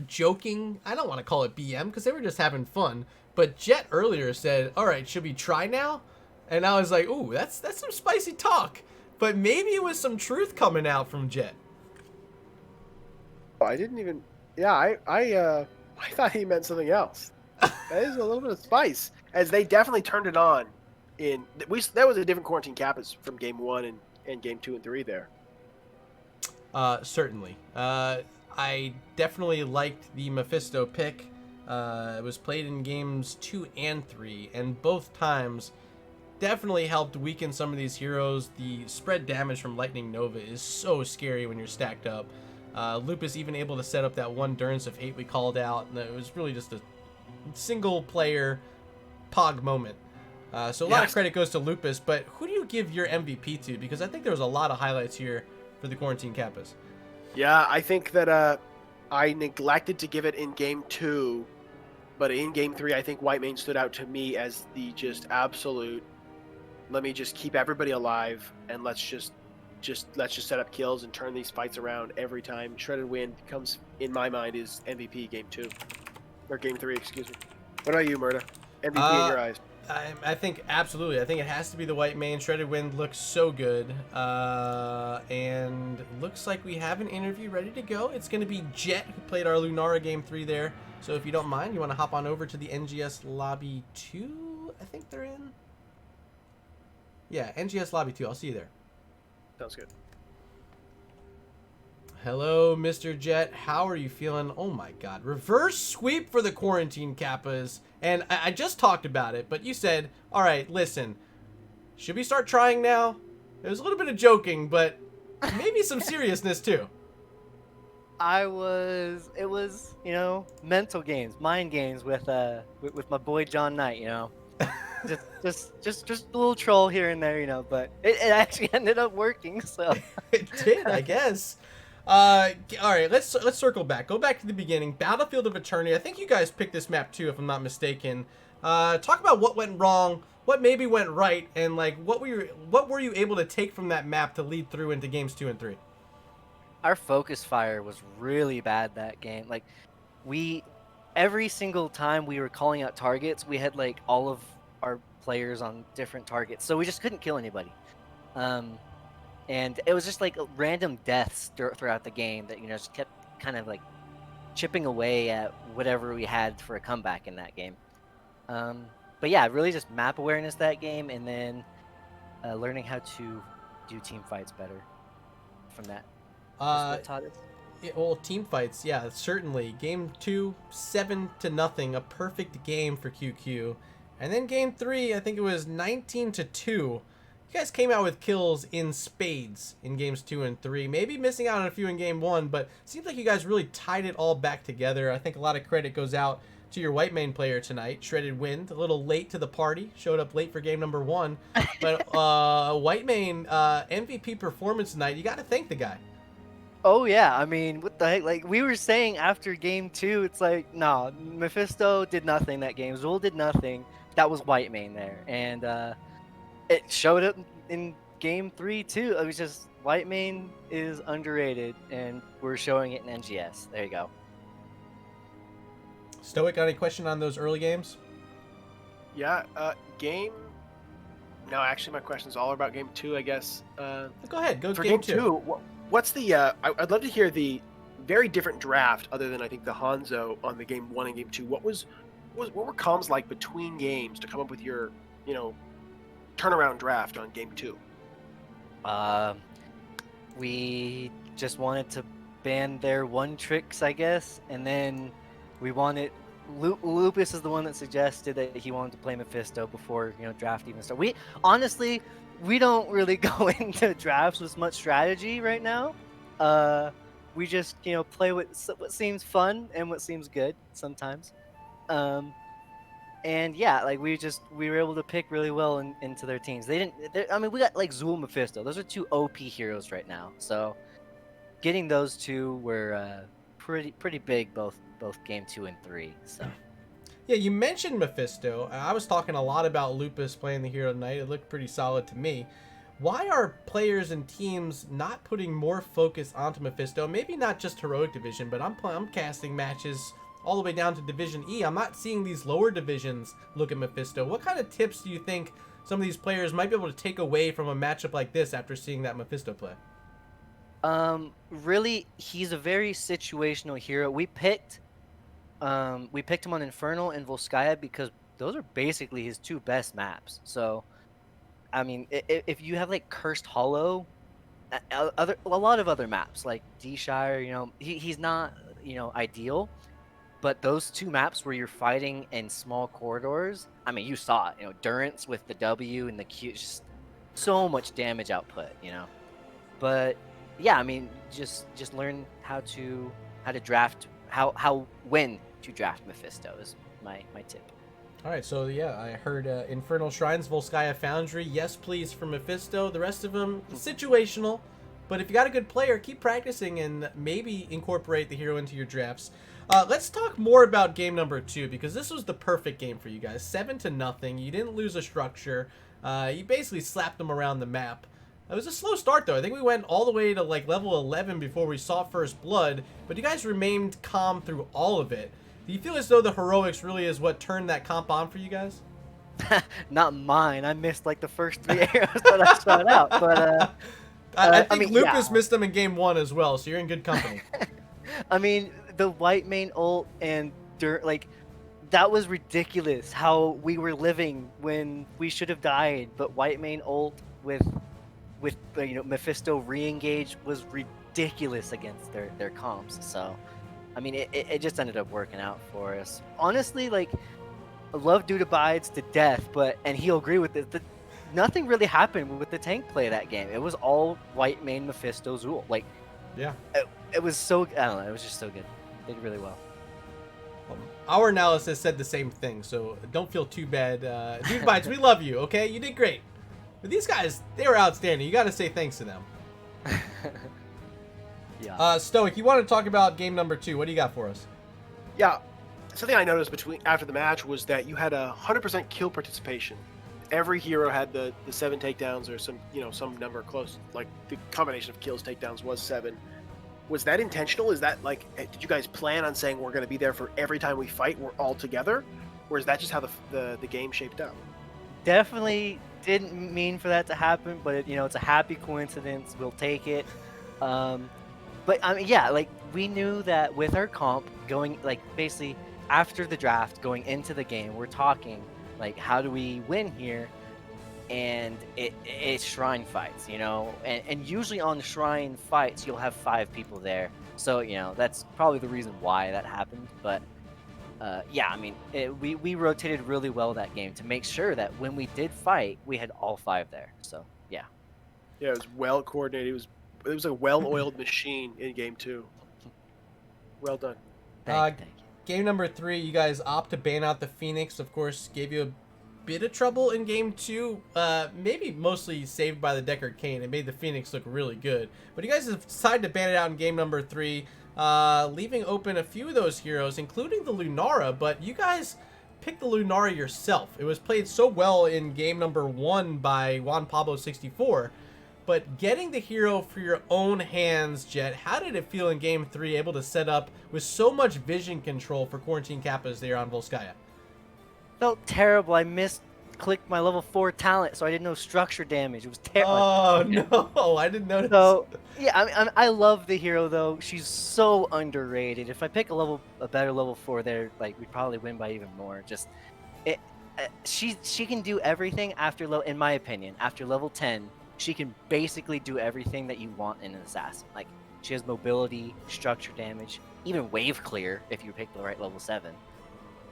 joking. I don't want to call it BM because they were just having fun. But Jet earlier said, all right, should we try now? And I was like, ooh, that's some spicy talk. But maybe it was some truth coming out from Jet. I didn't even... Yeah, I thought he meant something else. That is a little bit of spice, as they definitely turned it on. That was a different Quarantine Kappas from game 1 and game 2 and 3 there. Certainly. I definitely liked the Mephisto pick. It was played in games 2 and 3, and both times definitely helped weaken some of these heroes. The spread damage from Lightning Nova is so scary when you're stacked up. Lupus even able to set up that one Durance of Hate we called out. And it was really just a single player pog moment. So a lot of credit goes to Lupus, but who do you give your MVP to? Because I think there was a lot of highlights here for the Quarantine Kappas. Yeah, I think that I neglected to give it in game 2, but in game 3, I think Whitemane stood out to me as the just absolute, let me just keep everybody alive and let's just set up kills and turn these fights around every time. Shredded Wind comes, in my mind, is MVP game 2. Or game 3, excuse me. What about you, Murda? MVP in your eyes. I think absolutely. I think it has to be the Whitemane. Shredded Wind looks so good. And looks like we have an interview ready to go. It's going to be Jet, who played our Lunara game 3 there. So if you don't mind, you want to hop on over to the NGS Lobby 2? I think they're in. Yeah, NGS Lobby 2. I'll see you there. Sounds good. Hello, Mr. Jet. How are you feeling? Oh my god. Reverse sweep for the Quarantine Kappas. And I just talked about it, but you said, all right, listen, should we start trying now? It was a little bit of joking, but maybe some seriousness too. It was, mental games, mind games with my boy John Knight, just a little troll here and there, but it actually ended up working, so. It did, I guess. All right, let's circle back. Go back to the beginning. Battlefield of Eternity. I think you guys picked this map too, if I'm not mistaken. Talk about what went wrong, what maybe went right, and like what were you able to take from that map to lead through into games 2 and 3? Our focus fire was really bad that game. Like, every single time we were calling out targets, we had like all of our players on different targets, so we just couldn't kill anybody. And it was just like random deaths throughout the game that, just kept kind of like chipping away at whatever we had for a comeback in that game. But yeah, really just map awareness that game, and then learning how to do team fights better from that. That's what taught us. Yeah, well, team fights, yeah, certainly. Game 2, 7-0, a perfect game for QQ. And then game 3, I think it was 19-2. You guys came out with kills in spades in games 2 and 3. Maybe missing out on a few in game 1, but it seems like you guys really tied it all back together. I think a lot of credit goes out to your Whitemane player tonight, Shredded Wind. A little late to the party. Showed up late for game number 1. But Whitemane MVP performance tonight, you got to thank the guy. Oh yeah, I mean, what the heck? Like we were saying after game 2, it's like, no, Mephisto did nothing that game. Zul did nothing. That was white main there, and it showed up in game 3 too. It was just white main is underrated, and we're showing it in NGS. There you go. StoiC, got any question on those early games? Yeah, game. No, actually, my question's all about game 2, I guess. Go ahead, go For game game 2, what's the? I'd love to hear the very different draft, other than I think the Hanzo on the game 1 and game 2. What were comms like between games to come up with your, turnaround draft on game 2? We just wanted to ban their one tricks, I guess, and then we wanted. Lupus is the one that suggested that he wanted to play Mephisto before draft even started. We honestly, we don't really go into drafts with much strategy right now. We just play what seems fun and what seems good sometimes. And yeah, like we were able to pick really well into their teams. I mean, we got like Zul and Mephisto. Those are 2 OP heroes right now. So getting those 2 were pretty big both game 2 and 3. So Yeah, you mentioned Mephisto. I was talking a lot about Lupus playing the hero tonight. It looked pretty solid to me. Why are players and teams not putting more focus onto Mephisto? Maybe not just Heroic Division, but I'm casting matches all the way down to Division E. I'm not seeing these lower divisions look at Mephisto. What kind of tips do you think some of these players might be able to take away from a matchup like this after seeing that Mephisto play? Really, he's a very situational hero. We picked him on Infernal and Volskaya because those are basically his 2 best maps. So, I mean, if you have like Cursed Hollow, a lot of other maps like D-Shire, he's not ideal. But those 2 maps where you're fighting in small corridors, I mean, you saw it. Durance with the W and the Q, just so much damage output. But yeah, I mean, just learn how to draft, when to draft Mephisto is my tip. All right, so yeah, I heard Infernal Shrines, Volskaya Foundry, yes please for Mephisto. The rest of them, situational. But if you got a good player, keep practicing and maybe incorporate the hero into your drafts. Let's talk more about game number 2, because this was the perfect game for you guys. 7-0. You didn't lose a structure. You basically slapped them around the map. It was a slow start, though. I think we went all the way to like level 11 before we saw first blood, but you guys remained calm through all of it. Do you feel as though the heroics really is what turned that comp on for you guys? Not mine. I missed like the first 3 arrows that I shot out, but I think mean, Lupus missed them in game 1 as well, so you're in good company. I mean, the white main ult and that was ridiculous how we were living when we should have died, but white main ult with Mephisto re-engage was ridiculous against their comps. So I mean, it just ended up working out for us. Honestly, like, I love Dude Abides to death, and he'll agree with it. Nothing really happened with the tank play that game. It was all white main Mephisto Zul. Like, yeah, it was so, I don't know, it was just so good. They did really well. Our analysis said the same thing, so don't feel too bad. Dude Bites, we love you, okay? You did great. But these guys, they were outstanding. You got to say thanks to them. Yeah. StoiC, you want to talk about game number 2. What do you got for us? Yeah, something I noticed after the match was that you had 100% kill participation. Every hero had the 7 takedowns or some number close, like the combination of kills takedowns was 7. Was that intentional? Is that like, did you guys plan on saying we're going to be there for every time we fight, we're all together? Or is that just how the game shaped up? Definitely didn't mean for that to happen, but it's a happy coincidence. We'll take it. But I mean, yeah, like, we knew that with our comp going, like, basically after the draft, going into the game, we're talking like, how do we win here? And it's shrine fights, and usually on shrine fights you'll have 5 people there, so that's probably the reason why that happened. But yeah, I mean, we rotated really well that game to make sure that when we did fight, we had all 5 there. So yeah, it was well coordinated. It was a well-oiled machine in game 2. Well done. Thank you. Game number 3, you guys opt to ban out the Phoenix. Of course, gave you a bit of trouble in game 2, maybe mostly saved by the Deckard Cain. It made the Phoenix look really good. But you guys have decided to ban it out in game number 3, leaving open a few of those heroes, including the Lunara, but you guys picked the Lunara yourself. It was played so well in game number 1 by Juan Pablo 64, but getting the hero for your own hands, Jet, how did it feel in game 3, able to set up with so much vision control for Quarantine Qappas there on Volskaya? Felt terrible. I clicked my level 4 talent, so I didn't know structure damage. It was terrible. Oh no, I didn't notice. So yeah, I love the hero though. She's so underrated. If I pick a better level 4 there, like we'd probably win by even more. Just she can do everything after in my opinion, after level 10, she can basically do everything that you want in an assassin. Like she has mobility, structure damage, even wave clear if you pick the right level 7.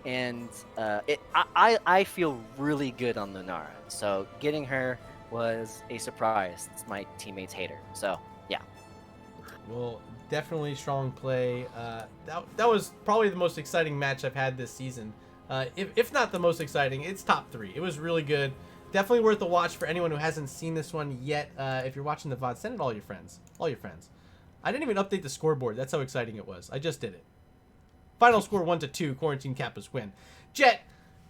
And I feel really good on Lunara, so getting her was a surprise. It's my teammates hate her, so yeah. Well, definitely strong play. That was probably the most exciting match I've had this season. If not the most exciting, it's top 3. It was really good. Definitely worth a watch for anyone who hasn't seen this one yet. If you're watching the VOD, send it to all your friends. All your friends. I didn't even update the scoreboard. That's how exciting it was. I just did it. Final score 1-2, Quarantine Qappas win. Jet,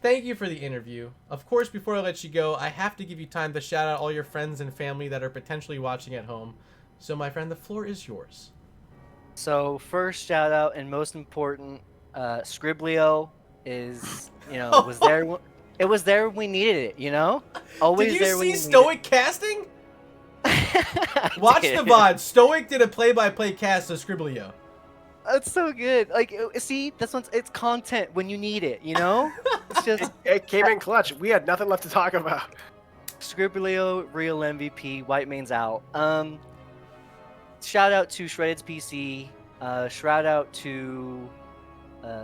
thank you for the interview. Of course, before I let you go, I have to give you time to shout out all your friends and family that are potentially watching at home. So, my friend, the floor is yours. So, first shout out and most important, Scriblio is, was there. It was there when we needed it, Always Did there when you you see needed StoiC casting? Watch the VOD. StoiC did a play-by-play cast of Scriblio. That's so good. Like, see, it's content when you need it, It's just It came in clutch. We had nothing left to talk about. Scriblio, real MVP, white main's out. Shout out to Shredded's PC. Shout out to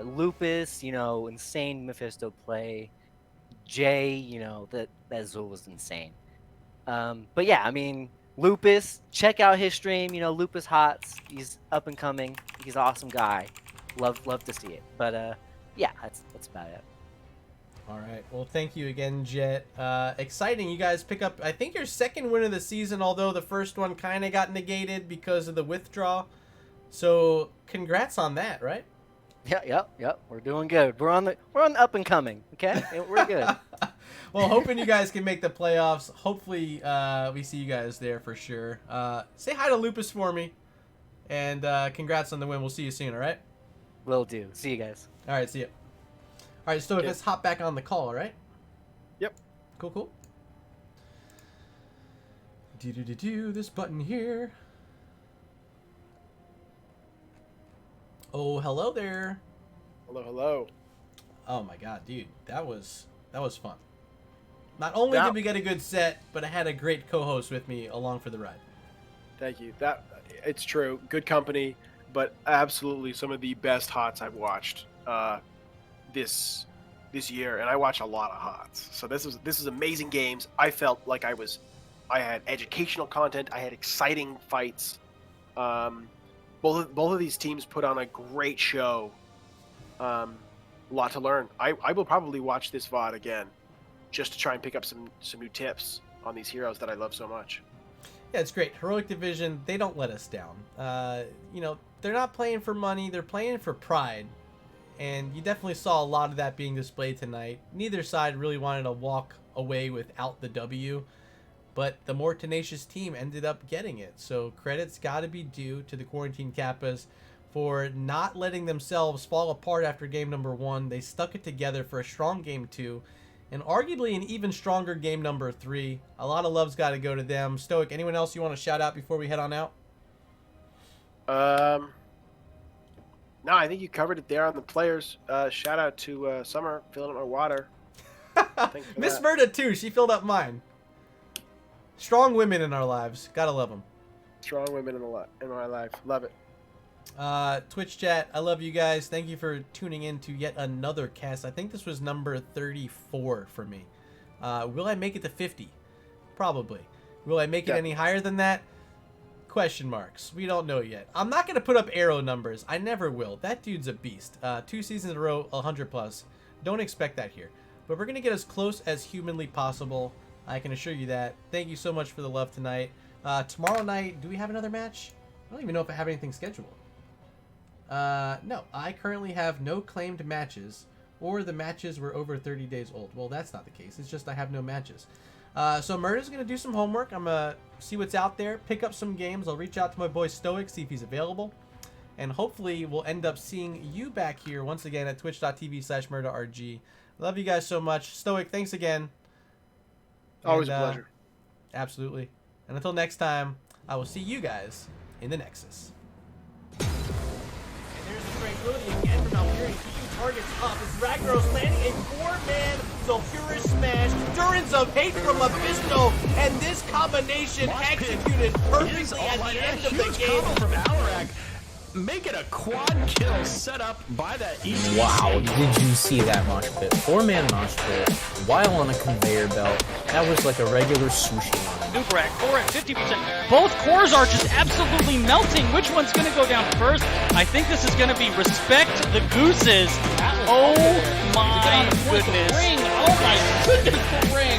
Lupus, insane Mephisto play. Jay, that Zul was insane. But yeah, I mean, Lupus, check out his stream. Lupus Hots. He's up and coming. He's an awesome guy. Love to see it. But yeah, that's about it. All right. Well, thank you again, Jet. Exciting. You guys pick up, I think, your second win of the season, although the first one kind of got negated because of the withdraw. So, congrats on that, right? Yep. We're doing good. We're on the up and coming. Okay, we're good. Well, hoping you guys can make the playoffs. Hopefully, we see you guys there for sure. Say hi to Lupus for me, and congrats on the win. We'll see you soon. All right. Will do. See you guys. All right. See you. All right. So let's hop back on the call. All right. Yep. Cool. Do this button here. Oh, hello there. Hello. Oh my god, dude, that was fun. Not only did we get a good set, but I had a great co-host with me along for the ride. Thank you. It's true. Good company, but absolutely some of the best HOTS I've watched this year, and I watch a lot of HOTS. So this is amazing games. I felt like I had educational content. I had exciting fights. Both of these teams put on a great show. A lot to learn. I will probably watch this VOD again, just to try and pick up some new tips on these heroes that I love so much. Yeah, it's great. Heroic Division, they don't let us down. They're not playing for money. They're playing for pride. And you definitely saw a lot of that being displayed tonight. Neither side really wanted to walk away without the W. But the more tenacious team ended up getting it. So credit's got to be due to the Quarantine Qappas for not letting themselves fall apart after game number 1. They stuck it together for a strong game 2. And arguably an even stronger game number 3. A lot of love's got to go to them. StoiC, anyone else you want to shout out before we head on out? No, I think you covered it there on the players. Shout out to Summer filling up my water. Miss Murda too. She filled up mine. Strong women in our lives. Gotta love them. Strong women in my life. Love it. Twitch chat, I love you guys. Thank you for tuning in to yet another cast. I think this was number 34 for me. Will I make it to 50? Probably. Will I make it any higher than that? Question marks. We don't know yet. I'm not going to put up arrow numbers. I never will. That dude's a beast. 2 seasons in a row, 100 plus. Don't expect that here. but we're going to get as close as humanly possible. I can assure you that. Thank you so much for the love tonight. Tomorrow night, do we have another match? I don't even know if I have anything scheduled. No, I currently have no claimed matches, or the matches were over 30 days old. Well, that's not the case. It's just I have no matches. So Murda's going to do some homework. I'm going to see what's out there, pick up some games. I'll reach out to my boy StoiC, see if he's available. And hopefully we'll end up seeing you back here once again at twitch.tv/MurdaRG. Love you guys so much. StoiC, thanks again. Always a pleasure. Absolutely. And until next time, I will see you guys in the Nexus. And there's the tranquility again from Alperian, keeping targets up as Ragnaros landing a 4-man Sulfurous Smash, Durance of Hate from Mephisto, and this combination executed perfectly at the end of the game. From Alarak. Make it a quad kill set up by that East. Wow, did you see that mosh pit? 4-man mosh pit while on a conveyor belt. That was like a regular sushi line. Nubarak, 4 at 50%. Both cores are just absolutely melting. Which one's going to go down first? I think this is going to be Respect the Gooses. Oh my goodness. Ring. Oh my goodness, the ring.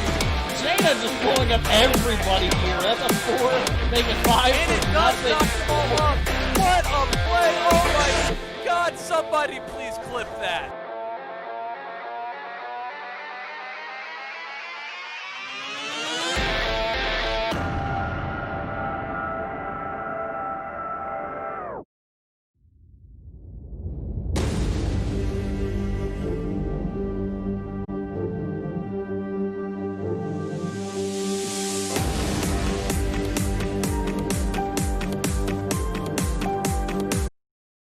Jaina just pulling up everybody here. That's a 4, making 5 And it for does nothing. not fall up. What a play. Oh my God, somebody please clip that.